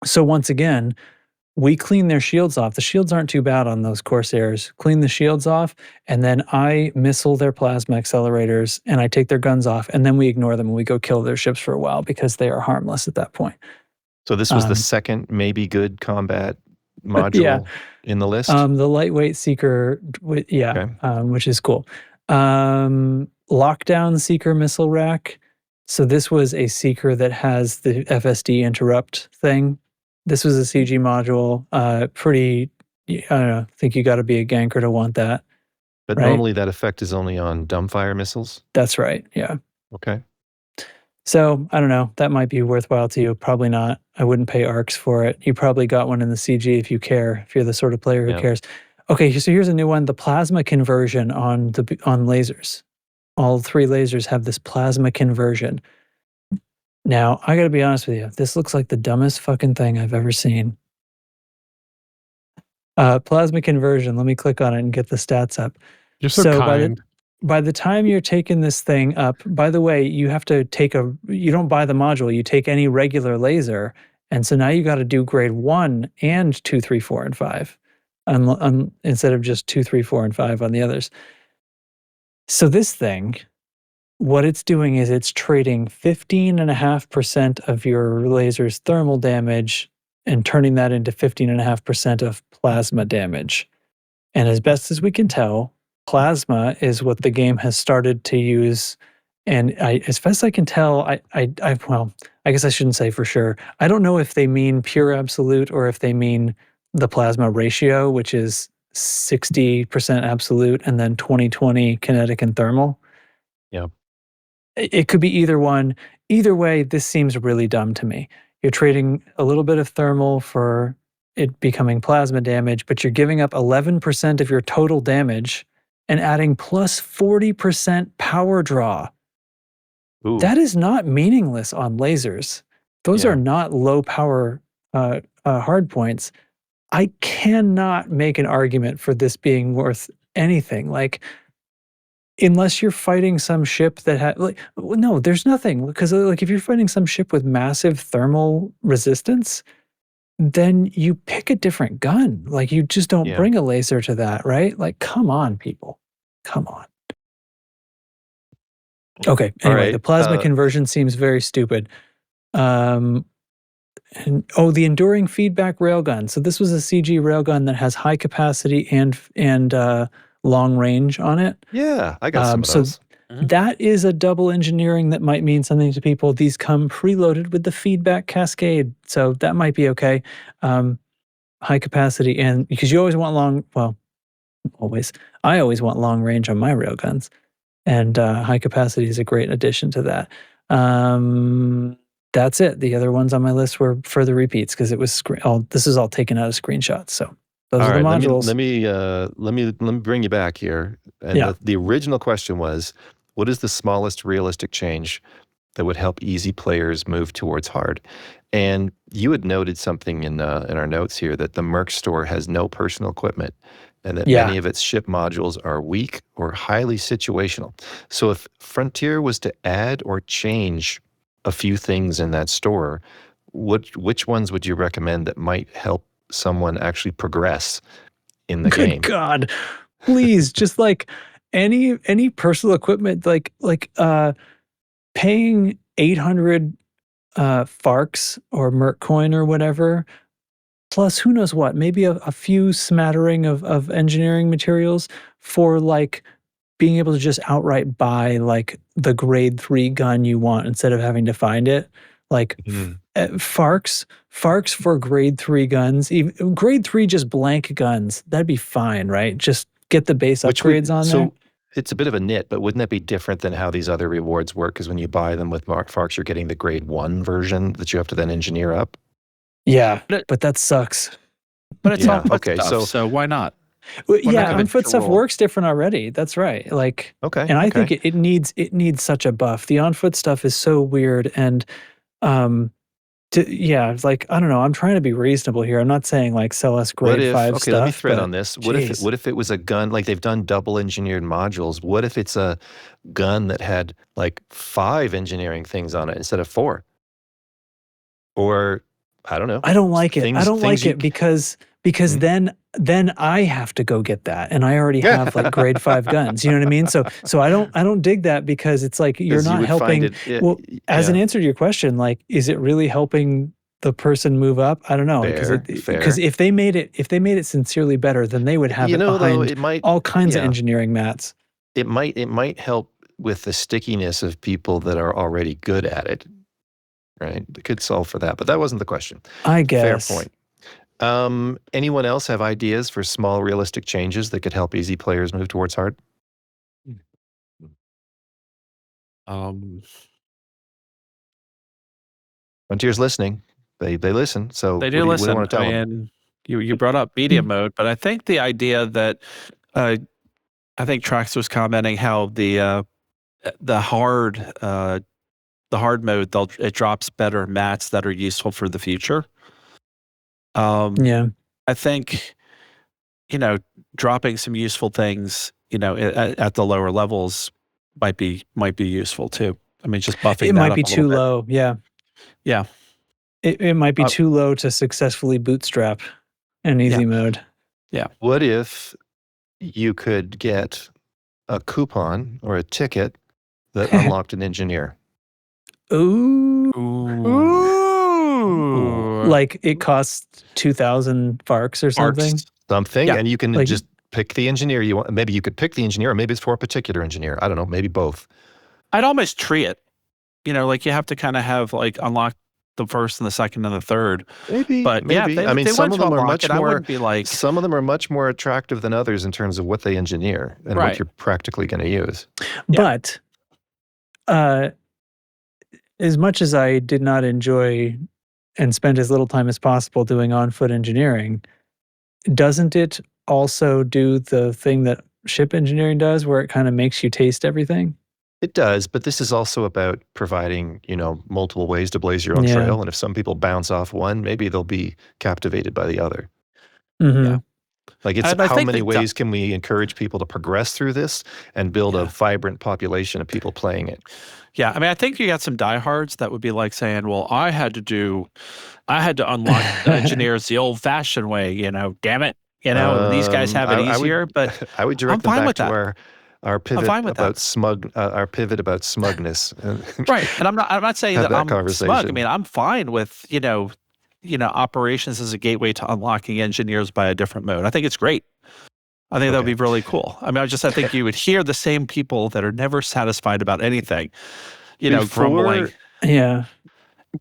So once again, we clean their shields off. The shields aren't too bad on those Corsairs. Clean the shields off, and then I missile their plasma accelerators, and I take their guns off, and then we ignore them, and we go kill their ships for a while because they are harmless at that point. So this was the second maybe good combat module in the list? The lightweight seeker, which is cool. Lockdown seeker missile rack. So this was a seeker that has the FSD interrupt thing. This was a CG module. I don't know, I think you got to be a ganker to want that. But right? Normally that effect is only on dumbfire missiles? That's right, yeah. Okay. So, I don't know, that might be worthwhile to you. Probably not. I wouldn't pay ARCs for it. You probably got one in the CG if you care, if you're the sort of player who cares. Okay, so here's a new one, the plasma conversion on lasers. All 3 lasers have this plasma conversion. Now, I gotta be honest with you, this looks like the dumbest fucking thing I've ever seen. Plasma conversion, let me click on it and get the stats up. You're so kind. By the time you're taking this thing up, by the way, you have to you don't buy the module, you take any regular laser, and so now you gotta do grade 1 and 2, 3, 4, and 5, instead of just 2, 3, 4, and 5 on the others. So this thing, what it's doing is it's trading 15.5% of your laser's thermal damage and turning that into 15.5% of plasma damage. And as best as we can tell, plasma is what the game has started to use. And as best I can tell, I guess I shouldn't say for sure. I don't know if they mean pure absolute or if they mean the plasma ratio, which is 60% absolute and then 20/20 kinetic and thermal. Yeah. It could be either one. Either way, this seems really dumb to me. You're trading a little bit of thermal for it becoming plasma damage, but you're giving up 11% of your total damage and adding plus 40% power draw. Ooh. That is not meaningless on lasers. Those are not low power hard points. I cannot make an argument for this being worth anything. Like, unless you're fighting some ship that had no, there's nothing, because like if you're fighting some ship with massive thermal resistance, then you pick a different gun. Like you just don't bring a laser to that, right? Like, come on, people. Come on. Okay. Anyway, the plasma conversion seems very stupid. And the enduring feedback railgun. So this was a CG railgun that has high capacity and long range on it. Yeah, I got some of those. That is a double engineering that might mean something to people. These come preloaded with the feedback cascade, so that might be okay. High capacity, and because you always want I always want long range on my railguns, and high capacity is a great addition to that. That's it. The other ones on my list were further repeats because it was this is all taken out of screenshots. So those are the modules. Let me bring you back here. And the original question was, what is the smallest realistic change that would help easy players move towards hard? And you had noted something in our notes here that the Merc store has no personal equipment, and that many of its ship modules are weak or highly situational. So if Frontier was to add or change a few things in that store, which ones would you recommend that might help someone actually progress in the game? Good God, please, just like any personal equipment, like paying 800 Farks or Merc coin or whatever, plus who knows what, maybe a few smattering of engineering materials for like being able to just outright buy like the grade 3 gun you want instead of having to find it. Like Farks for grade 3 guns, even grade 3 just blank guns, that'd be fine, right? Just get the base upgrades on there. It's a bit of a nit, but wouldn't that be different than how these other rewards work? Because when you buy them with Farks, you're getting the grade 1 version that you have to then engineer up. Yeah, but that sucks. But it's on foot stuff, so why not? Well, on foot stuff works different already. That's right. Like, and I think it needs such a buff. The on foot stuff is so weird, and it's like, I don't know. I'm trying to be reasonable here. I'm not saying like sell us grade 5 stuff. Okay, let me thread on this. What if it was a gun, like they've done double engineered modules? What if it's a gun that had like 5 engineering things on it instead of 4? Or I don't know. I don't like it. I don't like it because then I have to go get that, and I already have like grade 5 guns. You know what I mean? So I don't dig that, because it's like you're not helping. As an answer to your question, like, is it really helping the person move up? I don't know, because if they made it sincerely better, then they would have all kinds of engineering mats. It might help with the stickiness of people that are already good at it. Right, it could solve for that, but that wasn't the question. I guess. Fair point. Anyone else have ideas for small, realistic changes that could help easy players move towards hard? Frontier's listening. They listen. So they do listen. Want to tell them? And you brought up medium mode, but I think the idea that I think Trax was commenting how the hard mode, it drops better mats that are useful for the future. I think, dropping some useful things, at the lower levels might be useful too. I mean, just buffing it might be too low. Yeah. It might be too low to successfully bootstrap an easy mode. Yeah. What if you could get a coupon or a ticket that unlocked an engineer? Ooh. Like it costs 2,000 Farks or something? And you can just pick the engineer you want. Maybe you could pick the engineer, or maybe it's for a particular engineer. I don't know, maybe both. I'd almost tree it. Like you have to kind of have like unlock the first and the second and the third. Maybe. Some of them are much more. Some of them are much more attractive than others in terms of what they engineer and what you're practically going to use. But as much as I did not enjoy and spend as little time as possible doing on-foot engineering, doesn't it also do the thing that ship engineering does, where it kind of makes you taste everything? It does, but this is also about providing, multiple ways to blaze your own trail. And if some people bounce off one, maybe they'll be captivated by the other. Mm-hmm. Like, it's And I how think many that ways can we encourage people to progress through this and build a vibrant population of people playing it? Yeah, I mean, I think you got some diehards that would be like saying, "Well, I had to unlock the engineers the old-fashioned way, damn it, these guys have it I would easier." But I would I'm direct them fine back with to that. our I'm pivot fine with that. about smugness. Right. And I'm not saying Have that that I'm smug. I conversation. mean, I'm fine with, operations as a gateway to unlocking engineers by a different mode. I think it's great. I think that would Okay. be really cool. I mean, I think you would hear the same people that are never satisfied about anything, grumbling. Yeah.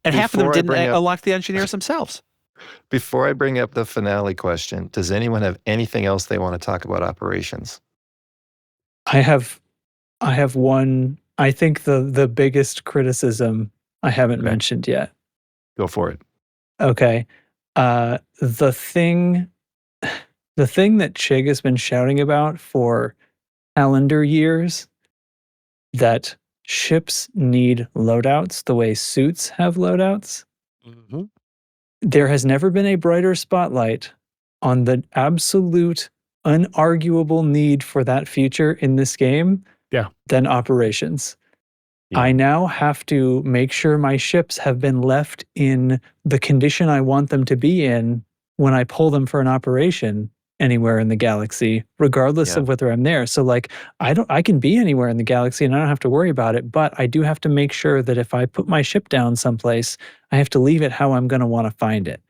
And half of them Before I didn't bring up unlock the engineers themselves. Before I bring up the finale question, does anyone have anything else they want to talk about operations? I have one. I think the biggest criticism I haven't Okay. mentioned yet. Go for it. Okay. The thing that Chig has been shouting about for calendar years, that ships need loadouts the way suits have loadouts. Mm-hmm. There has never been a brighter spotlight on the absolute unarguable need for that feature in this game than operations. Yeah. I now have to make sure my ships have been left in the condition I want them to be in when I pull them for an operation anywhere in the galaxy, regardless Yeah. of whether I'm there. So like I can be anywhere in the galaxy and I don't have to worry about it, but I do have to make sure that if I put my ship down someplace, I have to leave it how I'm going to want to find it.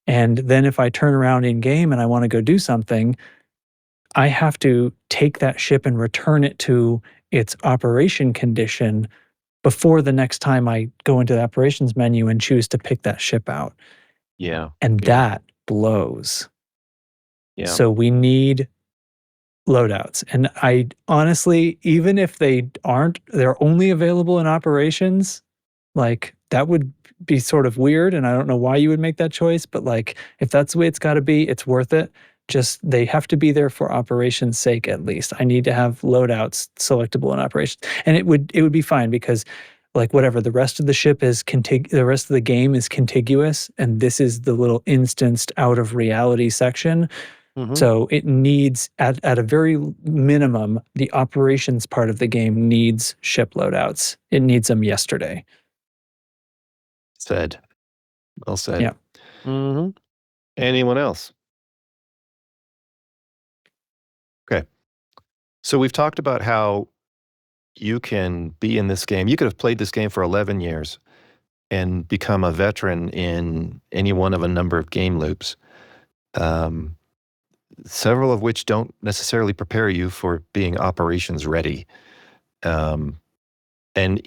And then if I turn around in game and I want to go do something, I have to take that ship and return it to its operation condition before the next time I go into the operations menu and choose to pick that ship out. Yeah. And that blows. Yeah. So we need loadouts. And I honestly, even if they're only available in operations, like that would be sort of weird. And I don't know why you would make that choice, but like if that's the way it's got to be, it's worth it. Just they have to be there for operations sake at least. I need to have loadouts selectable in operations. And it would be fine because like whatever, the rest of the ship is the rest of the game is contiguous, and this is the little instanced out of reality section. Mm-hmm. So it needs, at a very minimum, the operations part of the game needs ship loadouts. It needs them yesterday. Said. Well said. Yeah. Mm-hmm. Anyone else? Okay. So we've talked about how you can be in this game. You could have played this game for 11 years and become a veteran in any one of a number of game loops. Several of which don't necessarily prepare you for being operations ready. And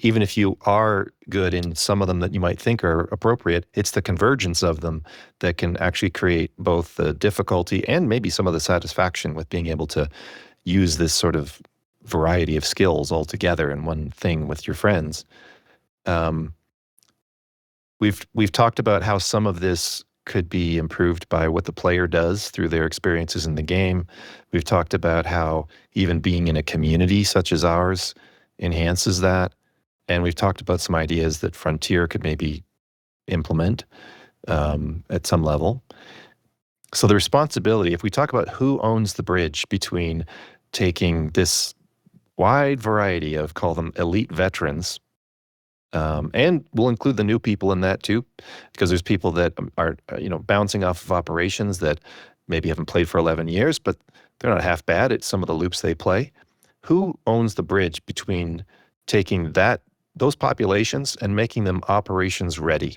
even if you are good in some of them that you might think are appropriate, it's the convergence of them that can actually create both the difficulty and maybe some of the satisfaction with being able to use this sort of variety of skills all together in one thing with your friends. We've talked about how some of this could be improved by what the player does through their experiences in the game. We've talked about how even being in a community such as ours enhances that. And we've talked about some ideas that Frontier could maybe implement at some level. So the responsibility, if we talk about who owns the bridge between taking this wide variety of, call them elite veterans, and we'll include the new people in that too, because there's people that are, bouncing off of operations that maybe haven't played for 11 years, but they're not half bad at some of the loops they play. Who owns the bridge between taking those populations and making them operations ready?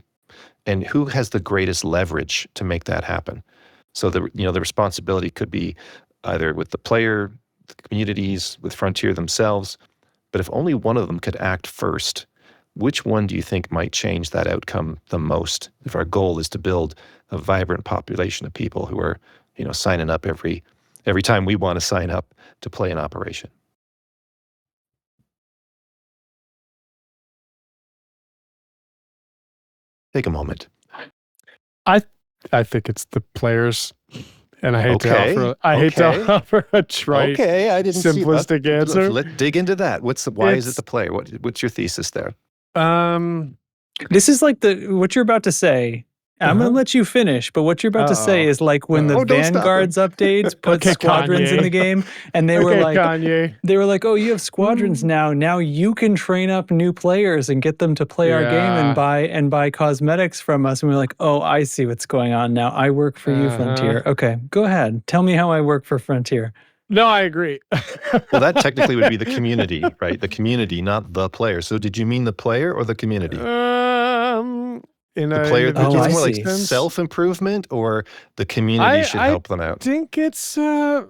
And who has the greatest leverage to make that happen? So the responsibility could be either with the player, the communities, with Frontier themselves. But if only one of them could act first, which one do you think might change that outcome the most? If our goal is to build a vibrant population of people who are, signing up every time we want to sign up to play an operation. Take a moment. I think it's the players, and I hate Okay, to offer a trite, I didn't simplistic answer. Let's dig into that. Why is it the player? What's your thesis there? This is like what you're about to say I'm going to let you finish, but what you're about to say is like when the Oh, don't stop him. Vanguards updates put Okay, squadrons in Kanye. the game, and they were Okay, like, Kanye. oh, you have squadrons now. Now you can train up new players and get them to play our game and buy cosmetics from us. And we're like, oh, I see what's going on now. I work for you, Frontier. Okay, go ahead. Tell me how I work for Frontier. No, I agree. Well, that technically would be the community, right? The community, not the player. So did you mean the player or the community? The player, Oh, I it's more like see. self-improvement, or the community should help them out? I think it's a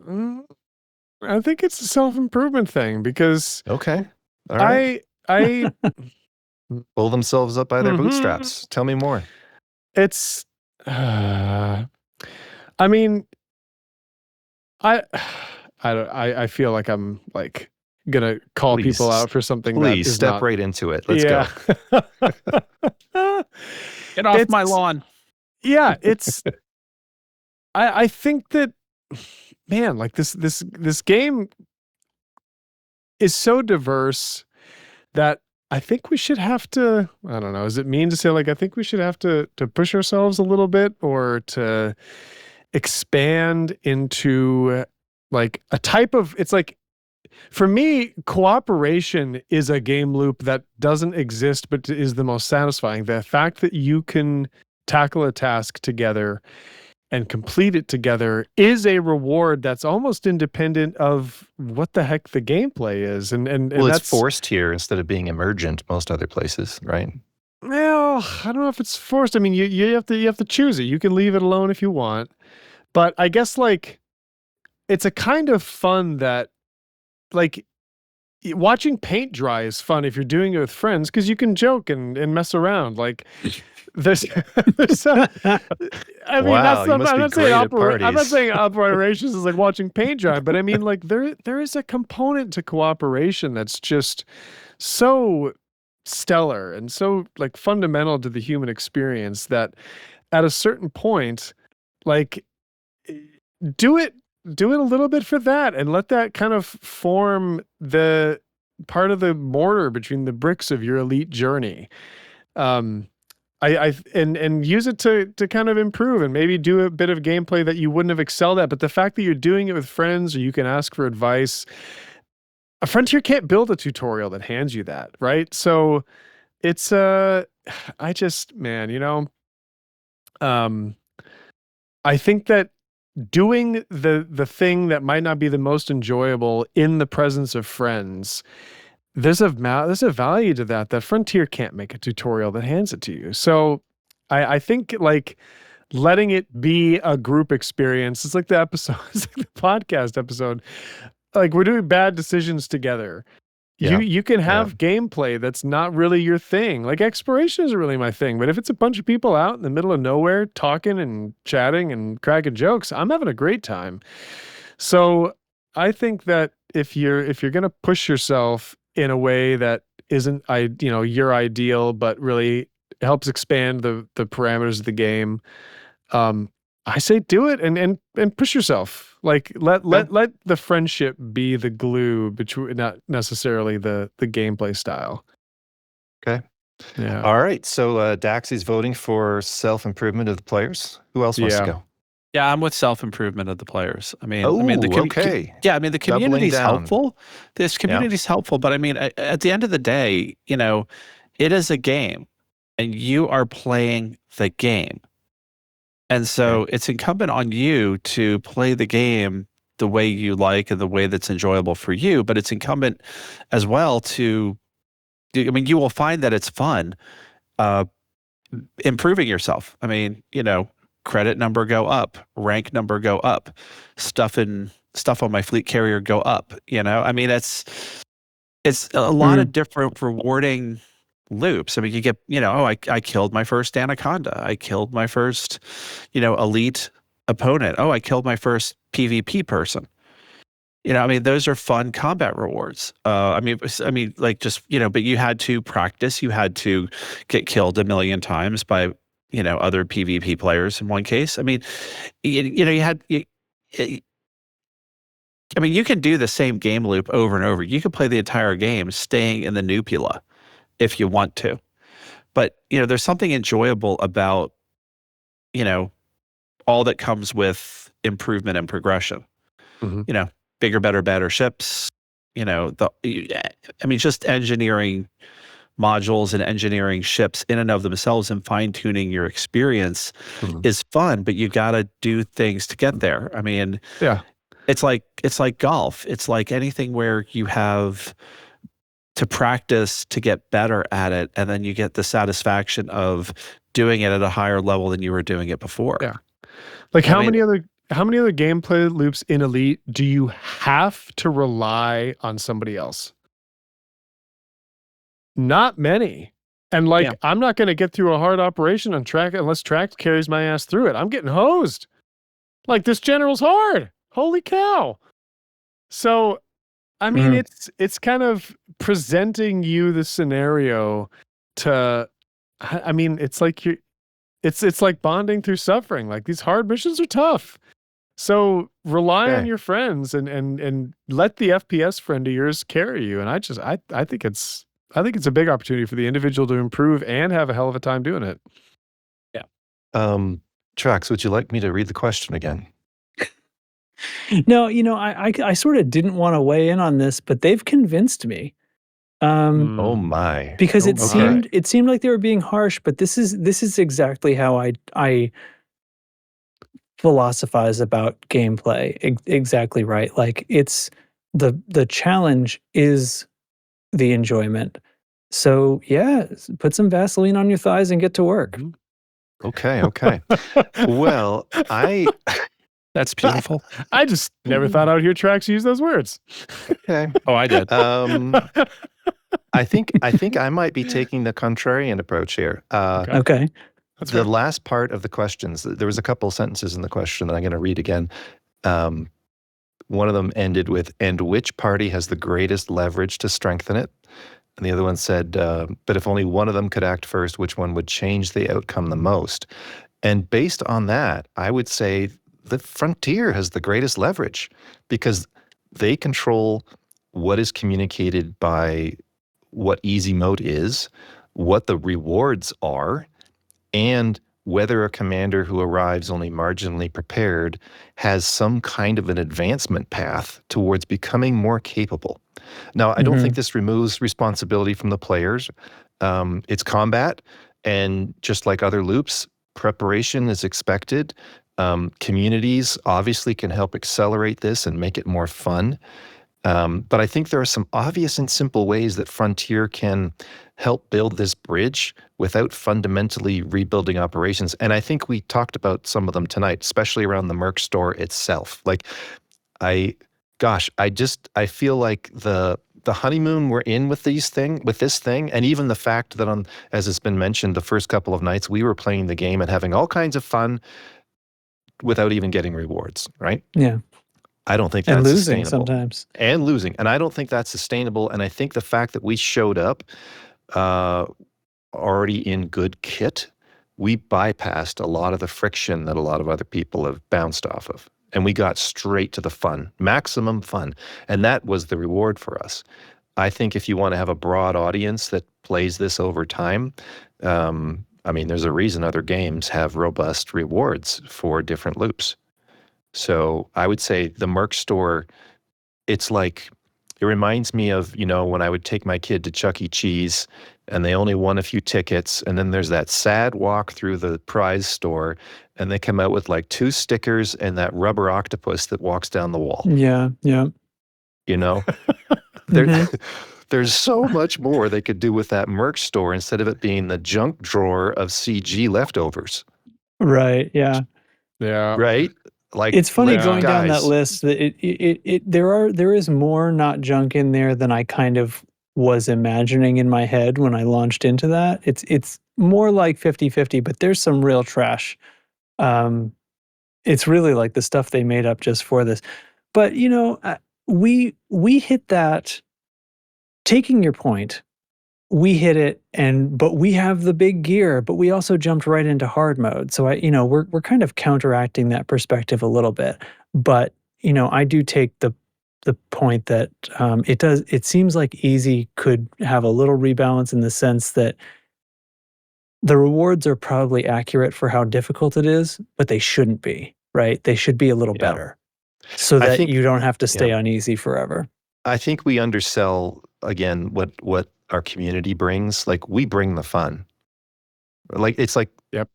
self-improvement thing because Okay. All right. I Pull themselves up by their Mhm. bootstraps. Tell me more. it's I mean I feel like I'm like gonna call Please, people out for something that Please is step not, right into it. Let's go. go. Get off my It's- lawn. Yeah, it's I think that, man, like this game is so diverse that I think we should have to, I don't know, is it mean to say, like, I think we should have to push ourselves a little bit, or to expand into like a type of, it's like, for me, cooperation is a game loop that doesn't exist, but is the most satisfying. The fact that you can tackle a task together and complete it together is a reward that's almost independent of what the heck the gameplay is. And Well, it's that's forced here instead of being emergent most other places, right? Well, I don't know if it's forced. I mean, you have to choose it. You can leave it alone if you want. But I guess like it's a kind of fun that, like, watching paint dry is fun if you're doing it with friends, because you can joke and mess around. Like there's I mean, Wow, you must I'm be not saying great at I'm not parties. saying operations is like watching paint dry, but I mean, like there is a component to cooperation that's just so stellar and so like fundamental to the human experience that at a certain point, like, do it a little bit for that, and let that kind of form the part of the mortar between the bricks of your elite journey. And use it to kind of improve and maybe do a bit of gameplay that you wouldn't have excelled at. But the fact that you're doing it with friends, or you can ask for advice, a Frontier can't build a tutorial that hands you that, right? So it's I just, man, I think that doing the thing that might not be the most enjoyable in the presence of friends, there's a value to that Frontier can't make a tutorial that hands it to you. So I think, like, letting it be a group experience, it's like the episode, it's like the podcast episode. Like, we're doing bad decisions together. Yeah. You can have gameplay that's not really your thing. Like, exploration isn't really my thing, but if it's a bunch of people out in the middle of nowhere talking and chatting and cracking jokes, I'm having a great time. So I think that if you're going to push yourself in a way that isn't your ideal, but really helps expand the parameters of the game, I say do it and push yourself. Like, let the friendship be the glue between, not necessarily the gameplay style. Okay. Yeah. All right. So Daxy's voting for self-improvement of the players. Who else wants to go? Yeah, I'm with self-improvement of the players. I mean, Oh, the okay. the community's down. helpful. This community's helpful, but I mean, at the end of the day, it is a game, and you are playing the game. And so it's incumbent on you to play the game the way you like and the way that's enjoyable for you. But it's incumbent as well to, I mean, you will find that it's fun improving yourself. I mean, credit number go up, rank number go up, stuff on my fleet carrier go up. I mean, it's a lot of different rewarding loops. I mean, you get, I killed my first Anaconda. I killed my first, elite opponent. Oh, I killed my first PvP person. I mean, those are fun combat rewards. I mean, like, just, but you had to practice. You had to get killed a million times by, other PvP players in one case. I mean, I mean, you can do the same game loop over and over. You can play the entire game staying in the Nupula if you want to. But, there's something enjoyable about all that comes with improvement and progression. Mhm. Bigger, better ships. Just engineering modules and engineering ships in and of themselves and fine tuning your experience Mhm. is fun, but you got to do things to get there. I mean, Yeah. it's like golf. It's like anything where you have to practice to get better at it, and then you get the satisfaction of doing it at a higher level than you were doing it before. Yeah. Like I how mean- many other gameplay loops in Elite do you have to rely on somebody else? Not many. And Yeah. I'm not going to get through a hard operation on track unless track carries my ass through it. I'm getting hosed. Like, this general's hard. Holy cow. So, I mean, it's kind of presenting you the scenario to, I mean, it's like it's like bonding through suffering. Like, these hard missions are tough. So rely on your friends and let the FPS friend of yours carry you. And I think it's a big opportunity for the individual to improve and have a hell of a time doing it. Yeah. Trax, would you like me to read the question again? No, I sort of didn't want to weigh in on this, but they've convinced me. Oh my! Because it Okay. seemed like they were being harsh, but this is exactly how I philosophize about gameplay. Exactly right. Like, it's the challenge is the enjoyment. So yeah, put some Vaseline on your thighs and get to work. Okay. Well, That's beautiful. I just never thought I would hear Trax use those words. okay. Oh, I did. I think I might be taking the contrarian approach here. Okay. That's The fair. last part of the questions, there was a couple sentences in the question that I'm going to read again. One of them ended with, "And which party has the greatest leverage to strengthen it?" And the other one said, "But if only one of them could act first, which one would change the outcome the most?" And based on that, I would say the Frontier has the greatest leverage because they control what is communicated by what easy mode is, what the rewards are, and whether a commander who arrives only marginally prepared has some kind of an advancement path towards becoming more capable. Now, I don't think this removes responsibility from the players. It's combat, and just like other loops, preparation is expected. Communities obviously can help accelerate this and make it more fun. But I think there are some obvious and simple ways that Frontier can help build this bridge without fundamentally rebuilding operations. And I think we talked about some of them tonight, especially around the Merc store itself. Like, I feel like the honeymoon we're in with this thing, and even the fact that as has been mentioned, the first couple of nights we were playing the game and having all kinds of fun without even getting rewards, right? Yeah. I don't think And that's losing sustainable. sometimes. And losing. And I don't think that's sustainable. And I think the fact that we showed up already in good kit, we bypassed a lot of the friction that a lot of other people have bounced off of. And we got straight to the fun, maximum fun. And that was the reward for us. I think if you want to have a broad audience that plays this over time, there's a reason other games have robust rewards for different loops. So I would say the Merc store, it reminds me of, when I would take my kid to Chuck E. Cheese and they only won a few tickets. And then there's that sad walk through the prize store and they come out with like 2 stickers and that rubber octopus that walks down the wall. Yeah. There's so much more they could do with that Merc store instead of it being the junk drawer of CG leftovers. Right. Yeah. Yeah. Right? Like, It's funny going down that guys. list that there is more not junk in there than I kind of was imagining in my head when I launched into that. It's more like 50-50, but there's some real trash. It's really like the stuff they made up just for this. But we hit that. Taking your point, we hit it, but we have the big gear, but we also jumped right into hard mode. So we're kind of counteracting that perspective a little bit. But I do take the point that it seems like easy could have a little rebalance in the sense that the rewards are probably accurate for how difficult it is, but they shouldn't be, right? They should be a little Yeah. better so I that think- you don't have to stay on easy forever. I think we undersell, again, what our community brings. Like, we bring the fun. Like, it's like... Yep.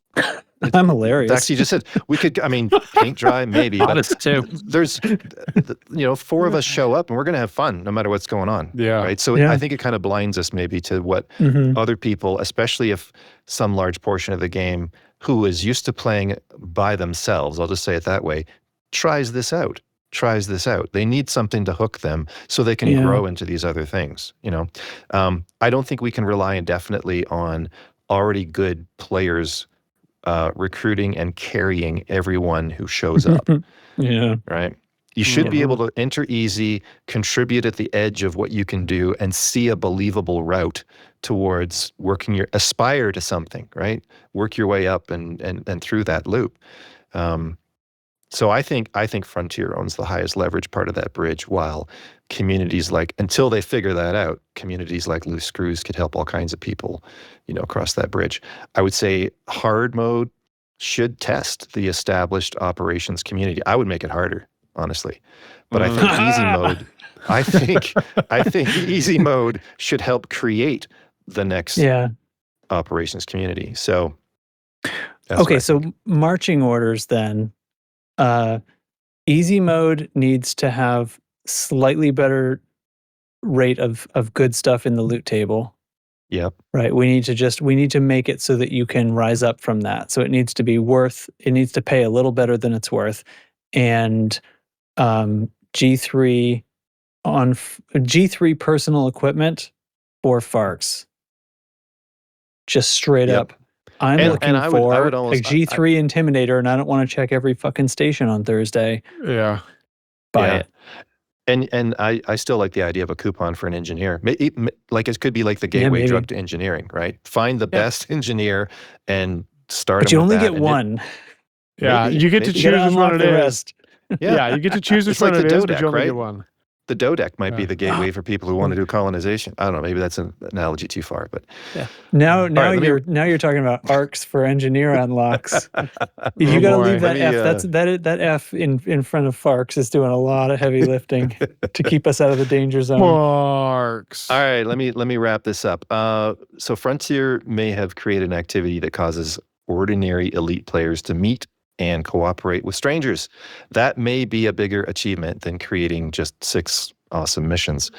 I'm hilarious. Actually, you just said we could, I mean, paint dry, maybe. But Honest too. there's, 4 of us show up and we're going to have fun no matter what's going on. Yeah. Right. So Yeah. I think it kind of blinds us maybe to what Mhm. other people, especially if some large portion of the game who is used to playing by themselves, I'll just say it that way, tries this out. They need something to hook them so they can Yeah. grow into these other things. I don't think we can rely indefinitely on already good players recruiting and carrying everyone who shows up, Yeah. right? You should be able to enter easy, contribute at the edge of what you can do, and see a believable route towards aspire to something, right? Work your way up and through that loop. So I think Frontier owns the highest leverage part of that bridge, while communities until they figure that out, communities like Loose Screws could help all kinds of people, cross that bridge. I would say hard mode should test the established operations community. I would make it harder, honestly. But I think easy mode, I think easy mode should help create the next operations community. So okay, so marching orders then. Easy mode needs to have slightly better rate of good stuff in the loot table. Yep. Right. We need to make it so that you can rise up from that. So it needs to pay a little better than it's worth. And G3 G3 personal equipment for Farks. Just straight up. I'm looking for a G3 Intimidator, and I don't want to check every fucking station on Thursday. Yeah. Buy it. And I still like the idea of a coupon for an engineer. Like, it could be like the gateway drug to engineering, right? Find the best engineer and start. But you only get one. Yeah, you get to choose which one it is. Yeah, you get to choose which one it is, but you only get one. The Dodec might be the gateway for people who want to do colonization. I don't know. Maybe that's an analogy too far, but now you're talking about arcs for engineer unlocks. You got to leave that F. That F in front of Farks is doing a lot of heavy lifting to keep us out of the danger zone. Farks. All right, let me wrap this up. So Frontier may have created an activity that causes ordinary elite players to meet and cooperate with strangers. That may be a bigger achievement than creating just 6 awesome missions.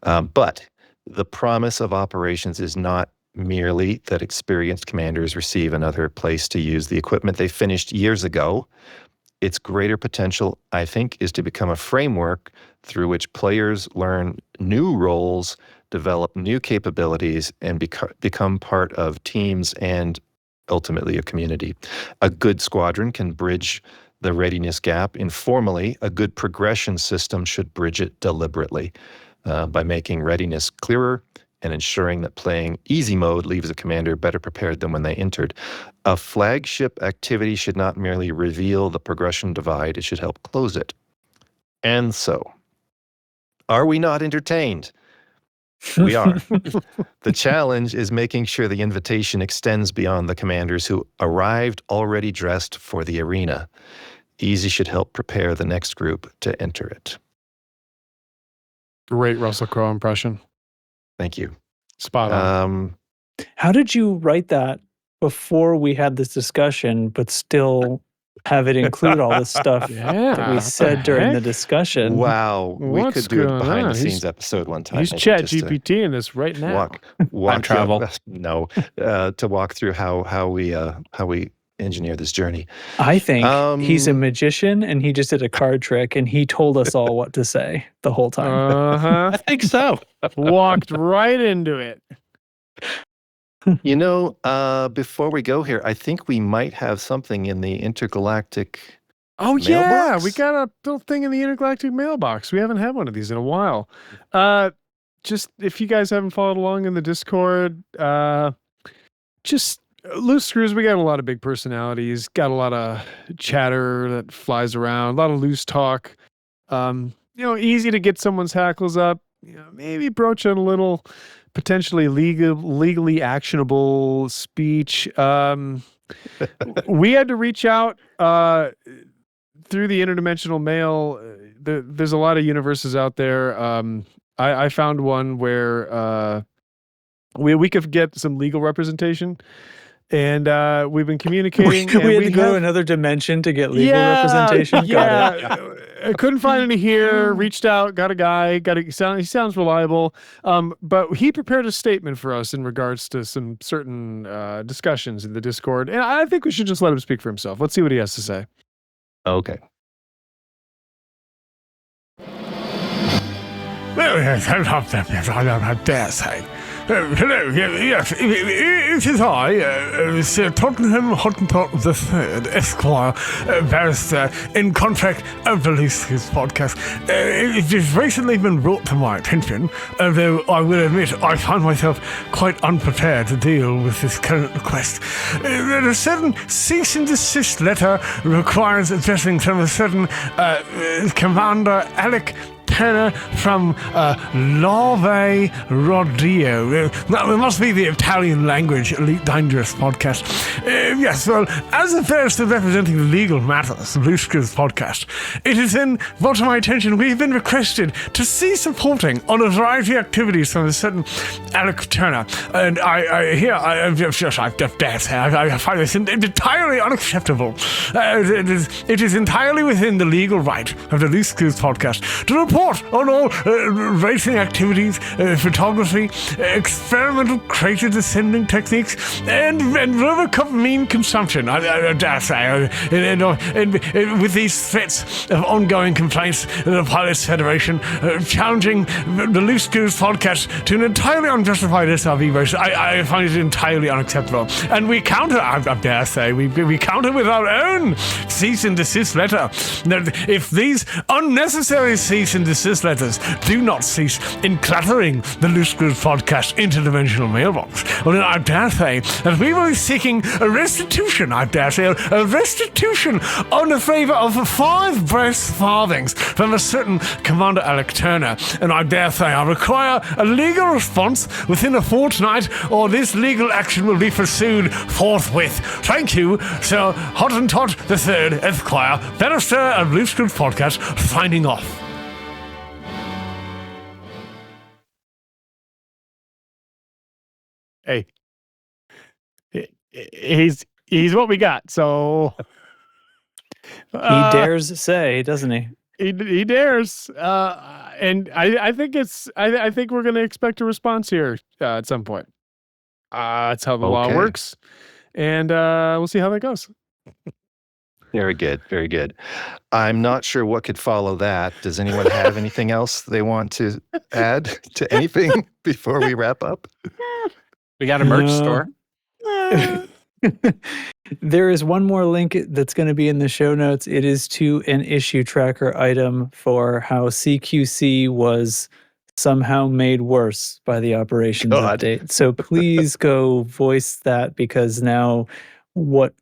But the promise of operations is not merely that experienced commanders receive another place to use the equipment they finished years ago. Its greater potential, I think, is to become a framework through which players learn new roles, develop new capabilities, and become part of teams and ultimately a community. A good squadron can bridge the readiness gap informally. A good progression system should bridge it deliberately by making readiness clearer and ensuring that playing easy mode leaves a commander better prepared than when they entered. A flagship activity should not merely reveal the progression divide, it should help close it. And so, are we not entertained? We are. The challenge is making sure the invitation extends beyond the commanders who arrived already dressed for the arena. Easy should help prepare the next group to enter it. Great Russell Crowe impression. Thank you. Spot on. How did you write that before we had this discussion, but still have it include all the stuff that we said during the discussion? Wow. We What's could do a going behind on? the scenes episode one time. He's chat GPT in this right now. Walk travel. To walk through how we engineer this journey. I think he's a magician and he just did a card trick and he told us all what to say the whole time. I think so. Walked right into it. Before we go here, I think we might have something in the intergalactic mailbox? Yeah, we got a little thing in the intergalactic mailbox. We haven't had one of these in a while. Just if you guys haven't followed along in the Discord, just Loose Screws, we got a lot of big personalities, got a lot of chatter that flies around, a lot of loose talk. Easy to get someone's hackles up, maybe broach on a little potentially legally actionable speech. We had to reach out through the interdimensional mail. There's a lot of universes out there. I found one where we could get some legal representation, and we've been communicating. We had to go to another dimension to get legal representation. Got it. I couldn't find any here. Reached out, got a guy. He sounds reliable. But he prepared a statement for us in regards to some certain discussions in the Discord, and I think we should just let him speak for himself. Let's see what he has to say. Okay. Well, yes, I dare say. Hello, yes, it is I, Sir Tottenham Hottentot III, Esquire, barrister, in contract of the Lucy's podcast. It has recently been brought to my attention, although I will admit I find myself quite unprepared to deal with this current request. That a certain cease and desist letter requires addressing from a certain Commander Alec Turner from Lave Rodio. It must be the Italian language Elite Dangerous podcast. Yes, well, as a barrister representing the legal matters of Lucifer's podcast, it is in brought to my attention we have been requested to cease reporting on a variety of activities from a certain Alec Turner. And I dare say, I find this entirely unacceptable. It is entirely within the legal right of the Lucifer's podcast to report on all racing activities, photography, experimental crater descending techniques, and Robocop consumption. I dare say, and with these threats of ongoing complaints in the Pilots Federation, challenging the Loose Screws podcast to an entirely unjustified SRV race, I find it entirely unacceptable. And we counter, I dare say, we counter with our own cease and desist letter. If these unnecessary cease and desist letters do not cease in cluttering the Loose Screws podcast interdimensional mailbox, well, then I dare say that we will be seeking a restitution, on the favour of 5 brass farthings from a certain Commander Alec Turner. And I dare say I require a legal response within a fortnight, or this legal action will be pursued forthwith. Thank you, Sir Hottentot III, Esquire, barrister of Loose Screws podcast, signing off. Hey, he's what we got. So He dares say, doesn't he? He dares, and I think I think we're going to expect a response here at some point. That's how the law works, and we'll see how that goes. Very good, very good. I'm not sure what could follow that. Does anyone have anything else they want to add to anything before we wrap up? We got a merch store. There is one more link that's going to be in the show notes. It is to an issue tracker item for how CQC was somehow made worse by the operations update. So please go voice that, because now what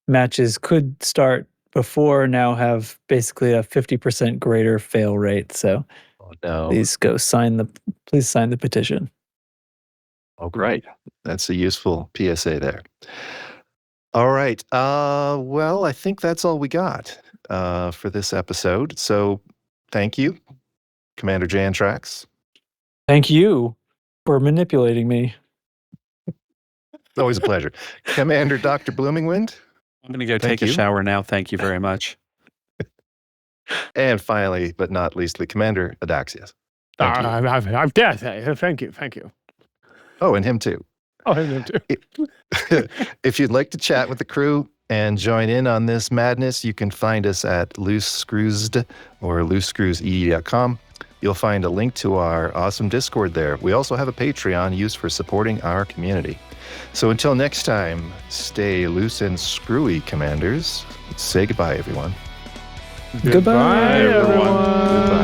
matches could start before now have basically a 50% greater fail rate. So please sign the petition. Oh, great. That's a useful PSA there. All right. Well, I think that's all we got for this episode. So thank you, Commander Jantrax. Thank you for manipulating me. It's always a pleasure. Commander Dr. Bloomingwind. I'm going to go take a shower now. Thank you very much. And finally, but not leastly, Commander Adaxius. I'm dead. Thank you. Oh, and him too. Oh, and him too. If you'd like to chat with the crew and join in on this madness, you can find us at Loose Screwsed or loosescrewsE.com. You'll find a link to our awesome Discord there. We also have a Patreon used for supporting our community. So until next time, stay loose and screwy, Commanders. Say goodbye, everyone. Goodbye, everyone. Goodbye.